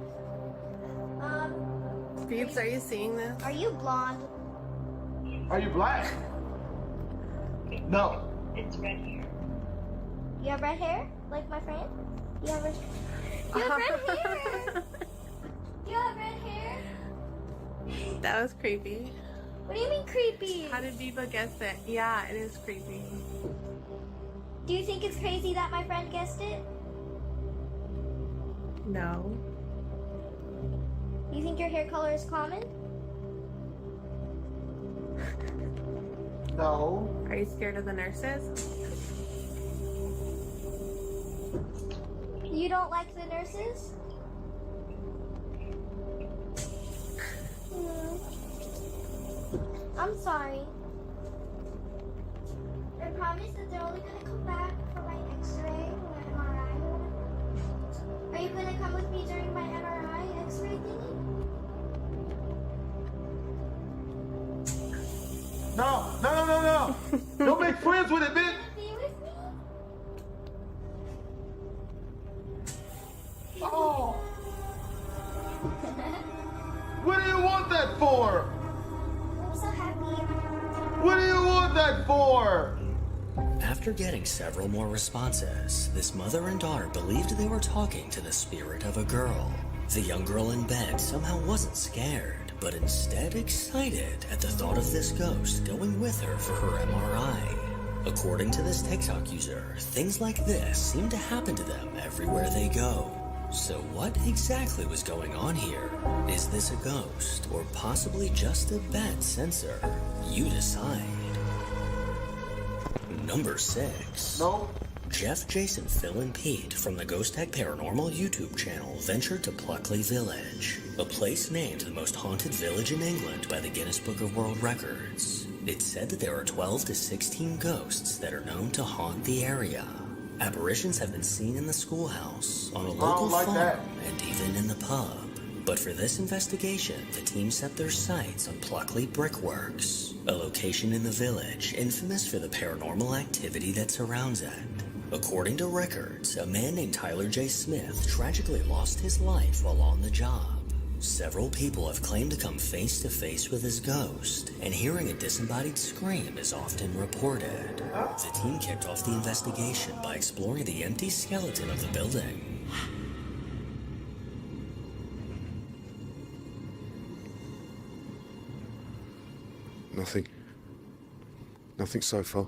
Beeps, are you seeing this? Are you blonde? Are you black? No. It's red hair. You have red hair? Like my friend? You have red hair! You have red hair? That was creepy. What do you mean creepy? How did Biba guess it? Yeah, it is creepy. Do you think it's crazy that my friend guessed it? No. You think your hair color is common? No. Are you scared of the nurses? You don't like the nurses? I'm sorry. I promise that they're only gonna come back for my x-ray or MRI. Are you gonna come with me during my MRI x-ray thingy? No. Don't make friends with it, bitch. Be with me? Oh. What do you want that for? I'm so happy. What do you want that for? After getting several more responses, this mother and daughter believed they were talking to the spirit of a girl. The young girl in bed somehow wasn't scared, but instead excited at the thought of this ghost going with her for her MRI. According to this TikTok user, things like this seem to happen to them everywhere they go. So what exactly was going on here? Is this a ghost, or possibly just a bad sensor? You decide. Number 6. No. Jeff, Jason, Phil, and Pete from the Ghost Tech Paranormal YouTube channel ventured to Pluckley Village, a place named the most haunted village in England by the Guinness Book of World Records. It's said that there are 12 to 16 ghosts that are known to haunt the area. Apparitions have been seen in the schoolhouse, on a local farm, and even in the pub. But for this investigation, the team set their sights on Pluckley Brickworks, a location in the village infamous for the paranormal activity that surrounds it. According to records, a man named Tyler J. Smith tragically lost his life while on the job. Several people have claimed to come face to face with his ghost, and hearing a disembodied scream is often reported. The team kicked off the investigation by exploring the empty skeleton of the building. Nothing. Nothing so far.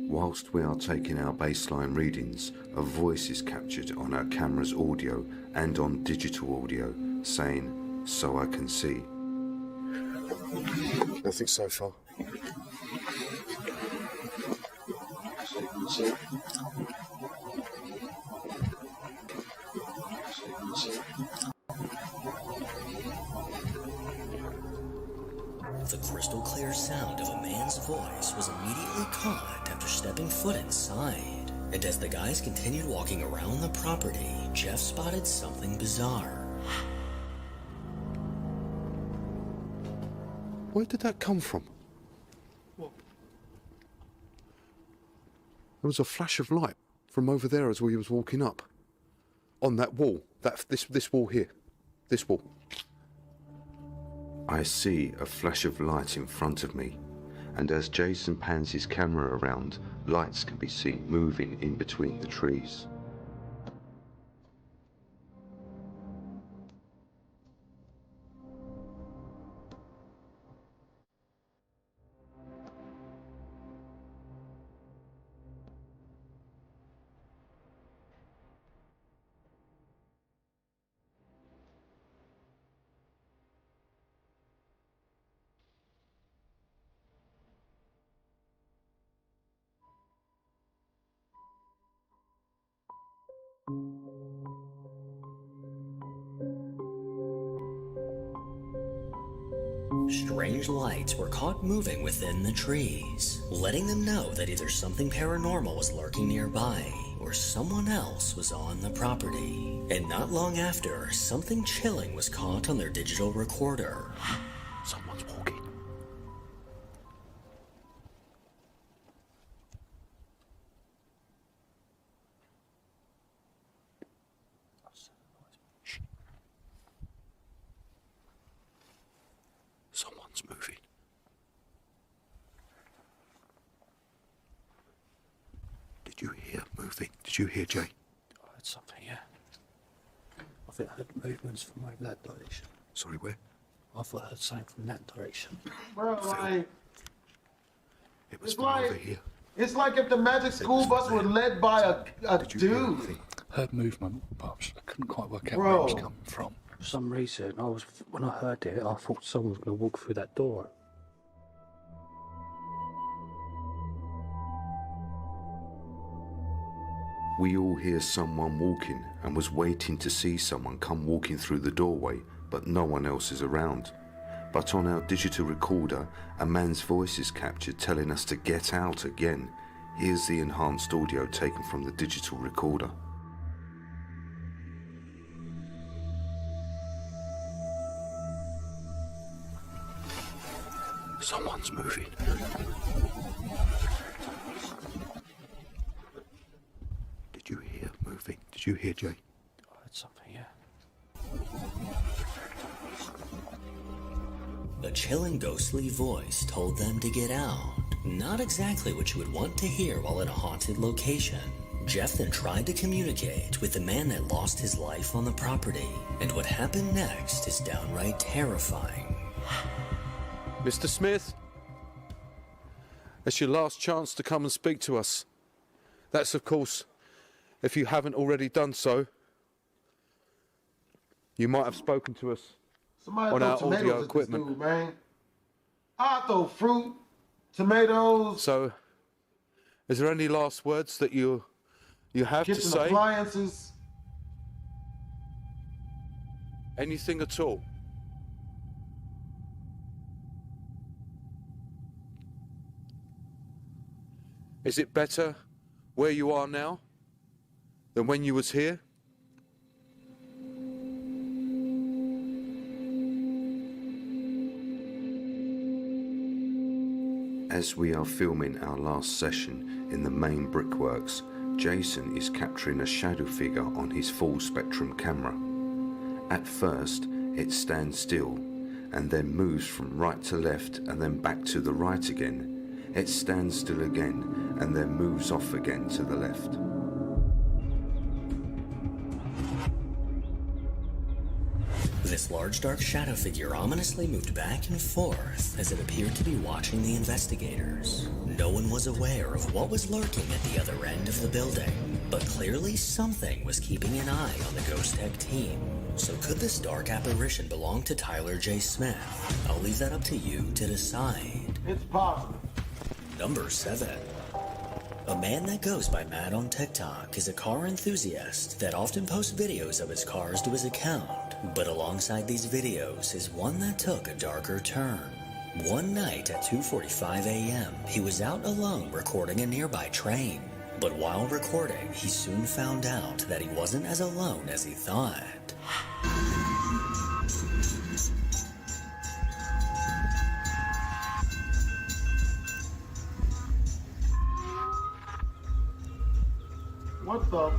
Whilst we are taking our baseline readings, a voice is captured on our camera's audio and on digital audio, saying, "So I can see." Nothing so far. The crystal clear sound of a man's voice was immediately caught after stepping foot inside. And as the guys continued walking around the property, Jeff spotted something bizarre. Where did that come from? What? There was a flash of light from over there as we was walking up. On that wall. This wall here. This wall. I see a flash of light in front of me, and as Jason pans his camera around, lights can be seen moving in between the trees. Strange lights were caught moving within the trees, letting them know that either something paranormal was lurking nearby or someone else was on the property. And not long after, something chilling was caught on their digital recorder. Someone's walking. Someone's moving. Did you hear moving? Did you hear, Jay? I heard something, yeah. I think I heard movements from over that direction. Sorry, where? I thought I heard something from that direction. Bro, like, It was it's from like over here. it's like if the magic school bus were led by a dude. Heard movement, but I couldn't quite work out Bro. where it was coming from. For some reason, when I heard it, I thought someone was going to walk through that door. We all hear someone walking and was waiting to see someone come walking through the doorway, but no one else is around. But on our digital recorder, a man's voice is captured telling us to get out again. Here's the enhanced audio taken from the digital recorder. Someone's moving. Did you hear moving? Did you hear, Jay? I heard something, yeah. A chilling, ghostly voice told them to get out. Not exactly what you would want to hear while in a haunted location. Jeff then tried to communicate with the man that lost his life on the property, and what happened next is downright terrifying. Mr. Smith, it's your last chance to come and speak to us. That's, of course, if you haven't already done so. You might have spoken to us Somebody on throw our tomatoes audio at this equipment. dude, man. I throw fruit, tomatoes. So, is there any last words that you have to kitchen say? appliances. Anything at all? Is it better where you are now than when you was here? As we are filming our last session in the Maine Brickworks, Jason is capturing a shadow figure on his full spectrum camera. At first, it stands still and then moves from right to left and then back to the right again. It stands still again and then moves off again to the left. This large dark shadow figure ominously moved back and forth as it appeared to be watching the investigators. No one was aware of what was lurking at the other end of the building, but clearly something was keeping an eye on the Ghost Tech team. So could this dark apparition belong to Tyler J. Smith? I'll leave that up to you to decide. It's possible. Number 7. A man that goes by Matt on TikTok is a car enthusiast that often posts videos of his cars to his account, but alongside these videos is one that took a darker turn. One night at 2:45 a.m., he was out alone recording a nearby train, but while recording, he soon found out that he wasn't as alone as he thought. What the?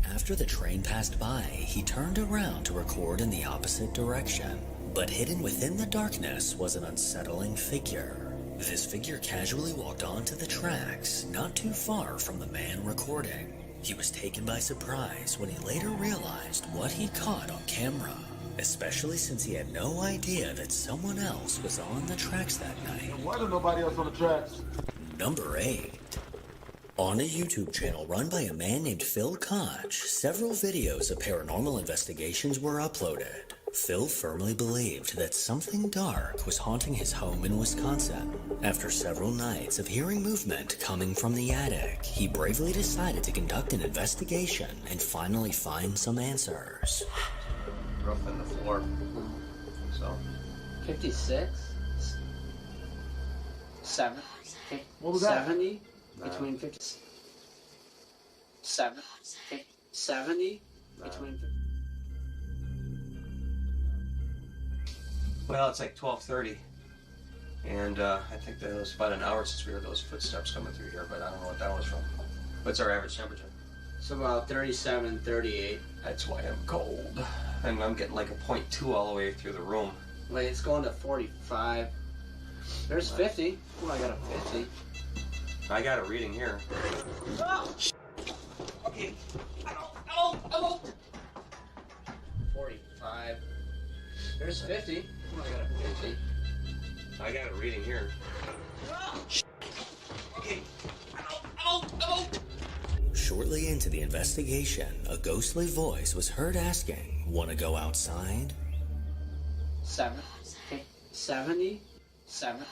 After the train passed by, he turned around to record in the opposite direction, but hidden within the darkness was an unsettling figure. This figure casually walked onto the tracks, not too far from the man recording. He was taken by surprise when he later realized what he caught on camera, especially since he had no idea that someone else was on the tracks that night. Why there's nobody else on the tracks? Number 8. On a YouTube channel run by a man named Phil Koch, several videos of paranormal investigations were uploaded. Phil firmly believed that something dark was haunting his home in Wisconsin. After several nights of hearing movement coming from the attic, he bravely decided to conduct an investigation and finally find some answers. Roof in the floor. So 56, 7, What was that? 70, between 50, 7, 70, between 50. Well, it's like 12:30, and I think that it was about an hour since we heard those footsteps coming through here, but I don't know what that was from. What's our average temperature? It's about 37, 38. That's why I'm cold. And I'm getting like a 0.2 all the way through the room. Wait, it's going to 45. There's 50. Oh, I got a 50. I got a reading here. Oh! Okay. Hello. 45. There's 50. Oh, I got a 50. I got a reading here. Okay. Hello. Shortly into the investigation, a ghostly voice was heard asking, "Want to go outside?" 7, 70, 7,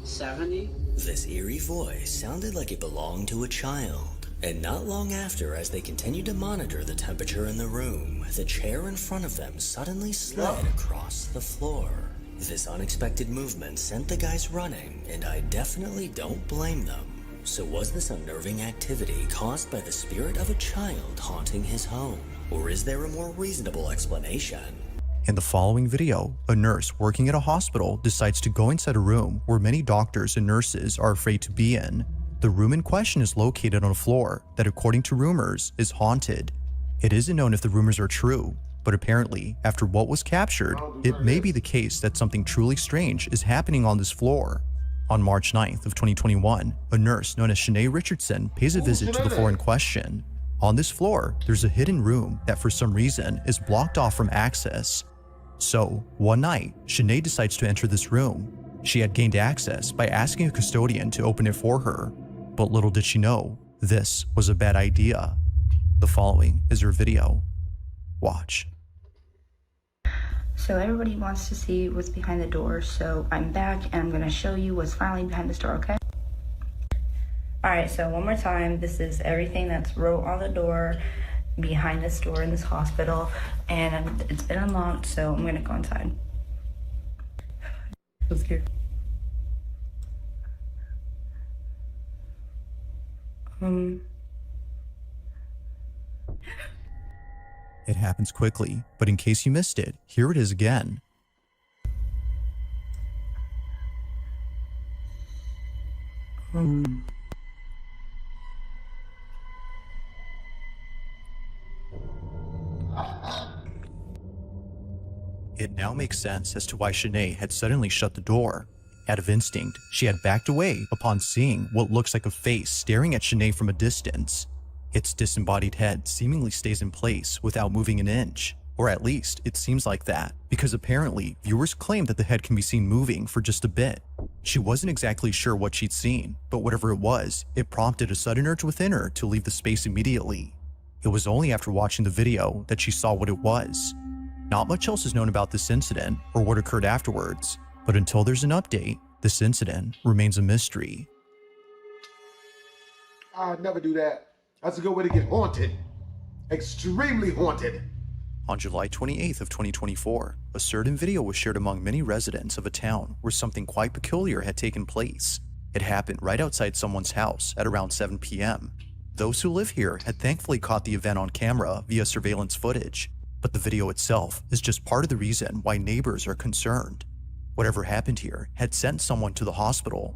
70. This eerie voice sounded like it belonged to a child. And not long after, as they continued to monitor the temperature in the room, the chair in front of them suddenly slid across the floor. This unexpected movement sent the guys running, and I definitely don't blame them. So was this unnerving activity caused by the spirit of a child haunting his home? Or is there a more reasonable explanation? In the following video, a nurse working at a hospital decides to go inside a room where many doctors and nurses are afraid to be in. The room in question is located on a floor that, according to rumors, is haunted. It isn't known if the rumors are true, but apparently, after what was captured, it may be the case that something truly strange is happening on this floor. On March 9th of 2021, a nurse known as Shanae Richardson pays a visit to the floor in question. On this floor, there's a hidden room that for some reason is blocked off from access. So, one night, Shanae decides to enter this room. She had gained access by asking a custodian to open it for her, but little did she know, this was a bad idea. The following is her video. Watch. So everybody wants to see what's behind the door, so I'm back and I'm gonna show you what's finally behind this door, okay? Alright, so one more time, this is everything that's wrote on the door behind this door in this hospital, and it's been unlocked, so I'm gonna go inside. I'm scared. It happens quickly, but in case you missed it, here it is again. It now makes sense as to why Shanae had suddenly shut the door. Out of instinct, she had backed away upon seeing what looks like a face staring at Shanae from a distance. Its disembodied head seemingly stays in place without moving an inch, or at least it seems like that, because apparently viewers claim that the head can be seen moving for just a bit. She wasn't exactly sure what she'd seen, but whatever it was, it prompted a sudden urge within her to leave the space immediately. It was only after watching the video that she saw what it was. Not much else is known about this incident or what occurred afterwards, but until there's an update, this incident remains a mystery. I'd never do that. That's a good way to get haunted. Extremely haunted. On July 28th of 2024, a certain video was shared among many residents of a town where something quite peculiar had taken place. It happened right outside someone's house at around 7 p.m. Those who live here had thankfully caught the event on camera via surveillance footage, but the video itself is just part of the reason why neighbors are concerned. Whatever happened here had sent someone to the hospital.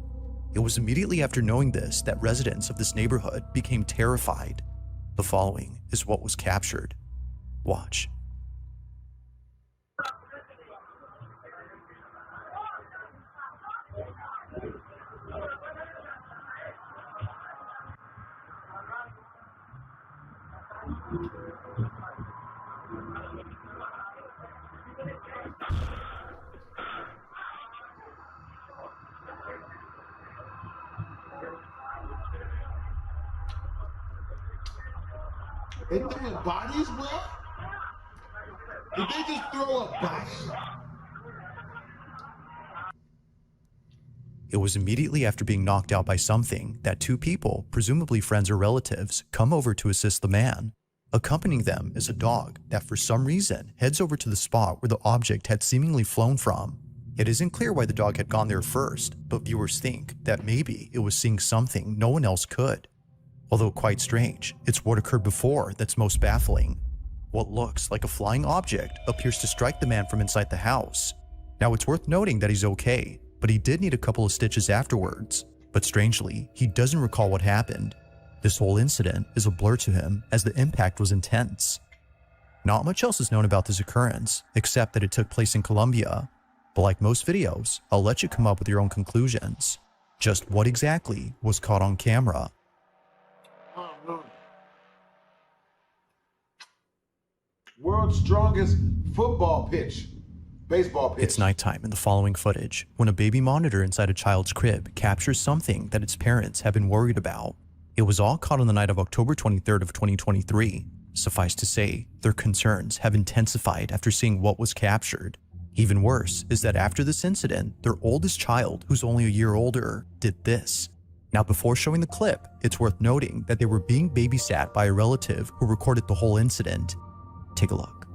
It was immediately after knowing this that residents of this neighborhood became terrified. The following is what was captured. Watch. They throwing bodies, bro? Did they just throw a body? It was immediately after being knocked out by something that two people, presumably friends or relatives, come over to assist the man. Accompanying them is a dog that for some reason heads over to the spot where the object had seemingly flown from. It isn't clear why the dog had gone there first, but viewers think that maybe it was seeing something no one else could. Although quite strange, it's what occurred before that's most baffling. What looks like a flying object appears to strike the man from inside the house. Now it's worth noting that he's okay, but he did need a couple of stitches afterwards. But strangely, he doesn't recall what happened. This whole incident is a blur to him as the impact was intense. Not much else is known about this occurrence, except that it took place in Colombia. But like most videos, I'll let you come up with your own conclusions. Just what exactly was caught on camera? World's strongest football pitch. Baseball pitch. It's nighttime in the following footage when a baby monitor inside a child's crib captures something that its parents have been worried about. It was all caught on the night of October 23rd of 2023. Suffice to say, their concerns have intensified after seeing what was captured. Even worse is that after this incident, their oldest child, who's only a year older, did this. Now before showing the clip, it's worth noting that they were being babysat by a relative who recorded the whole incident. Take a look.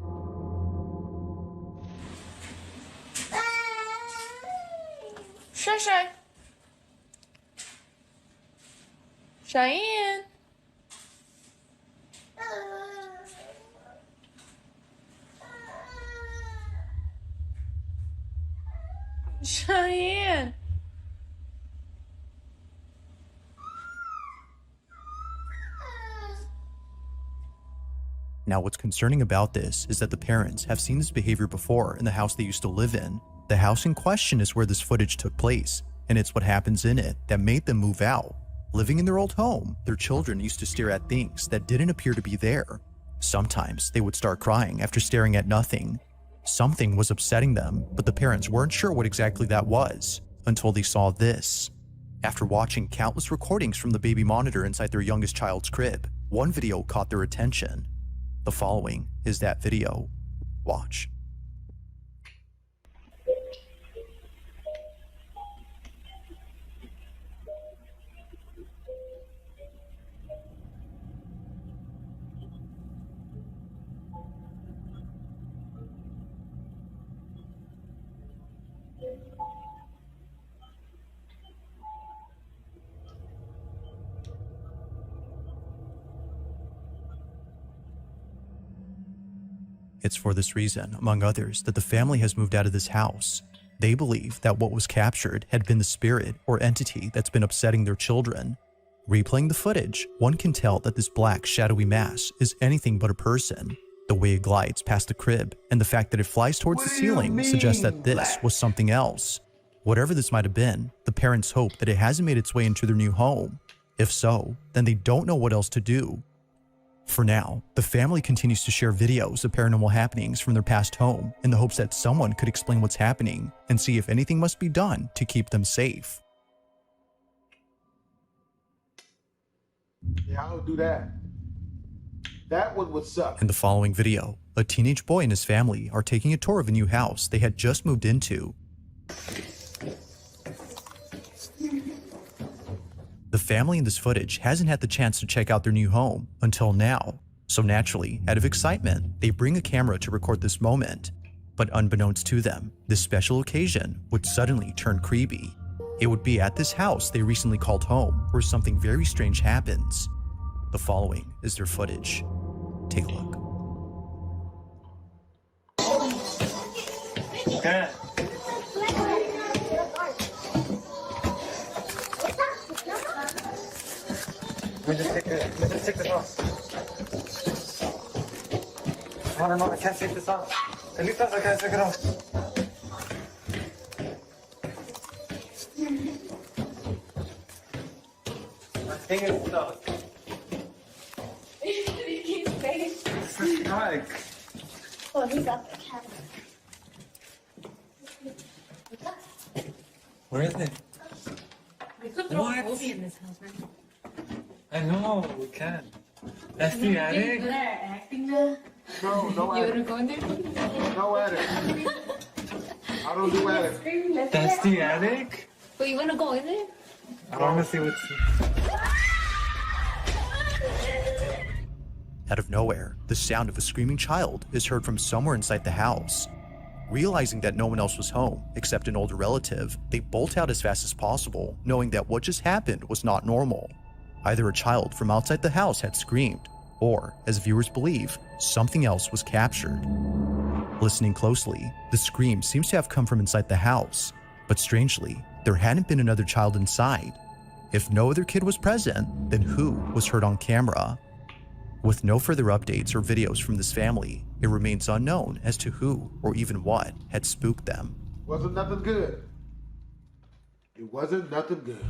Shay Shay. Cheyenne. Cheyenne. Now what's concerning about this is that the parents have seen this behavior before in the house they used to live in. The house in question is where this footage took place, and it's what happens in it that made them move out. Living in their old home, their children used to stare at things that didn't appear to be there. Sometimes they would start crying after staring at nothing. Something was upsetting them, but the parents weren't sure what exactly that was until they saw this. After watching countless recordings from the baby monitor inside their youngest child's crib, one video caught their attention. The following is that video. Watch. It's for this reason, among others, that the family has moved out of this house. They believe that what was captured had been the spirit or entity that's been upsetting their children. Replaying the footage, one can tell that this black, shadowy mass is anything but a person. The way it glides past the crib and the fact that it flies towards the ceiling suggests that this was something else. Whatever this might have been, the parents hope that it hasn't made its way into their new home. If so, then they don't know what else to do. For now, the family continues to share videos of paranormal happenings from their past home in the hopes that someone could explain what's happening and see if anything must be done to keep them safe. Yeah, I'll do that. That was what sucked. In the following video, a teenage boy and his family are taking a tour of a new house they had just moved into. The family in this footage hasn't had the chance to check out their new home until now, so naturally, out of excitement, they bring a camera to record this moment. But unbeknownst to them, this special occasion would suddenly turn creepy. It would be at this house they recently called home where something very strange happens. The following is their footage. Take a look. Okay. Let me just take this off. I don't know, I can't take this off. At least I can't take it off. My thing is stuck. It's stuck. Oh, he's up the cat. Where is it? We could throw a movie in this house, man. I know, we can. That's the attic? Good at acting now? No, no You attic. wanna go in there? No attic. I don't do attic. That's the attic? But you wanna go in there? I want to see what's... Out of nowhere, the sound of a screaming child is heard from somewhere inside the house. Realizing that no one else was home except an older relative, they bolt out as fast as possible, knowing that what just happened was not normal. Either a child from outside the house had screamed, or, as viewers believe, something else was captured. Listening closely, the scream seems to have come from inside the house, but strangely, there hadn't been another child inside. If no other kid was present, then who was heard on camera? With no further updates or videos from this family, it remains unknown as to who or even what had spooked them. Wasn't nothing good. It wasn't nothing good.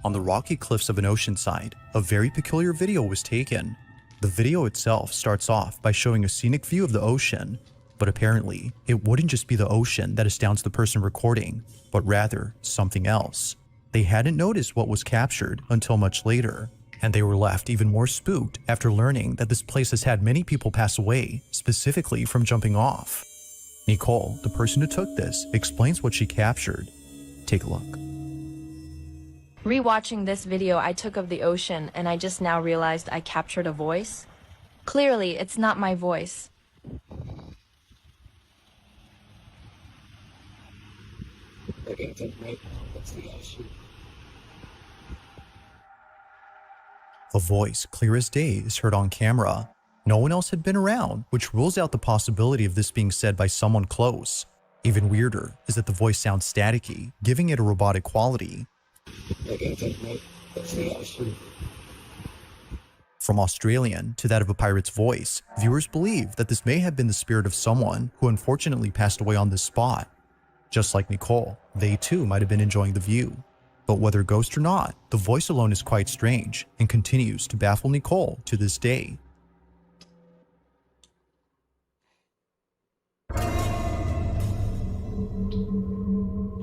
On the rocky cliffs of an ocean side, a very peculiar video was taken. The video itself starts off by showing a scenic view of the ocean, but apparently, it wouldn't just be the ocean that astounds the person recording, but rather something else. They hadn't noticed what was captured until much later, and they were left even more spooked after learning that this place has had many people pass away, specifically from jumping off. Nicole, the person who took this, explains what she captured. Take a look. Rewatching this video I took of the ocean, and I just now realized I captured a voice. Clearly, it's not my voice. A voice clear as day is heard on camera. No one else had been around, which rules out the possibility of this being said by someone close. Even weirder is that the voice sounds staticky, giving it a robotic quality. From Australian to that of a pirate's voice, viewers believe that this may have been the spirit of someone who unfortunately passed away on this spot. Just like Nicole, they too might have been enjoying the view. But whether ghost or not, the voice alone is quite strange and continues to baffle Nicole to this day.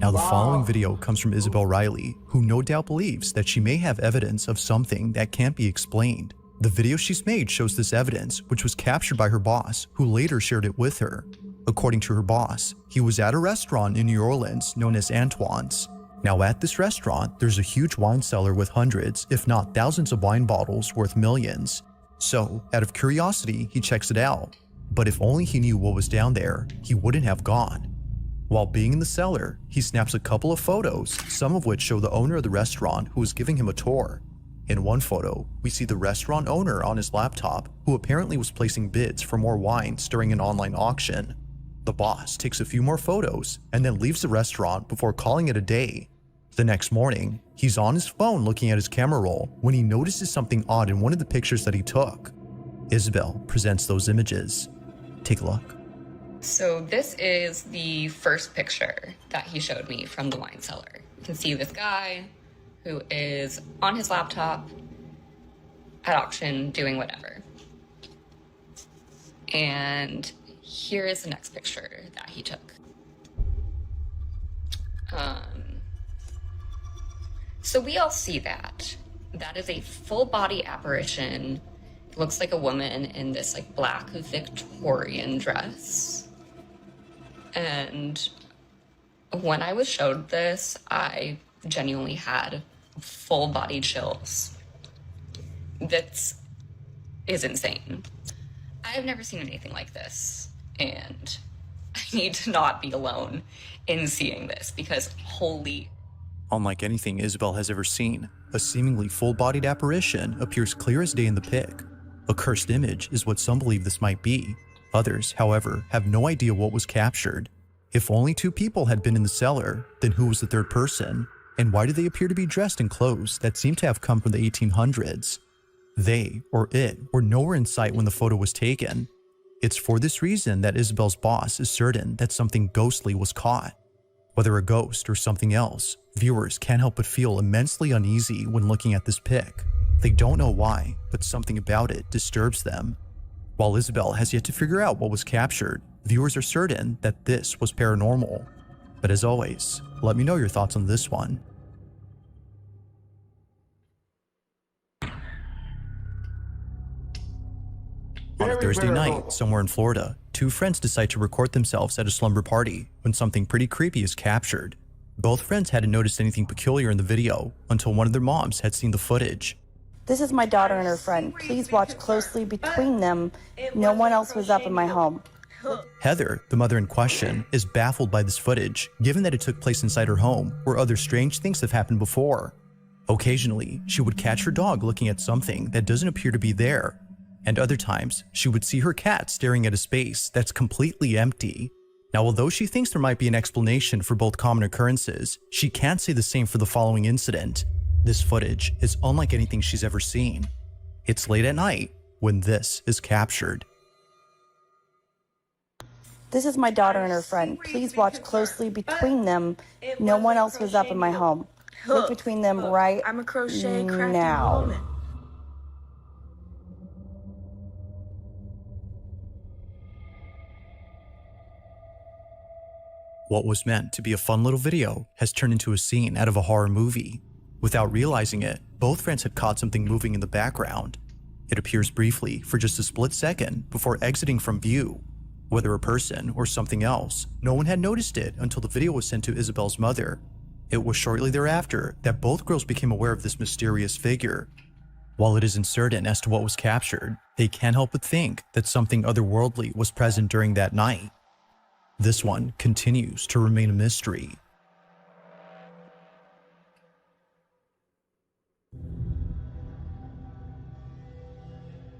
Now the following video comes from Isabel Riley, who no doubt believes that she may have evidence of something that can't be explained. The video she's made shows this evidence, which was captured by her boss, who later shared it with her. According to her boss, he was at a restaurant in New Orleans known as Antoine's. Now at this restaurant, there's a huge wine cellar with hundreds, if not thousands of wine bottles worth millions. So, out of curiosity, he checks it out. But if only he knew what was down there, he wouldn't have gone. While being in the cellar, he snaps a couple of photos, some of which show the owner of the restaurant who is giving him a tour. In one photo, we see the restaurant owner on his laptop, who apparently was placing bids for more wines during an online auction. The boss takes a few more photos and then leaves the restaurant before calling it a day. The next morning, he's on his phone looking at his camera roll when he notices something odd in one of the pictures that he took. Isabel presents those images. Take a look. So this is the first picture that he showed me from the wine cellar. You can see this guy who is on his laptop at auction doing whatever. And here is the next picture that he took. So we all see that. That is a full body apparition. It looks like a woman in this like black Victorian dress. And when I was showed this, I genuinely had full body chills. That is insane. I have never seen anything like this, and I need to not be alone in seeing this because holy. Unlike anything Isabel has ever seen, a seemingly full-bodied apparition appears clear as day in the pic. A cursed image is what some believe this might be. Others, however, have no idea what was captured. If only 2 people had been in the cellar, then who was the third person? And why do they appear to be dressed in clothes that seem to have come from the 1800s? They, or it, were nowhere in sight when the photo was taken. It's for this reason that Isabel's boss is certain that something ghostly was caught. Whether a ghost or something else, viewers can't help but feel immensely uneasy when looking at this pic. They don't know why, but something about it disturbs them. While Isabel has yet to figure out what was captured, viewers are certain that this was paranormal. But as always, let me know your thoughts on this one. On a Thursday night, somewhere in Florida, 2 friends decide to record themselves at a slumber party when something pretty creepy is captured. Both friends hadn't noticed anything peculiar in the video until one of their moms had seen the footage. This is my daughter and her friend. Please watch closely between them. No one else was up in my home. Heather, the mother in question, is baffled by this footage, given that it took place inside her home, where other strange things have happened before. Occasionally, she would catch her dog looking at something that doesn't appear to be there, and other times, she would see her cat staring at a space that's completely empty. Now, although she thinks there might be an explanation for both common occurrences, she can't say the same for the following incident. This footage is unlike anything she's ever seen. It's late at night when this is captured. This is my daughter and her friend. Please watch closely between them. No one else was up in my home. Look between them right I'm a crochet crafting now. woman. What was meant to be a fun little video has turned into a scene out of a horror movie. Without realizing it, both friends had caught something moving in the background. It appears briefly for just a split second before exiting from view. Whether a person or something else, no one had noticed it until the video was sent to Isabel's mother. It was shortly thereafter that both girls became aware of this mysterious figure. While it is uncertain as to what was captured, they can't help but think that something otherworldly was present during that night. This one continues to remain a mystery.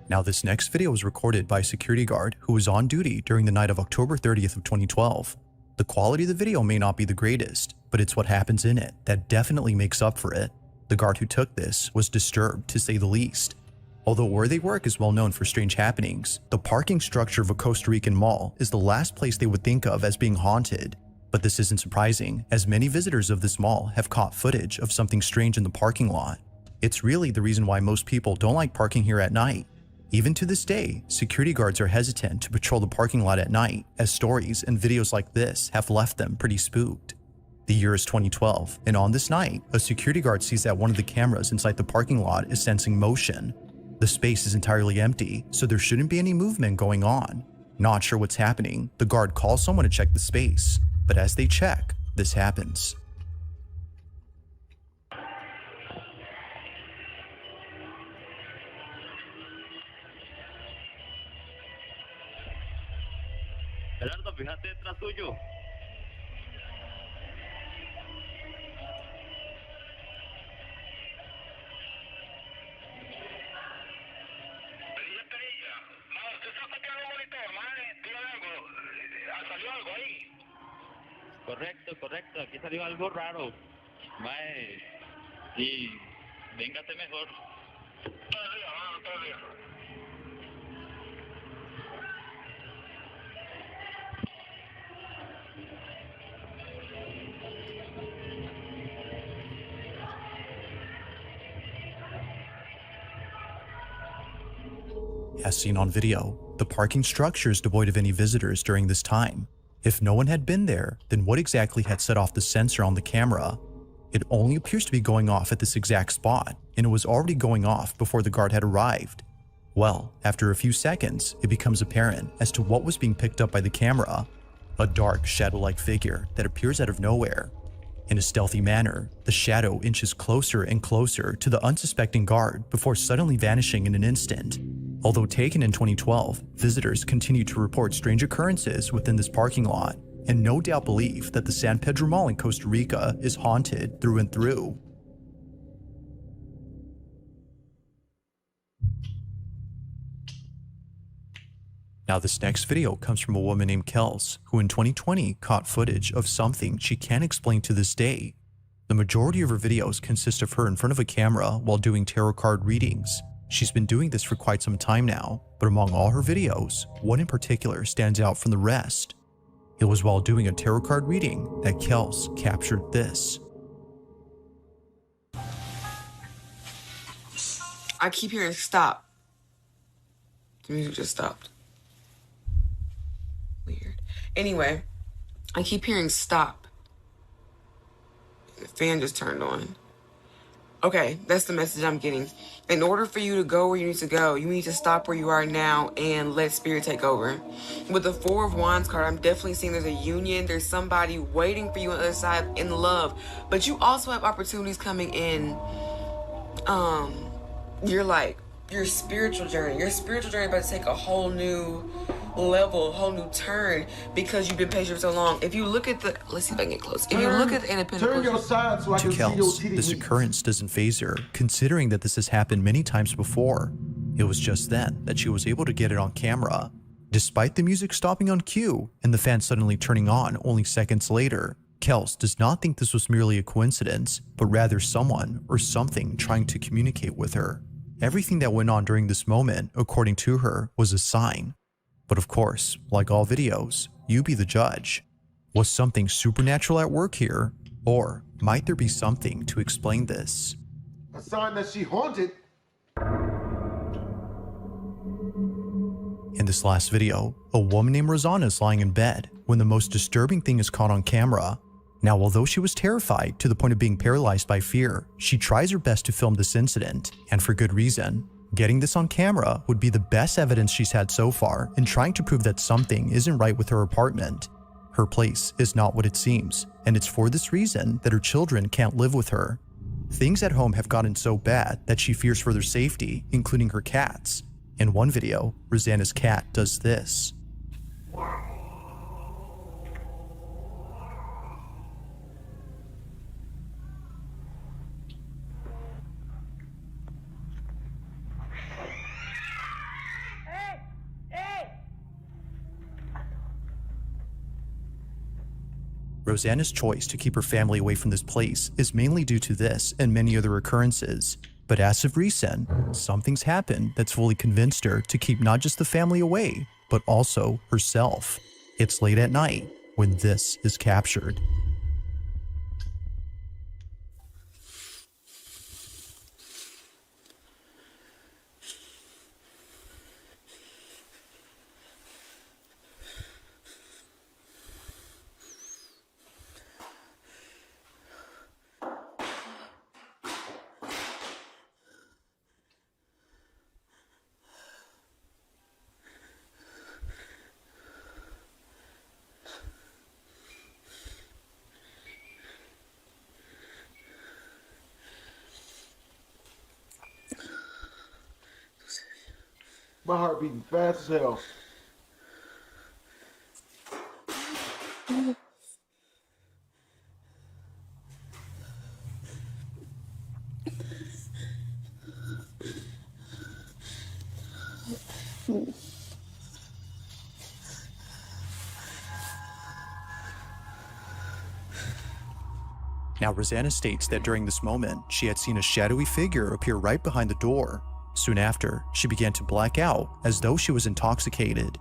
Now, this next video was recorded by a security guard who was on duty during the night of October 30th of 2012. The quality of the video may not be the greatest, but it's what happens in it that definitely makes up for it. The guard who took this was disturbed, to say the least. Although where they work is well known for strange happenings, the parking structure of a Costa Rican mall is the last place they would think of as being haunted. But this isn't surprising, as many visitors of this mall have caught footage of something strange in the parking lot. It's really the reason why most people don't like parking here at night. Even to this day, security guards are hesitant to patrol the parking lot at night, as stories and videos like this have left them pretty spooked. The year is 2012, and on this night, a security guard sees that one of the cameras inside the parking lot is sensing motion. The space is entirely empty, so there shouldn't be any movement going on. Not sure what's happening, the guard calls someone to check the space, but as they check, this happens. Gerardo, fíjate detrás tuyo. Correcto, aquí salió algo raro. Mae, y véngate mejor. As seen on video, the parking structure is devoid of any visitors during this time. If no one had been there, then what exactly had set off the sensor on the camera? It only appears to be going off at this exact spot, and it was already going off before the guard had arrived. Well, after a few seconds, it becomes apparent as to what was being picked up by the camera. A dark, shadow-like figure that appears out of nowhere. In a stealthy manner, the shadow inches closer and closer to the unsuspecting guard before suddenly vanishing in an instant. Although taken in 2012, visitors continue to report strange occurrences within this parking lot, and no doubt believe that the San Pedro Mall in Costa Rica is haunted through and through. Now this next video comes from a woman named Kels, who in 2020 caught footage of something she can't explain to this day. The majority of her videos consist of her in front of a camera while doing tarot card readings. She's been doing this for quite some time now, but among all her videos, one in particular stands out from the rest. It was while doing a tarot card reading that Kels captured this. I keep hearing stop. The music just stopped. Weird. Anyway, I keep hearing stop. The fan just turned on. Okay, that's the message I'm getting. In order for you to go where you need to go, you need to stop where you are now and let spirit take over. With the Four of Wands card, I'm definitely seeing there's a union. There's somebody waiting for you on the other side in love. But you also have opportunities coming in. Your spiritual journey. Your spiritual journey about to take a whole new level, a whole new turn because you've been patient for so long. If you look at the, let's see if I can get close. If you look at the independent, turn your side so I to can see your Kels, titty. this occurrence doesn't faze her, considering that this has happened many times before. It was just then that she was able to get it on camera. Despite the music stopping on cue and the fan suddenly turning on only seconds later, Kels does not think this was merely a coincidence, but rather someone or something trying to communicate with her. Everything that went on during this moment, according to her, was a sign. But of course, like all videos, you be the judge. Was something supernatural at work here? Or might there be something to explain this? A sign that she haunted. In this last video, a woman named Rosanna is lying in bed when the most disturbing thing is caught on camera. Now, although she was terrified to the point of being paralyzed by fear, she tries her best to film this incident, and for good reason. Getting this on camera would be the best evidence she's had so far in trying to prove that something isn't right with her apartment. Her place is not what it seems, and it's for this reason that her children can't live with her. Things at home have gotten so bad that she fears for their safety, including her cats. In one video, Rosanna's cat does this. Rosanna's choice to keep her family away from this place is mainly due to this and many other occurrences. But as of recent, something's happened that's fully convinced her to keep not just the family away, but also herself. It's late at night when this is captured. My heart beating fast as hell. Now, Rosanna states that during this moment, she had seen a shadowy figure appear right behind the door. Soon after, she began to black out as though she was intoxicated.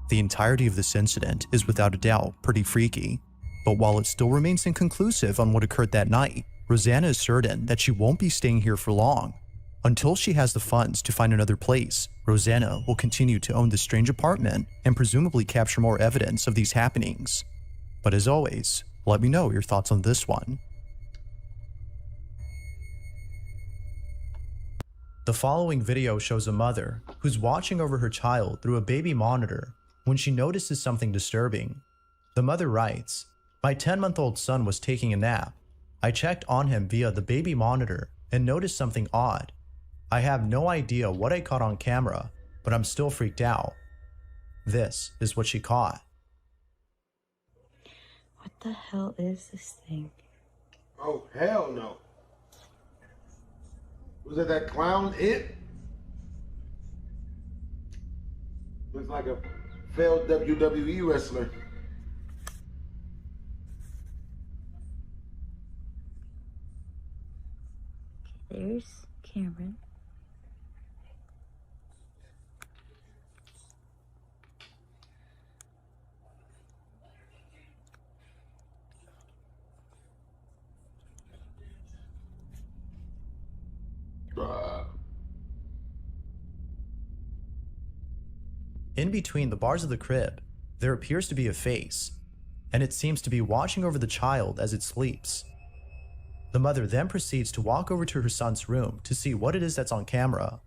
The entirety of this incident is without a doubt pretty freaky. But while it still remains inconclusive on what occurred that night, Rosanna is certain that she won't be staying here for long. Until she has the funds to find another place, Rosanna will continue to own this strange apartment and presumably capture more evidence of these happenings. But as always, let me know your thoughts on this one. The following video shows a mother who's watching over her child through a baby monitor when she notices something disturbing. The mother writes, "My 10-month-old son was taking a nap. I checked on him via the baby monitor and noticed something odd. I have no idea what I caught on camera, but I'm still freaked out." This is what she caught. What the hell is this thing? Oh, hell no. Was it that clown, it? Looks like a failed WWE wrestler. There's Cameron. In between the bars of the crib, there appears to be a face, and it seems to be watching over the child as it sleeps. The mother then proceeds to walk over to her son's room to see what it is that's on camera.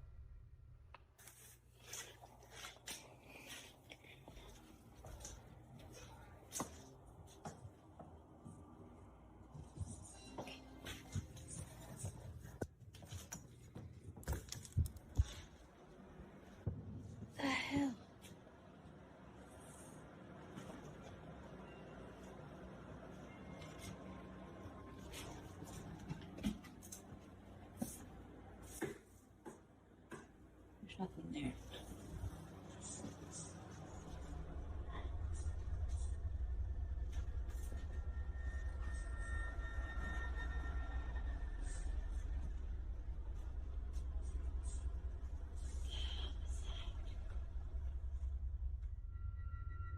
The hell? There's nothing there.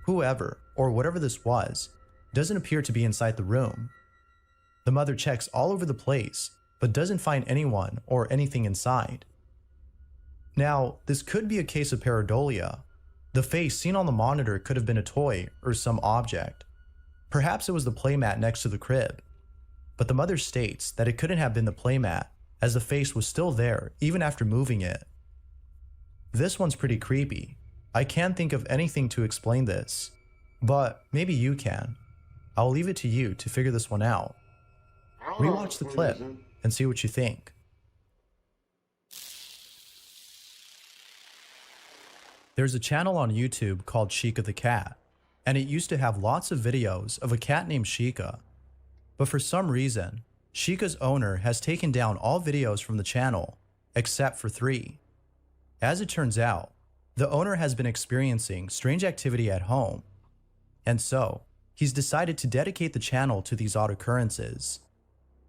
Whoever, or whatever this was, doesn't appear to be inside the room. The mother checks all over the place, but doesn't find anyone or anything inside. Now, this could be a case of pareidolia. The face seen on the monitor could have been a toy or some object. Perhaps it was the playmat next to the crib. But the mother states that it couldn't have been the playmat, as the face was still there even after moving it. This one's pretty creepy. I can't think of anything to explain this, but maybe you can. I'll leave it to you to figure this one out. Rewatch the clip and see what you think. There's a channel on YouTube called Sheikah the Cat, and it used to have lots of videos of a cat named Sheikah. But for some reason, Sheikah's owner has taken down all videos from the channel, except for 3. As it turns out, the owner has been experiencing strange activity at home, and so he's decided to dedicate the channel to these odd occurrences.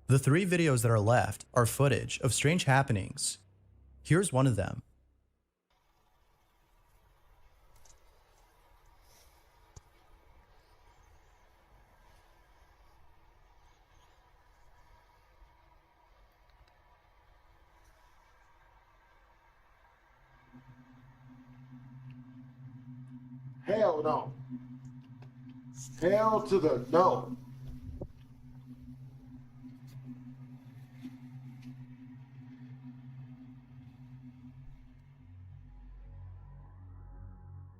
The 3 videos that are left are footage of strange happenings. Here's one of them. Hell no. Hell to the no.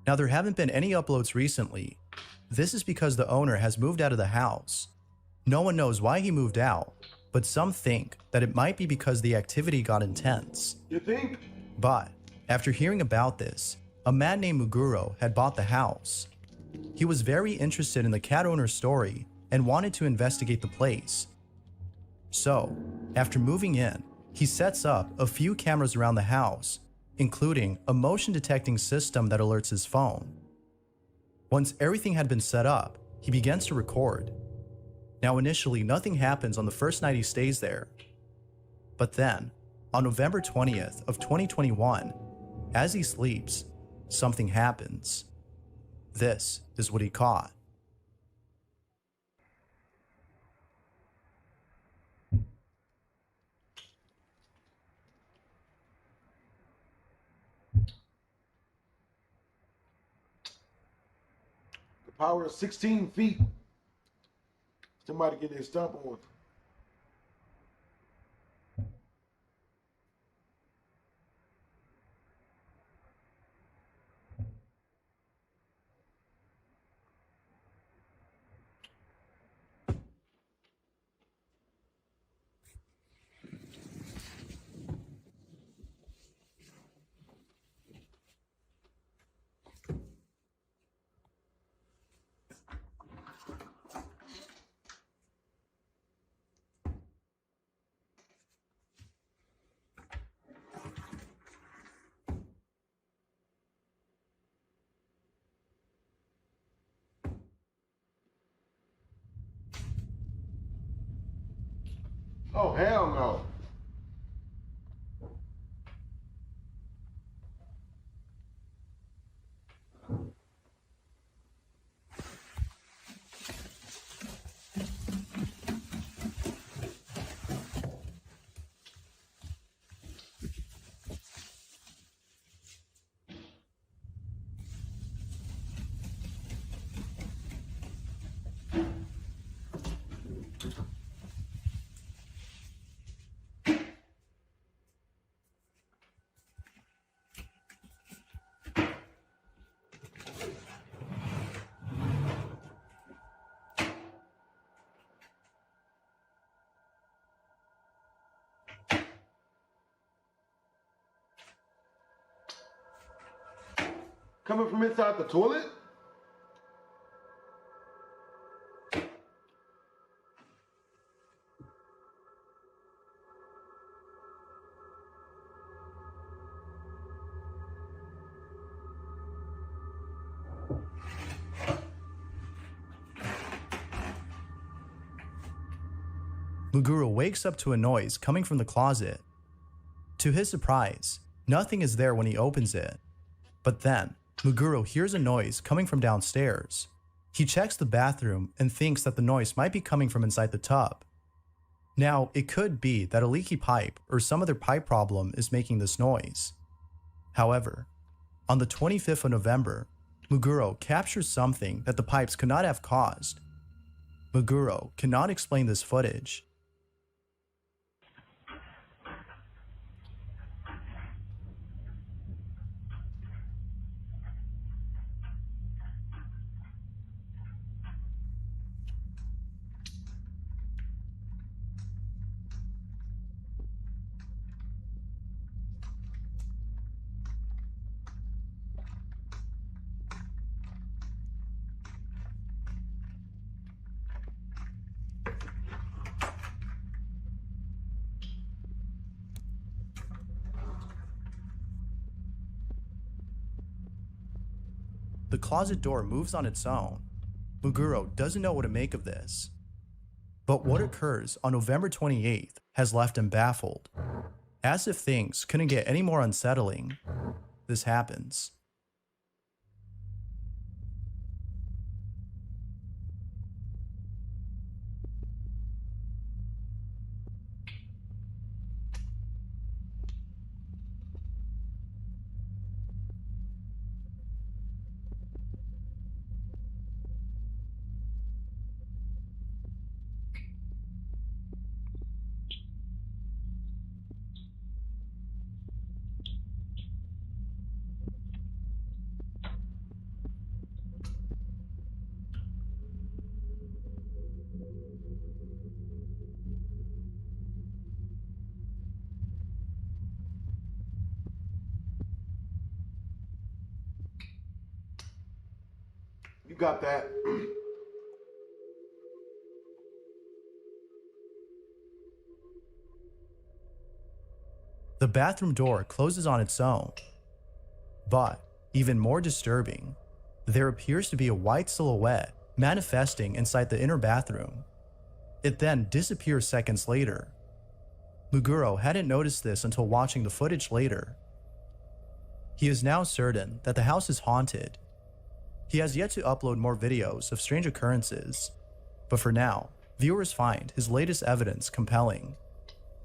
Now, there haven't been any uploads recently. This is because the owner has moved out of the house. No one knows why he moved out, but some think that it might be because the activity got intense. You think? But after hearing about this, a man named Muguro had bought the house. He was very interested in the cat owner's story and wanted to investigate the place. So, after moving in, he sets up a few cameras around the house, including a motion detecting system that alerts his phone. Once everything had been set up, he begins to record. Now, initially, nothing happens on the first night he stays there. But then, on November 20th of 2021, as he sleeps, something happens. This is what he caught. Power of 16 feet. Somebody get their stump on. Oh, hell no. Coming from inside the toilet? Muguro wakes up to a noise coming from the closet. To his surprise, nothing is there when he opens it. But then, Muguro hears a noise coming from downstairs. He checks the bathroom and thinks that the noise might be coming from inside the tub. Now, it could be that a leaky pipe or some other pipe problem is making this noise. However, on the 25th of November, Muguro captures something that the pipes could not have caused. Muguro cannot explain this footage. The closet door moves on its own. Muguro doesn't know what to make of this. But what occurs on November 28th has left him baffled. As if things couldn't get any more unsettling, this happens. You got that. The bathroom door closes on its own. But, even more disturbing, there appears to be a white silhouette manifesting inside the inner bathroom. It then disappears seconds later. Muguro hadn't noticed this until watching the footage later. He is now certain that the house is haunted. He has yet to upload more videos of strange occurrences, but for now, viewers find his latest evidence compelling.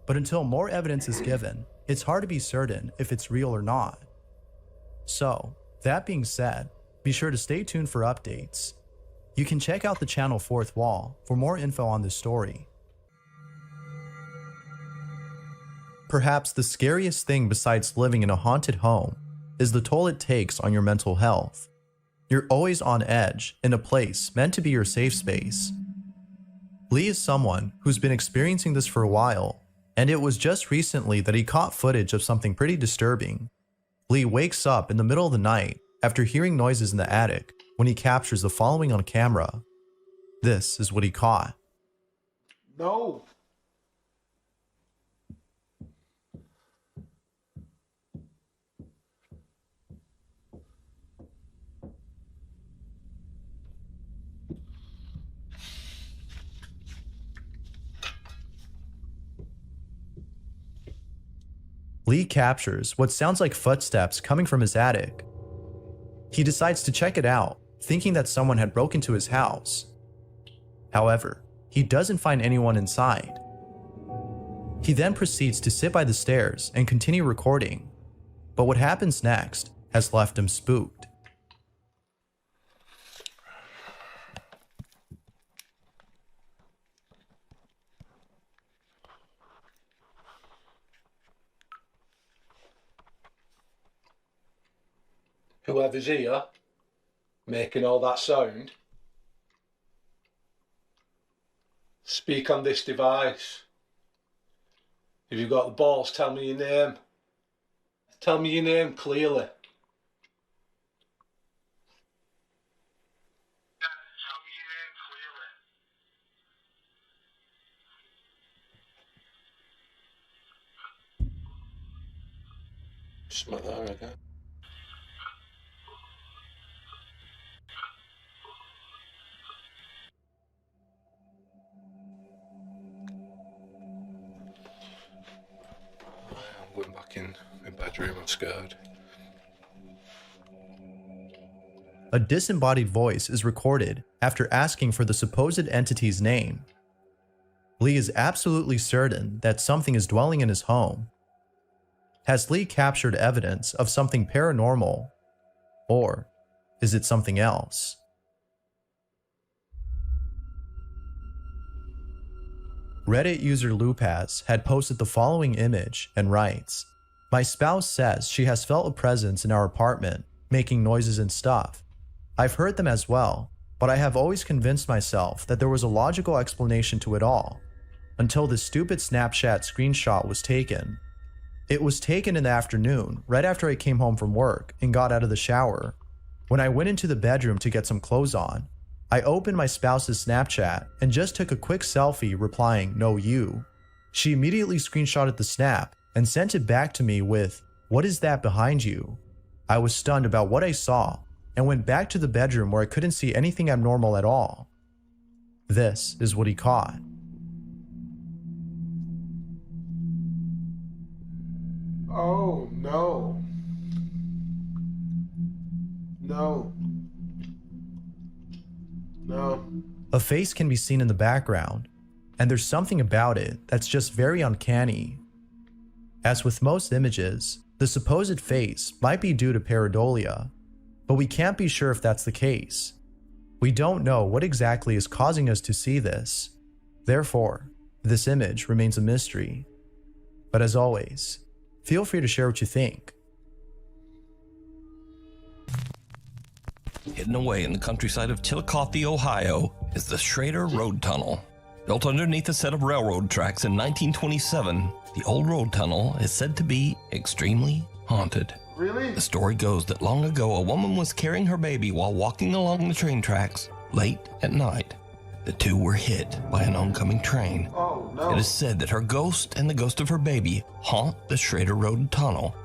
But until more evidence is given, it's hard to be certain if it's real or not. So, that being said, be sure to stay tuned for updates. You can check out the channel Fourth Wall for more info on this story. Perhaps the scariest thing besides living in a haunted home is the toll it takes on your mental health. You're always on edge in a place meant to be your safe space. Lee is someone who's been experiencing this for a while, and it was just recently that he caught footage of something pretty disturbing. Lee wakes up in the middle of the night after hearing noises in the attic when he captures the following on camera. This is what he caught. No. Lee captures what sounds like footsteps coming from his attic. He decides to check it out, thinking that someone had broken into his house. However, he doesn't find anyone inside. He then proceeds to sit by the stairs and continue recording, but what happens next has left him spooked. Whoever's here, making all that sound, speak on this device. If you've got the balls, tell me your name. Tell me your name clearly. Smart that, I reckon. I'm going back in my bedroom, I'm scared. A disembodied voice is recorded after asking for the supposed entity's name. Lee is absolutely certain that something is dwelling in his home. Has Lee captured evidence of something paranormal, or is it something else? Reddit user Lupaz had posted the following image and writes, "My spouse says she has felt a presence in our apartment, making noises and stuff. I've heard them as well, but I have always convinced myself that there was a logical explanation to it all, until this stupid Snapchat screenshot was taken. It was taken in the afternoon, right after I came home from work and got out of the shower. When I went into the bedroom to get some clothes on, I opened my spouse's Snapchat and just took a quick selfie replying, 'No, you.' She immediately screenshotted the snap and sent it back to me with, 'What is that behind you?' I was stunned about what I saw and went back to the bedroom where I couldn't see anything abnormal at all. This is what he caught." Oh, no. No. No. A face can be seen in the background, and there's something about it that's just very uncanny. As with most images, the supposed face might be due to pareidolia, but we can't be sure if that's the case. We don't know what exactly is causing us to see this. Therefore, this image remains a mystery. But as always, feel free to share what you think. Hidden away in the countryside of Chillicothe, Ohio, is the Schrader Road Tunnel. Built underneath a set of railroad tracks in 1927, the old road tunnel is said to be extremely haunted. Really? The story goes that long ago a woman was carrying her baby while walking along the train tracks late at night. The two were hit by an oncoming train. Oh, no. It is said that her ghost and the ghost of her baby haunt the Schrader Road Tunnel.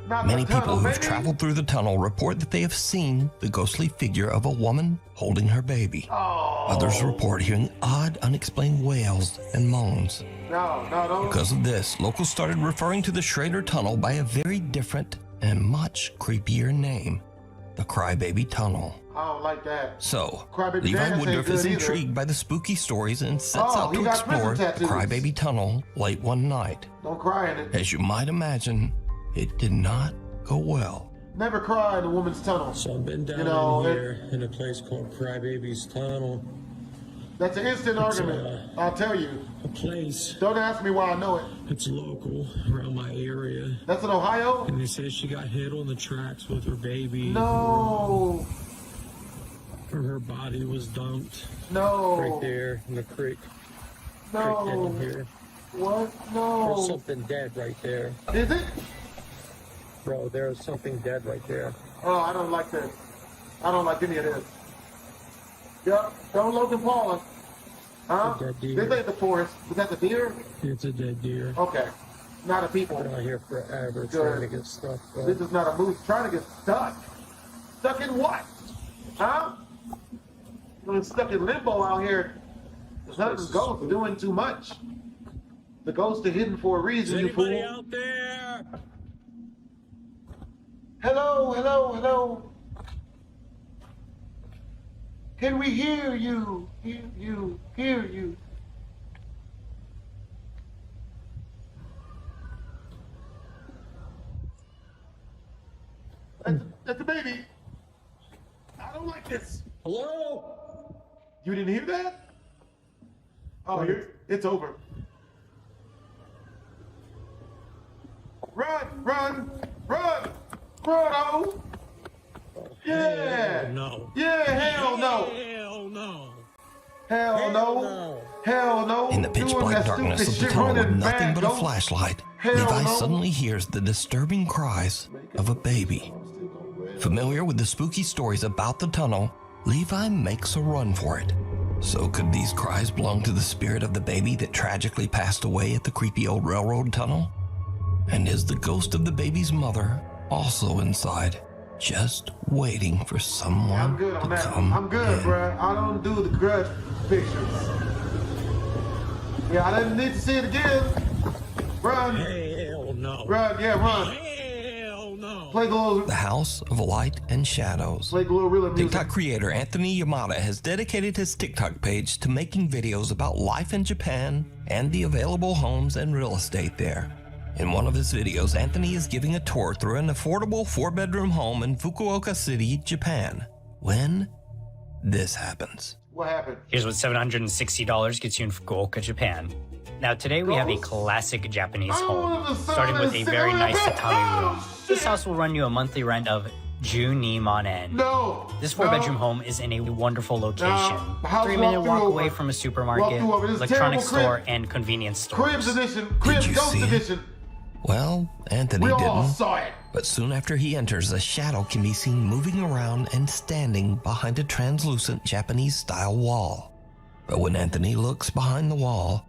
Not Many the people tunnel, who have baby. traveled through the tunnel report that they have seen the ghostly figure of a woman holding her baby. Oh. Others report hearing odd, unexplained wails and moans. No, don't. Because of this, locals started referring to the Schrader Tunnel by a very different and much creepier name, the Crybaby Tunnel. I don't like that. So, Crybaby Levi Dance ain't Woodruff is good either. intrigued by the spooky stories and sets out he to got explore prison the tattoos. Crybaby Tunnel late one night. Don't cry in it. As you might imagine, it did not go well Never cry in a woman's tunnel. So I've been down You know, in here in a place called Crybaby's Tunnel. That's an instant argument. I'll tell you. A place. Don't ask me why I know it. It's local, around my area. That's in Ohio? And they say she got hit on the tracks with her baby. No. Her body was dumped. No. Right there in the creek. No. Right down here. What? No. There's something dead right there. Is it? Bro, there's something dead right there. Oh, I don't like this. I don't like any of this. Yep. Don't Logan Paula. Huh? This ain't the forest. Was that the deer? It's a dead deer. Okay. Not a people. Been out here forever Good. trying to get stuck. Bro. This is not a moose trying to get stuck. Stuck in what? Huh? You're stuck in limbo out here. There's nothing ghosts doing too much. The ghosts are hidden for a reason, Is you fool. anybody out there? Hello, hello, hello. Can we hear you? Hear you, hear you. That's the baby. I don't like this. Hello? You didn't hear that? Oh, it's over. Run, run, run, run, oh. Yeah. Hell no. Yeah, hell no. Hell no. Hell no. Hell no. In the pitch black darkness of the tunnel with nothing but a flashlight, Levi suddenly hears the disturbing cries of a baby. Familiar with the spooky stories about the tunnel, Levi makes a run for it. So could these cries belong to the spirit of the baby that tragically passed away at the creepy old railroad tunnel? And is the ghost of the baby's mother also inside, just waiting for someone good on to that. come I'm good, in? bruh. I don't do the grudge pictures. Yeah, I didn't need to see it again. Run. Hell no. Run, yeah, run. Hell no. Play the little, The House of Light and Shadows. play the little rhythm music. TikTok creator Anthony Yamada has dedicated his TikTok page to making videos about life in Japan and the available homes and real estate there. In one of his videos, Anthony is giving a tour through an affordable 4-bedroom home in Fukuoka City, Japan, when this happens. What happened? Here's what $760 gets you in Fukuoka, Japan. Now today we have a classic Japanese home, starting with a very nice tatami room. This house will run you a monthly rent of Junimanen. No. This 4-bedroom home is in a wonderful location. house 3-minute walk walk through away over. from a Walk supermarket, through over. This is electronics terrible store, crib. and convenience store. Cribs edition. Cribs you Ghost see it? edition. Well, Anthony We didn't. all saw it. But soon after he enters, a shadow can be seen moving around and standing behind a translucent Japanese-style wall. But when Anthony looks behind the wall,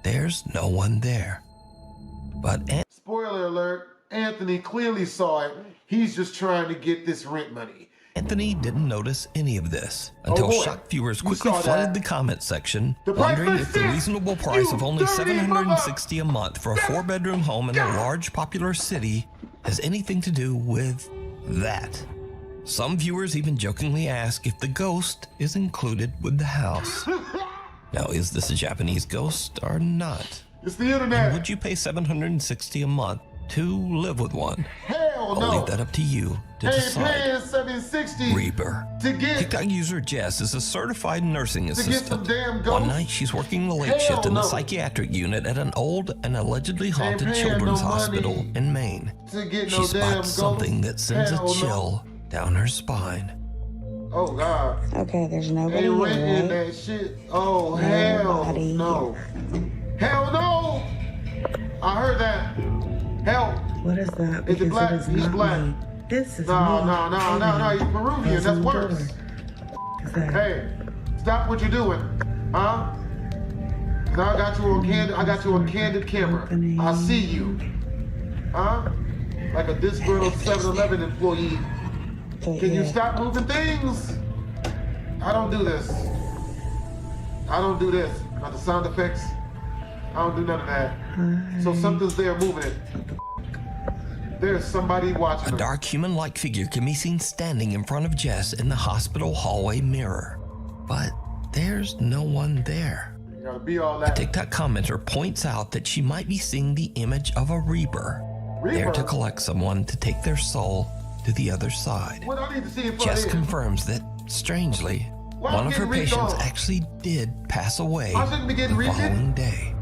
there's no one there. But Spoiler alert, Anthony clearly saw it. He's just trying to get this rent money. Anthony didn't notice any of this until boy. shocked viewers You quickly saw flooded that. the comment section, The price wondering was if the set. reasonable price You of only dirty $760 a month for a 4-bedroom home in a large popular city has anything to do with that. Some viewers even jokingly ask if the ghost is included with the house. Now, is this a Japanese ghost or not? It's the internet. And would you pay $760 a month to live with one? Hell I'll no. leave that up to you to Hey, decide. paying $760 Reaper. to get TikTok user Jess is a certified nursing to get some assistant. damn ghosts. One night, she's working the late Hell shift in the no. psychiatric unit at an old and allegedly haunted paying children's no money hospital in Maine. to get She no damn spots something ghosts. that sends Hell a no. chill down her spine. Oh God. Okay, there's nobody Ain't here, renting right? that shit. Oh hell Nobody no. Hell no. I heard that. Help. What is that? Is it Because black? it is He's not black. me. This is No, me. no, no, no, no. He's Peruvian. That's worse. Hey, stop what you're doing, huh? 'Cause I got you on candid. I got you on candid camera. I see you, huh? Like a disgruntled 7-Eleven employee. Can you stop moving things? I don't do this. I don't do this. Not the sound effects. I don't do none of that. So something's there moving it. There's somebody watching. A dark human-like figure can be seen standing in front of Jess in the hospital hallway mirror. But there's no one there. You gotta be all A that. TikTok commenter points out that she might be seeing the image of a Reaper, there to collect someone to take their soul to the other side. What I need to see in front Jess of here? confirms that, strangely, Why one I'm of her getting patients recalled? actually did pass away I shouldn't be the getting recalled. following day.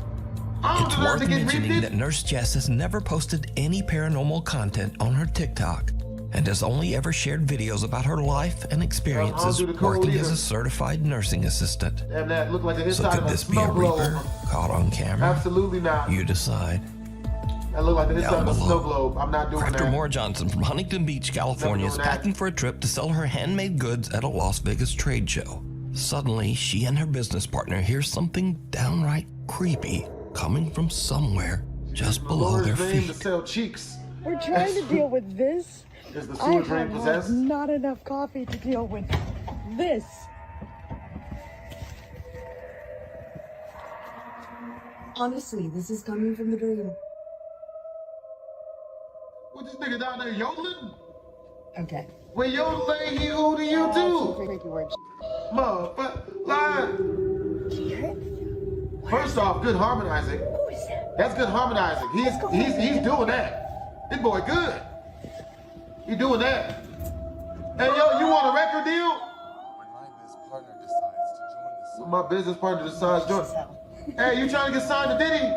I don't It's deserve worth to get mentioning readed. that Nurse Jess has never posted any paranormal content on her TikTok and has only ever shared videos about her life and experiences do the code working as either. a certified nursing assistant. Damn, that looked like the So inside could of a this be a snow reaper globe. caught on camera? Absolutely not. You decide. That looked like the inside Down of a below. snow globe. I'm not doing Crafter that. Moore Johnson from Huntington Beach, California is Never doing that. packing for a trip to sell her handmade goods at a Las Vegas trade show. Suddenly, she and her business partner hear something downright creepy coming from somewhere just below Laura's their name to feet. sell cheeks. We're trying to deal with this. Is the I sewer drain have possessed? not enough coffee to deal with this. Honestly, this is coming from the dream. What this nigga down there yodeling? Okay. When yodeling, he holding you too. Motherfucker, lie. First off, good harmonizing. Who is that? That's good harmonizing. He's doing that. This boy good. He doing that. Hey yo, you want a record deal? When my business partner decides to join. Hey, you trying to get signed to Diddy?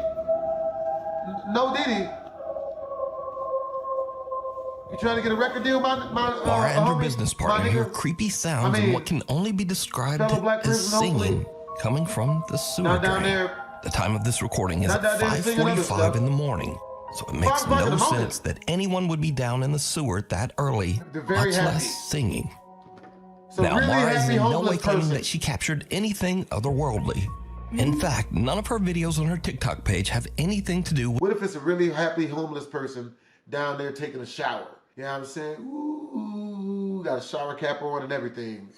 No Diddy. You trying to get a record deal, my Laura and her homie? business My partner hear nigga? creepy sounds I mean, and what can only be described fellow black as person, hopefully. singing coming from the sewer Not down drain. there. The time of this recording is Not down at there singing other 5:45 stuff. in the morning, so it makes 5 o'clock in no the morning. sense that anyone would be down in the sewer that early, They're very much happy. less singing. So Now, really Mara is happy in no way homeless claiming person. that she captured anything otherworldly. In fact, none of her videos on her TikTok page have anything to do with. What if it's a really happy homeless person down there taking a shower? You know what I'm saying? Ooh, got a shower cap on and everything.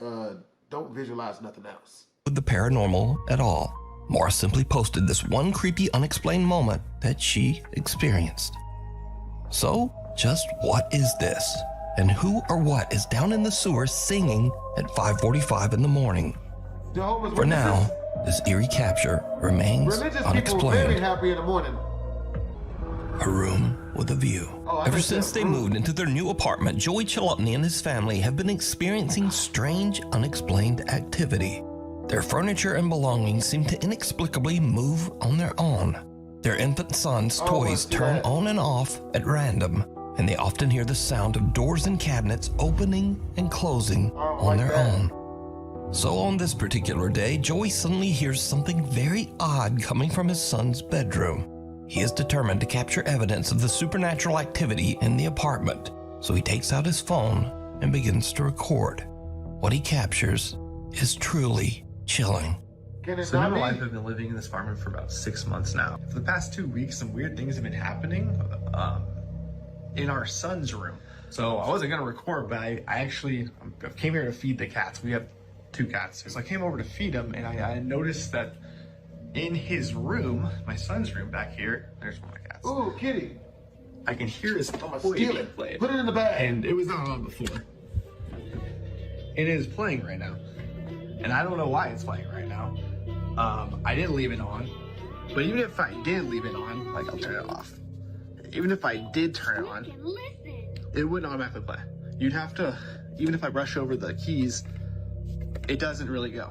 Don't visualize nothing else. The paranormal at all. Mara simply posted this one creepy, unexplained moment that she experienced. So, just what is this? And who or what is down in the sewer singing at 5:45 in the morning? Jehovah's For now, Witnesses, this eerie capture remains religious people are very unexplained. happy in the morning. A room with a view. Oh, I Ever think since that they room- moved into their new apartment, Joey Chalupny and his family have been experiencing strange, unexplained activity. Their furniture and belongings seem to inexplicably move on their own. Their infant son's toys turn on and off at random, and they often hear the sound of doors and cabinets opening and closing on their own. So on this particular day, Joey suddenly hears something very odd coming from his son's bedroom. He is determined to capture evidence of the supernatural activity in the apartment, so he takes out his phone and begins to record. What he captures is truly chilling. Can it So me not and be? my wife have been living in this apartment for about 6 months now. For the past 2 weeks, some weird things have been happening in our son's room. So I wasn't gonna record, but I actually came here to feed the cats. We have 2 cats. So I came over to feed them, and I noticed that in his room, my son's room back here, there's one of my cats. Ooh, kitty. I can hear his toy steal being it. played. Put it in the bag. And it was not on before. It is playing right now. And I don't know why it's playing right now. I didn't leave it on. But even if I did leave it on, like I'll turn it off. Even if I did turn it on, it wouldn't automatically play. You'd have to, even if I brush over the keys, it doesn't really go.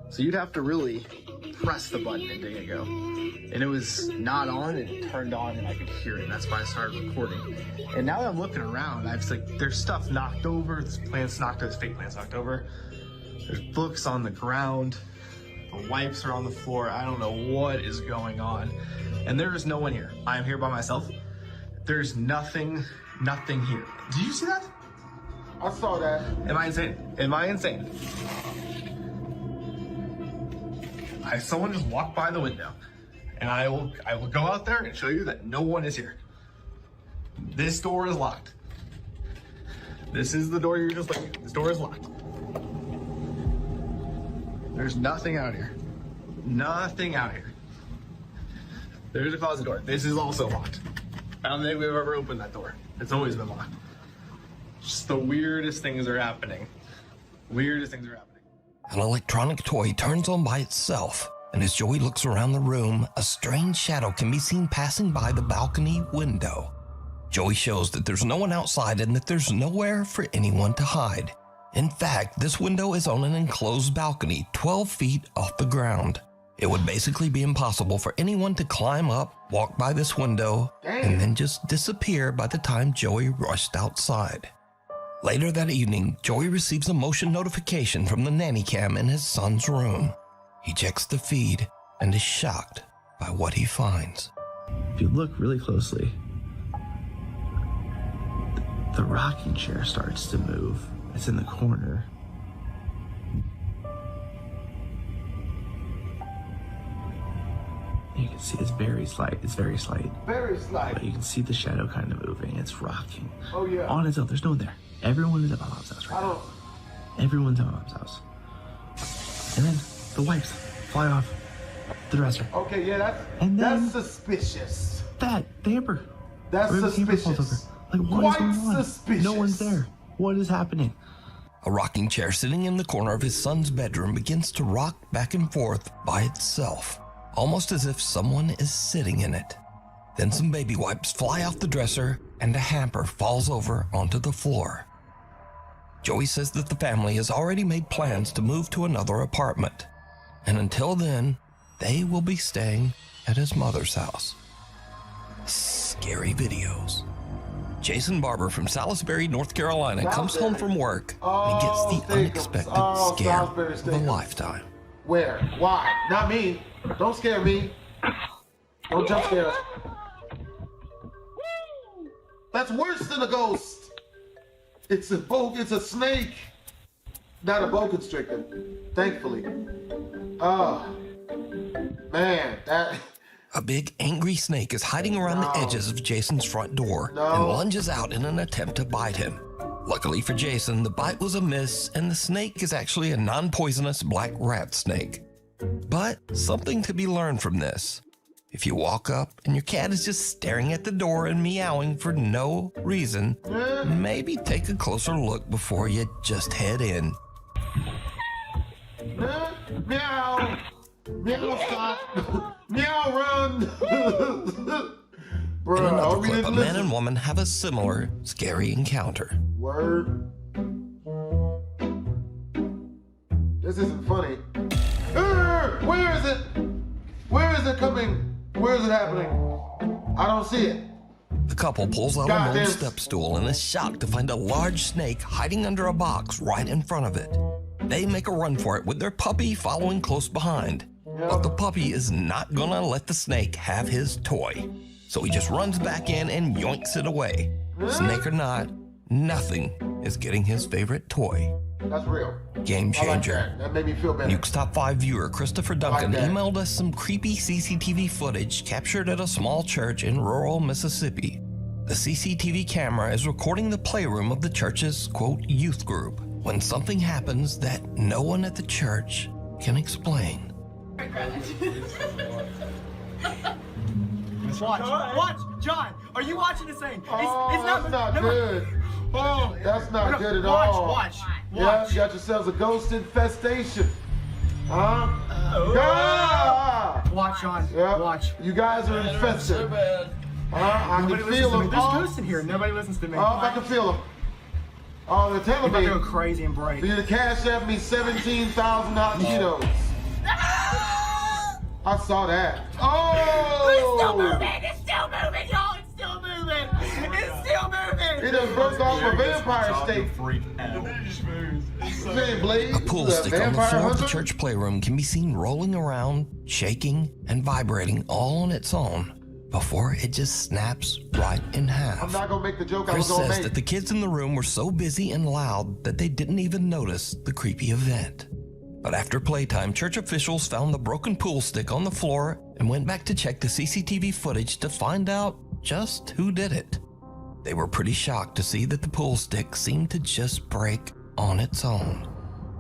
So you'd have to really press the button and make it go. And it was not on, and it turned on, and I could hear it. And that's why I started recording. And now that I'm looking around, I was like, there's stuff knocked over. This plant's knocked over. This fake plant's knocked over. There's books on the ground. The wipes are on the floor. I don't know what is going on. And there is no one here. I am here by myself. There's nothing here. Did you see that? I saw that. Am I insane? Am I insane? Someone just walked by the window, and I will go out there and show you that no one is here. This door is locked. This is the door you're just looking at. This door is locked. There's nothing out here. Nothing out here. There's a closet door. This is also locked. I don't think we've ever opened that door. It's always been locked. Just the weirdest things are happening. Weirdest things are happening. An electronic toy turns on by itself, and as Joey looks around the room, a strange shadow can be seen passing by the balcony window. Joey shows that there's no one outside and that there's nowhere for anyone to hide. In fact, this window is on an enclosed balcony 12 feet off the ground. It would basically be impossible for anyone to climb up, walk by this window, and then just disappear by the time Joey rushed outside. Later that evening, Joey receives a motion notification from the nanny cam in his son's room. He checks the feed and is shocked by what he finds. If you look really closely, the rocking chair starts to move. It's in the corner. You can see it's very slight. Very slight. But you can see the shadow kind of moving. It's rocking. Oh, yeah. On its own. There's no one there. Everyone is at my mom's house right now. Everyone's at my mom's house. And then the wipes fly off the dresser. Okay, yeah, that's suspicious. The hamper. That's Where the hamper falls suspicious. over. Like, what is Quite going on? suspicious. No one's there. What is happening? A rocking chair sitting in the corner of his son's bedroom begins to rock back and forth by itself, almost as if someone is sitting in it. Then some baby wipes fly off the dresser and a hamper falls over onto the floor. Joey says that the family has already made plans to move to another apartment, and until then, they will be staying at his mother's house. Scary videos. Jason Barber from Salisbury, North Carolina comes home from work and he gets the unexpected scare of a lifetime. Where? Why? Not me. Don't scare me. Don't jump scare us. That's worse than a ghost. It's a snake. Not a boa constrictor, thankfully. Oh, man, that... A big angry snake is hiding around the edges of Jason's front door and lunges out in an attempt to bite him. Luckily for Jason, the bite was a miss and the snake is actually a non-poisonous black rat snake. But something to be learned from this. If you walk up and your cat is just staring at the door and meowing for no reason, maybe take a closer look before you just head in. Meow! Meow, stop! Meow, run! In another clip, a man and woman have a similar scary encounter. Word. This isn't funny. Where is it? Where is it coming? Where is it happening? I don't see it. The couple pulls out an old step stool and is shocked to find a large snake hiding under a box right in front of it. They make a run for it with their puppy following close behind. But the puppy is not gonna let the snake have his toy. So he just runs back in and yoinks it away. Snake or not, nothing is getting his favorite toy. That's real. Game changer. That made me feel better. Nuke's Top 5 viewer Christopher Duncan emailed us some creepy CCTV footage captured at a small church in rural Mississippi. The CCTV camera is recording the playroom of the church's, quote, youth group when something happens that no one at the church can explain. Watch, John. Are you watching this thing? That's not good. Oh, that's not good at all. Watch. Yeah, you got yourselves a ghost infestation. Huh? Watch, John. Yeah. Watch. You guys are infested. I can feel them. There's ghosts in here. Nobody listens to me. Oh, I can feel them. Oh, they're telling me. You're about to go crazy and break. For you to cash at me 17,000 hot Cheetos. I saw that. Oh! It's still moving! It's still moving, y'all! It's still moving! It's still moving! He done broke off a vampire state. A pool stick on the floor of the church playroom can be seen rolling around, shaking, and vibrating all on its own before it just snaps right in half. I'm not gonna make the joke Chris I was gonna says make. that the kids in the room were so busy and loud that they didn't even notice the creepy event. But after playtime, church officials found the broken pool stick on the floor and went back to check the CCTV footage to find out just who did it. They were pretty shocked to see that the pool stick seemed to just break on its own.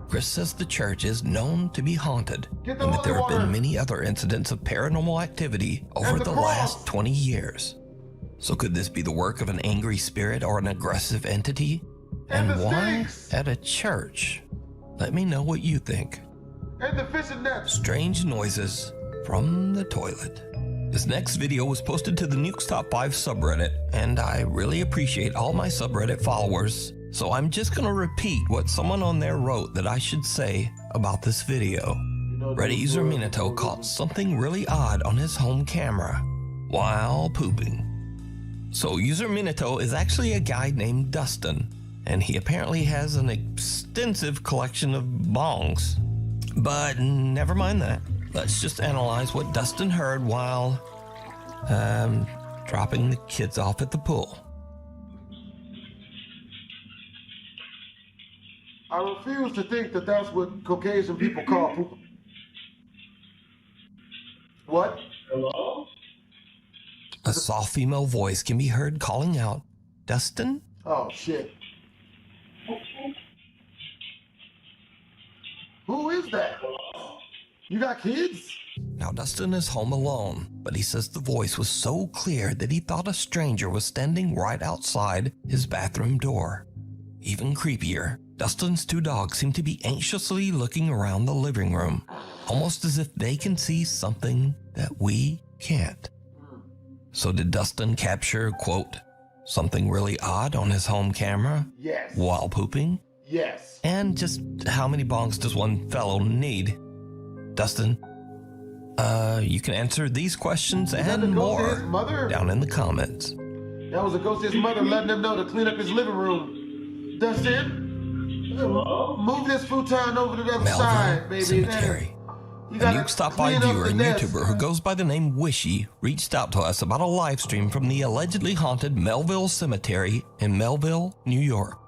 Chris says the church is known to be haunted and that there have been many other incidents of paranormal activity over the last 20 years. So could this be the work of an angry spirit or an aggressive entity? And why at a church? Let me know what you think. And the fishing nets. Strange noises from the toilet. This next video was posted to the Nukes Top 5 subreddit, and I really appreciate all my subreddit followers, so I'm just gonna repeat what someone on there wrote that I should say about this video. Reddit user Minato caught something really odd on his home camera while pooping. So user Minato is actually a guy named Dustin, and he apparently has an extensive collection of bongs. But never mind that. Let's just analyze what Dustin heard while dropping the kids off at the pool. I refuse to think that that's what Caucasian people call poop. What? Hello? A soft female voice can be heard calling out, "Dustin?" Oh, shit. Who is that? You got kids? Now Dustin is home alone, but he says the voice was so clear that he thought a stranger was standing right outside his bathroom door. Even creepier, Dustin's two dogs seem to be anxiously looking around the living room, almost as if they can see something that we can't. So did Dustin capture, quote, something really odd on his home camera? Yes. While pooping? Yes. And just how many bongs does one fellow need? Dustin, you can answer these questions and more down in the comments. That was a ghost of his mother letting him know to clean up his living room. Dustin, move this futon over to the other side, baby. Cemetery. A Nuke Stop By viewer and YouTuber who goes by the name Wishy reached out to us about a live stream from the allegedly haunted Melville Cemetery in Melville, New York.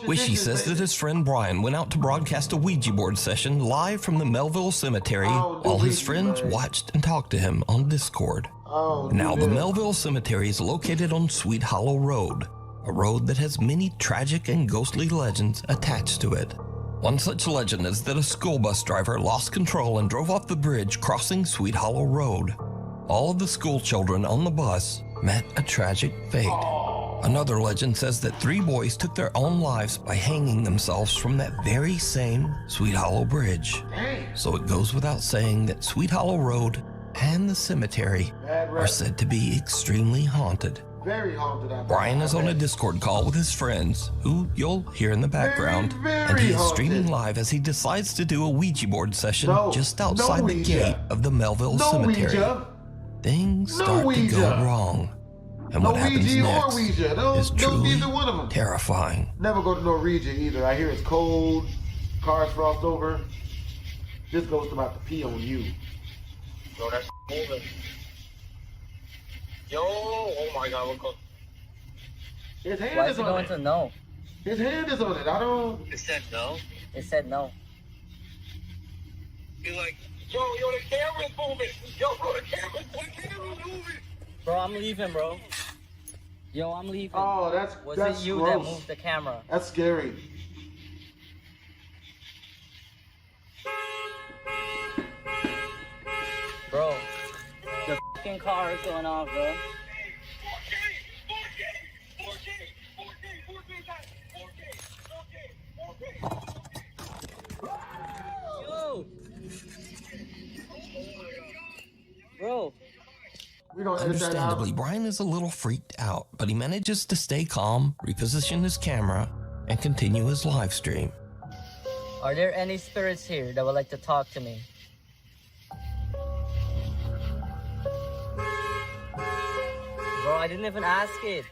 Wishy says that his friend Brian went out to broadcast a Ouija board session live from the Melville Cemetery while his friends watched and talked to him on Discord. Now, the Melville Cemetery is located on Sweet Hollow Road, a road that has many tragic and ghostly legends attached to it. One such legend is that a school bus driver lost control and drove off the bridge crossing Sweet Hollow Road. All of the school children on the bus met a tragic fate. Another legend says that 3 boys took their own lives by hanging themselves from that very same Sweet Hollow Bridge. So it goes without saying that Sweet Hollow Road and the cemetery are said to be extremely haunted. Very haunted. Brian is on a Discord call with his friends, who you'll hear in the background, and he is streaming live as he decides to do a Ouija board session just outside the gate of the Melville Cemetery. Things start to go wrong, and what happens next is truly terrifying. Never go to Norwegian either. I hear it's cold, cars frost over. This ghost about to pee on you. Yo, that's moving. Yo, oh my god, look. His hand Why is is it on going it. to no? His hand is on it. I don't. It said no? It said no. He's like, yo, the camera's moving. Yo, the camera's moving. Bro, I'm leaving, bro. Yo, I'm leaving. Oh, that's Was that's it you gross. that moved the camera? That's scary. Bro, the fucking car is going off, bro. Yo! Bro. Understandably, Brian is a little freaked out, but he manages to stay calm, reposition his camera, and continue his live stream. Are there any spirits here that would like to talk to me? Bro, I didn't even ask it.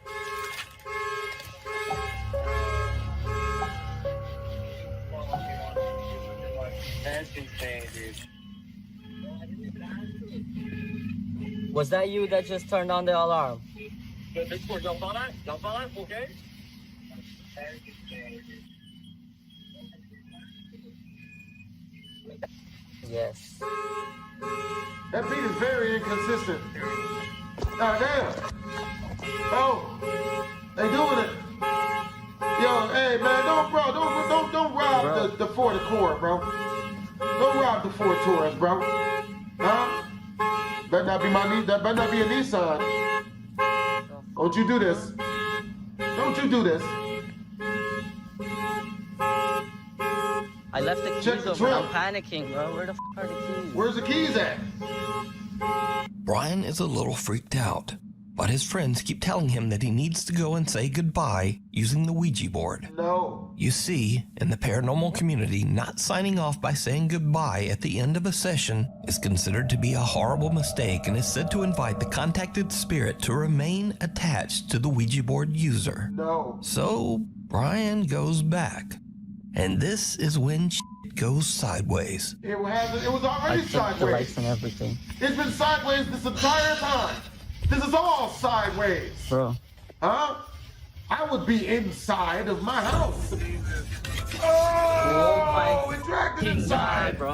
That's insane, dude. Was that you that just turned on the alarm? Okay? Yes. That beat is very inconsistent. God damn. Oh, they doing it. Yo, hey man, don't rob the Ford Accord, bro. Don't rob the Ford Taurus, bro. Huh? Better not be that better not be a Nissan. Don't you do this. Don't you do this. I left the keys Check the over. I'm trunk. panicking, bro. Where the f are the keys? Where's the keys at? Brian is a little freaked out, but his friends keep telling him that he needs to go and say goodbye using the Ouija board. No. You see, in the paranormal community, not signing off by saying goodbye at the end of a session is considered to be a horrible mistake and is said to invite the contacted spirit to remain attached to the Ouija board user. No. So, Brian goes back. And this is when shit goes sideways. It was already sideways. The lights and everything. It's been sideways this entire time. This is all sideways. Bro. Huh? I would be inside of my house. Oh, it dragged it inside. Bro.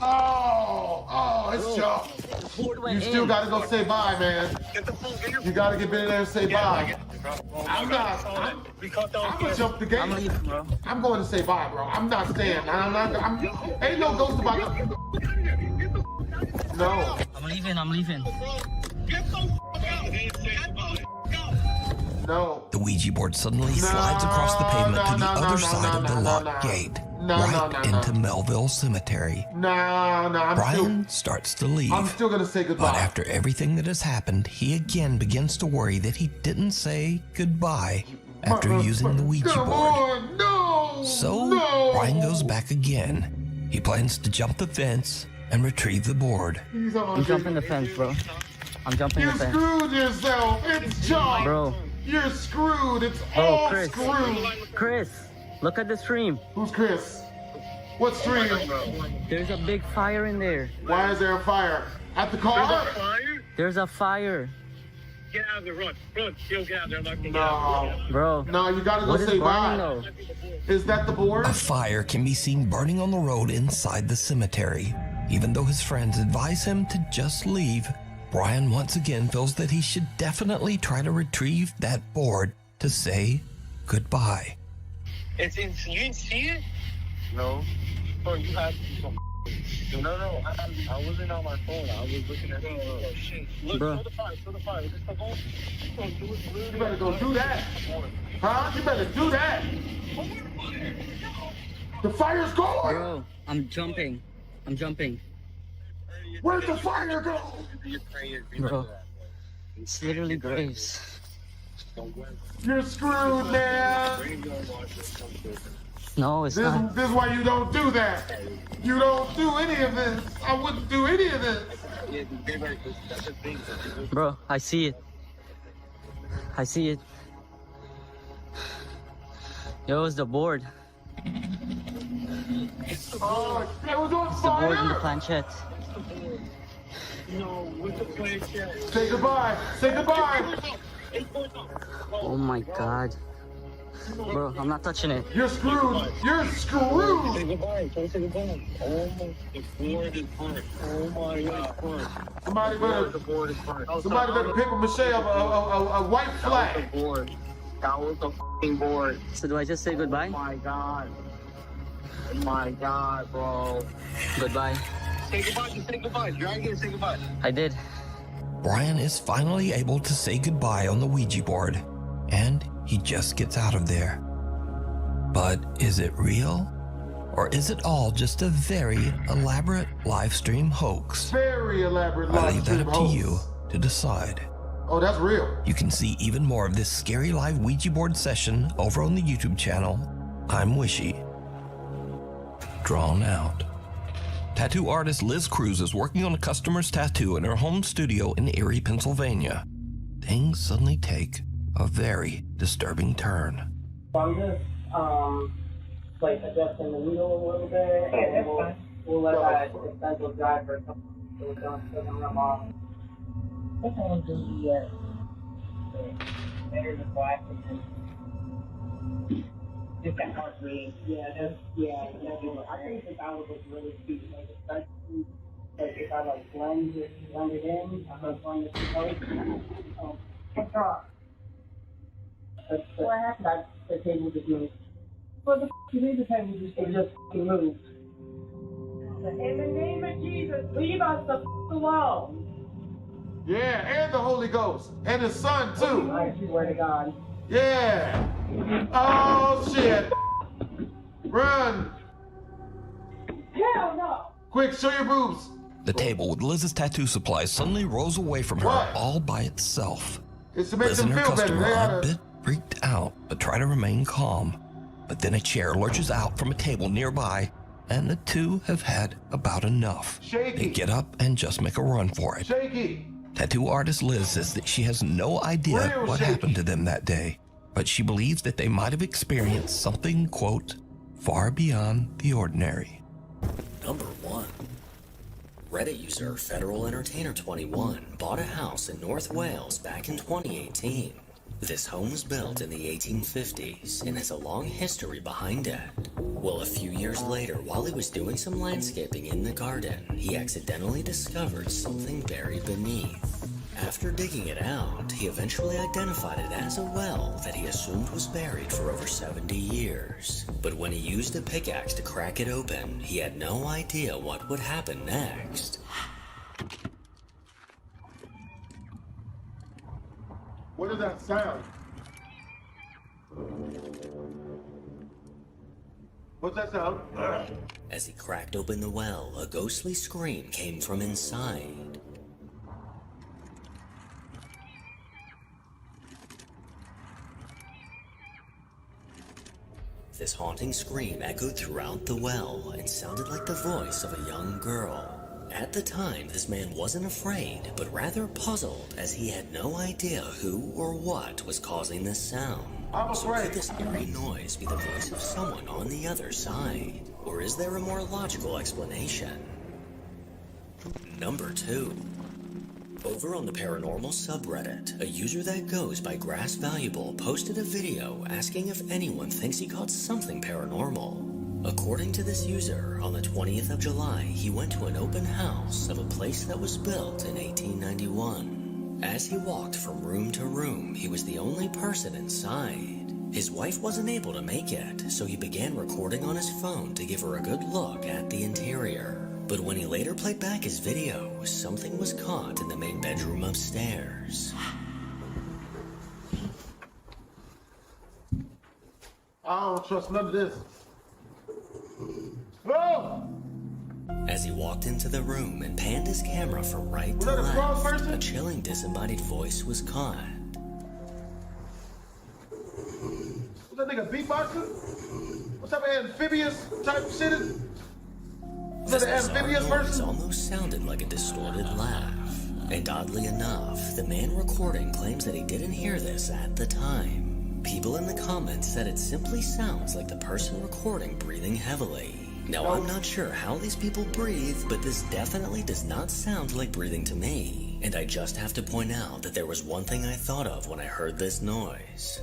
Oh, it's Chuck. You still gotta go say bye, man. You gotta get in there and say bye. I'm gonna jump the gate. I'm leaving, bro. I'm going to say bye, bro. I'm not staying. Ain't no ghost about it. No. I'm leaving. No. The Ouija board suddenly slides across the pavement to the other side of the locked gate, right into Melville Cemetery. Brian starts to leave. I'm still gonna say goodbye. But after everything that has happened, he again begins to worry that he didn't say goodbye after using the Ouija board. So Brian goes back again. He plans to jump the fence and retrieve the board. I'm jumping the fence, bro. I'm jumping the fence. You screwed yourself. It's John. Bro. You're screwed. It's all Chris. screwed. Chris, look at the stream. Who's Chris? What stream? There's a big fire in there. Why is there a fire? At the car? There's a fire. Get out of there, run. Get out there. No. Bro. No, you gotta go say bye. Is that the board? A fire can be seen burning on the road inside the cemetery. Even though his friends advise him to just leave, Brian once again feels that he should definitely try to retrieve that board to say goodbye. You didn't see it? No. Bro, you had some. No, I wasn't on my phone. I was looking at oh shit. Look, show the fire. Is this the hole? You better go do that. Huh? You better do that. The fire's going. Bro, I'm jumping. Where'd the fire go? Bro, it's literally graves. You're screwed, man. No, it's not. This is why you don't do that. You don't do any of this. I wouldn't do any of this. Bro, I see it. Yo, it's the board. Oh, it was on It's the board in the fire. planchette. Say goodbye. Say goodbye. Oh my god. Bro, I'm not touching it. You're screwed. You're screwed. Say goodbye. Say goodbye. Oh my, the board is burnt. Oh my god. Somebody better paper mache a white flag. That was the fucking board. So do I just say goodbye? Oh my god, bro. Goodbye. Say goodbye. Just say goodbye. Drag in. Say goodbye. I did. Brian is finally able to say goodbye on the Ouija board, and he just gets out of there. But is it real? Or is it all just a very elaborate live stream hoax? Very elaborate I live leave stream that up hoax. to you to decide. Oh, that's real. You can see even more of this scary live Ouija board session over on the YouTube channel, I'm Wishy. Drawn out. Tattoo artist Liz Cruz is working on a customer's tattoo in her home studio in Erie, Pennsylvania. Things suddenly take a very disturbing turn. I'm just, like adjusting the needle a little bit. Yeah, that's fine. We'll let that essential dry for a couple so it doesn't rub off. I think I'll do better the black and just that heart rate. Yeah, that's, I think that would look really cute. Like, especially, like, if I, like, blend it in, I'm like, blend it together. What's wrong? What happened? The table just moved. What the f*** you mean the table just moved? In the name of Jesus, leave us the f*** alone. Yeah, and the Holy Ghost. And his son, too. I swear to God. Yeah. Oh, shit. Run. Hell no. Quick, show your boobs. The table with Liz's tattoo supplies suddenly rolls away from her all by itself. It's to make Liz them and her feel better. customer They are a gotta... bit freaked out, but try to remain calm. But then a chair lurches out from a table nearby, and the two have had about enough. They get up and just make a run for it. Shaky. Tattoo artist Liz says that she has no idea what happened to them that day, but she believes that they might have experienced something, quote, far beyond the ordinary. Number 1. Reddit user Federal Entertainer 21 bought a house in North Wales back in 2018. This home was built in the 1850s and has a long history behind it. Well, a few years later, while he was doing some landscaping in the garden, he accidentally discovered something buried beneath. After digging it out, he eventually identified it as a well that he assumed was buried for over 70 years. But when he used a pickaxe to crack it open, he had no idea what would happen next. What is that sound? What's that sound? As he cracked open the well, a ghostly scream came from inside. This haunting scream echoed throughout the well and sounded like the voice of a young girl. At the time, this man wasn't afraid, but rather puzzled, as he had no idea who or what was causing this sound. So could this eerie noise be the voice of someone on the other side? Or is there a more logical explanation? Number 2. Over on the paranormal subreddit, a user that goes by Grass Valuable posted a video asking if anyone thinks he caught something paranormal. According to this user, on the 20th of July, he went to an open house of a place that was built in 1891. As he walked from room to room, he was the only person inside. His wife wasn't able to make it, so he began recording on his phone to give her a good look at the interior. But when he later played back his video, something was caught in the main bedroom upstairs. I don't trust none of this. No! As he walked into the room and panned his camera from right to left, a chilling disembodied voice was caught. Was that nigga beatboxer? What type of amphibious type shit is? This bizarre noise almost sounded like a distorted laugh. And oddly enough, the man recording claims that he didn't hear this at the time. People in the comments said it simply sounds like the person recording breathing heavily. Now, I'm not sure how these people breathe, but this definitely does not sound like breathing to me. And I just have to point out that there was one thing I thought of when I heard this noise.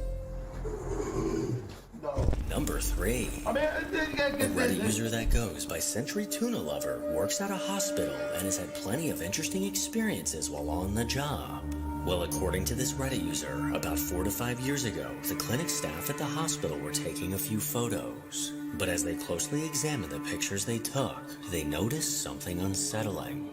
Number 3. A Reddit user that goes by Century Tuna Lover works at a hospital and has had plenty of interesting experiences while on the job. Well, according to this Reddit user, about 4 to 5 years ago, the clinic staff at the hospital were taking a few photos. But as they closely examined the pictures they took, they noticed something unsettling.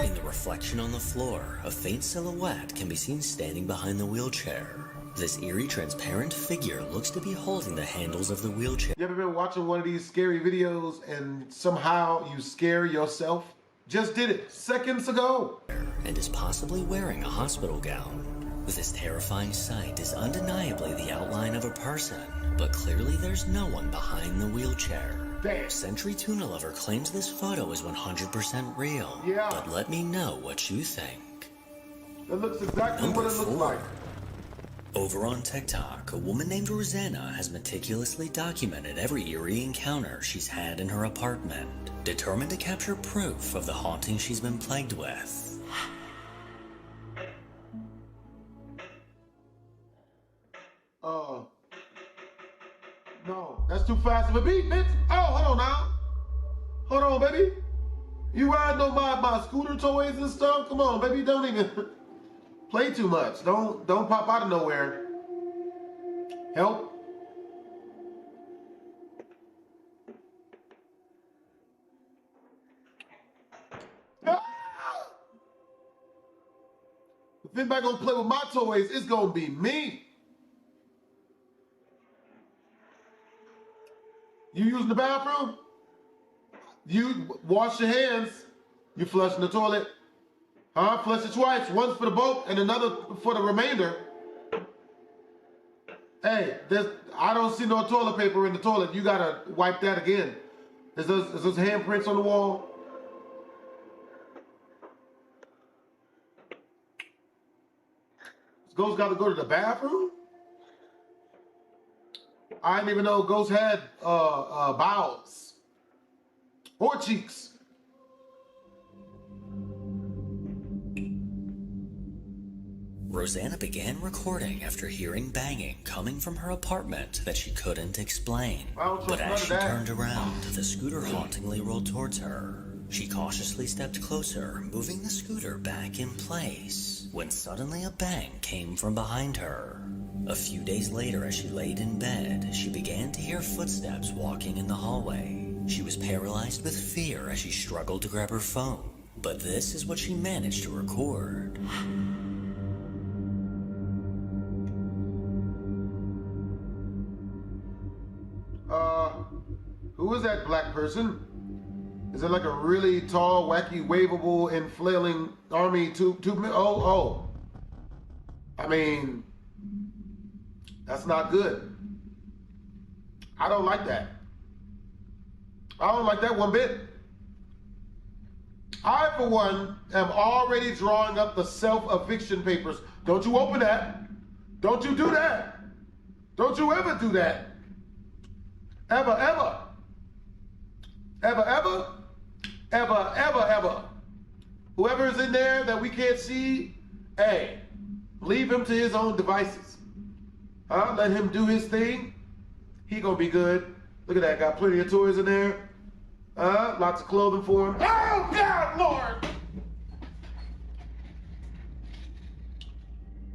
In the reflection on the floor, a faint silhouette can be seen standing behind the wheelchair. This eerie, transparent figure looks to be holding the handles of the wheelchair. You ever been watching one of these scary videos and somehow you scare yourself? Just did it seconds ago. And is possibly wearing a hospital gown. This terrifying sight is undeniably the outline of a person, but clearly there's no one behind the wheelchair. Damn. Century Tuna Lover claims this photo is 100% real, but let me know what you think. It looks exactly what it looks like. Over on TikTok, a woman named Rosanna has meticulously documented every eerie encounter she's had in her apartment, determined to capture proof of the haunting she's been plagued with. No, that's too fast of a beat, bitch. Oh, hold on now. Hold on, baby. You riding on my scooter toys and stuff? Come on, baby. Don't even play too much. Don't pop out of nowhere. Help. If anybody gonna play with my toys, it's gonna be me. You using the bathroom? You wash your hands. You flush in the toilet. Huh? Flush it twice. Once for the boat and another for the remainder. Hey, I don't see no toilet paper in the toilet. You gotta wipe that again. Is those handprints on the wall? Ghost got to go to the bathroom? I didn't even know Ghost had bowels or cheeks. Rosanna began recording after hearing banging coming from her apartment that she couldn't explain. But as she turned around, the scooter hauntingly rolled towards her. She cautiously stepped closer, moving the scooter back in place, when suddenly a bang came from behind her. A few days later, as she laid in bed, she began to hear footsteps walking in the hallway. She was paralyzed with fear as she struggled to grab her phone, but this is what she managed to record. Who is that black person? Is it like a really tall, wacky, waveable, and flailing army oh. I mean, that's not good. I don't like that. I don't like that one bit. I, for one, am already drawing up the self-eviction papers. Don't you open that. Don't you do that. Don't you ever do that. Ever, ever. Ever, ever. Ever, ever, ever. Whoever is in there that we can't see, hey, leave him to his own devices. Let him do his thing. He gonna be good. Look at that, got plenty of toys in there. Lots of clothing for him. Oh, God, Lord!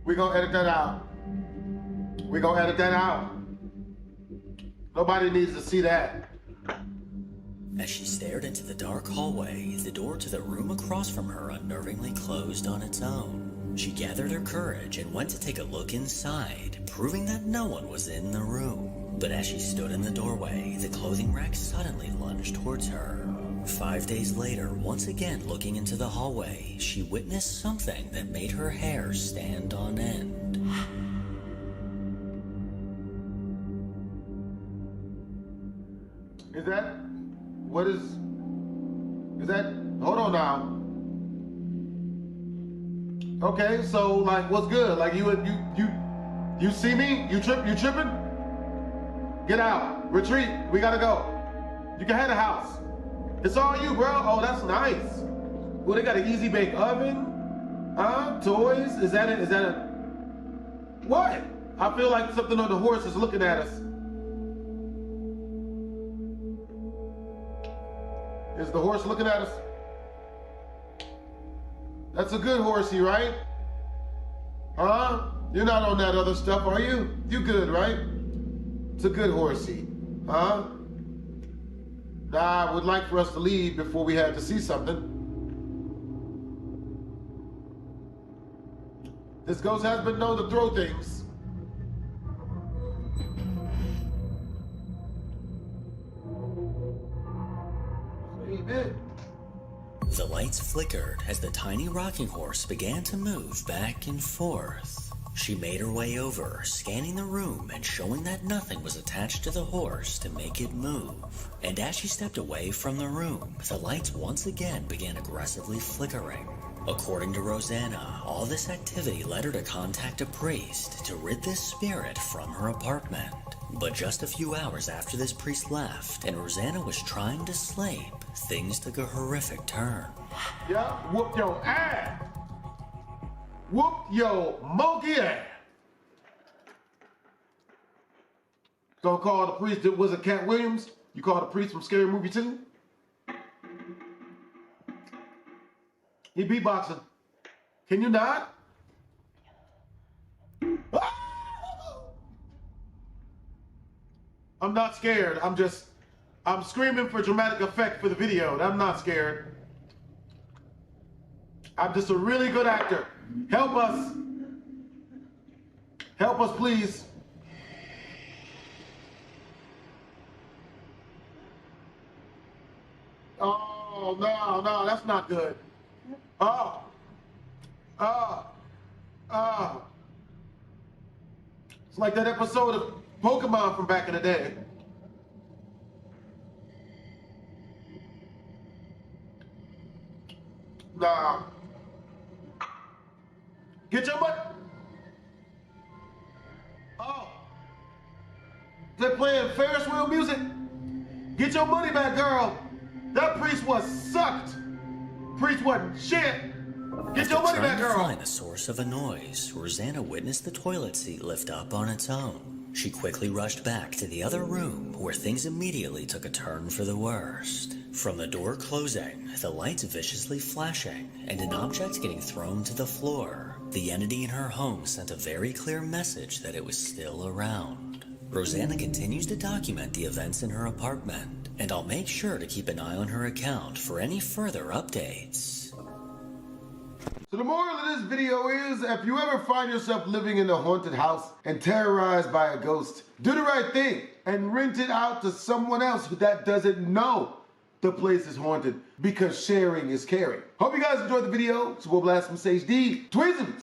We gonna edit that out. We gonna edit that out. Nobody needs to see that. As she stared into the dark hallway, the door to the room across from her unnervingly closed on its own. She gathered her courage and went to take a look inside, proving that no one was in the room. But as she stood in the doorway, the clothing rack suddenly lunged towards her. 5 days later, once again looking into the hallway, she witnessed something that made her hair stand on end. Is that, what is that, hold on now. Okay, so like, what's good? Like you see me? You tripping? Get out, retreat, we gotta go. You can have the house. It's all you, bro. Oh, that's nice. Well, they got an easy bake oven, toys. Is that it? What? I feel like something on the horse is looking at us. Is the horse looking at us? That's a good horsey, right? You're not on that other stuff, are you? You good, right? It's a good horsey, Nah, I would like for us to leave before we had to see something. This ghost has been known to throw things. Amen. The lights flickered as the tiny rocking horse began to move back and forth. She made her way over, scanning the room and showing that nothing was attached to the horse to make it move. And as she stepped away from the room, the lights once again began aggressively flickering. According to Rosanna, all this activity led her to contact a priest to rid this spirit from her apartment. But just a few hours after this priest left and Rosanna was trying to sleep, things took a horrific turn. Yeah, whoop your ass. Whoop your monkey ass. Gonna call the priest that was a Cat Williams? You call the priest from Scary Movie 2? He beatboxing. Can you not? I'm not scared. I'm screaming for dramatic effect for the video. I'm not scared. I'm just a really good actor. Help us. Help us, please. Oh, no, that's not good. It's like that episode of Pokemon from back in the day. Nah. Get your money. Oh. They're playing Ferris wheel music? Get your money back, girl. That priest was sucked. Priest wasn't shit. Get your money back, girl. Trying to find the source of a noise, Rosanna witnessed the toilet seat lift up on its own. She quickly rushed back to the other room, where things immediately took a turn for the worst. From the door closing, the lights viciously flashing, and an object getting thrown to the floor, the entity in her home sent a very clear message that it was still around. Rosanna continues to document the events in her apartment, and I'll make sure to keep an eye on her account for any further updates. So the moral of this video is, if you ever find yourself living in a haunted house and terrorized by a ghost, do the right thing and rent it out to someone else that doesn't know the place is haunted, because sharing is caring. Hope you guys enjoyed the video. It's your boy BlastphamousHD. Tweezums!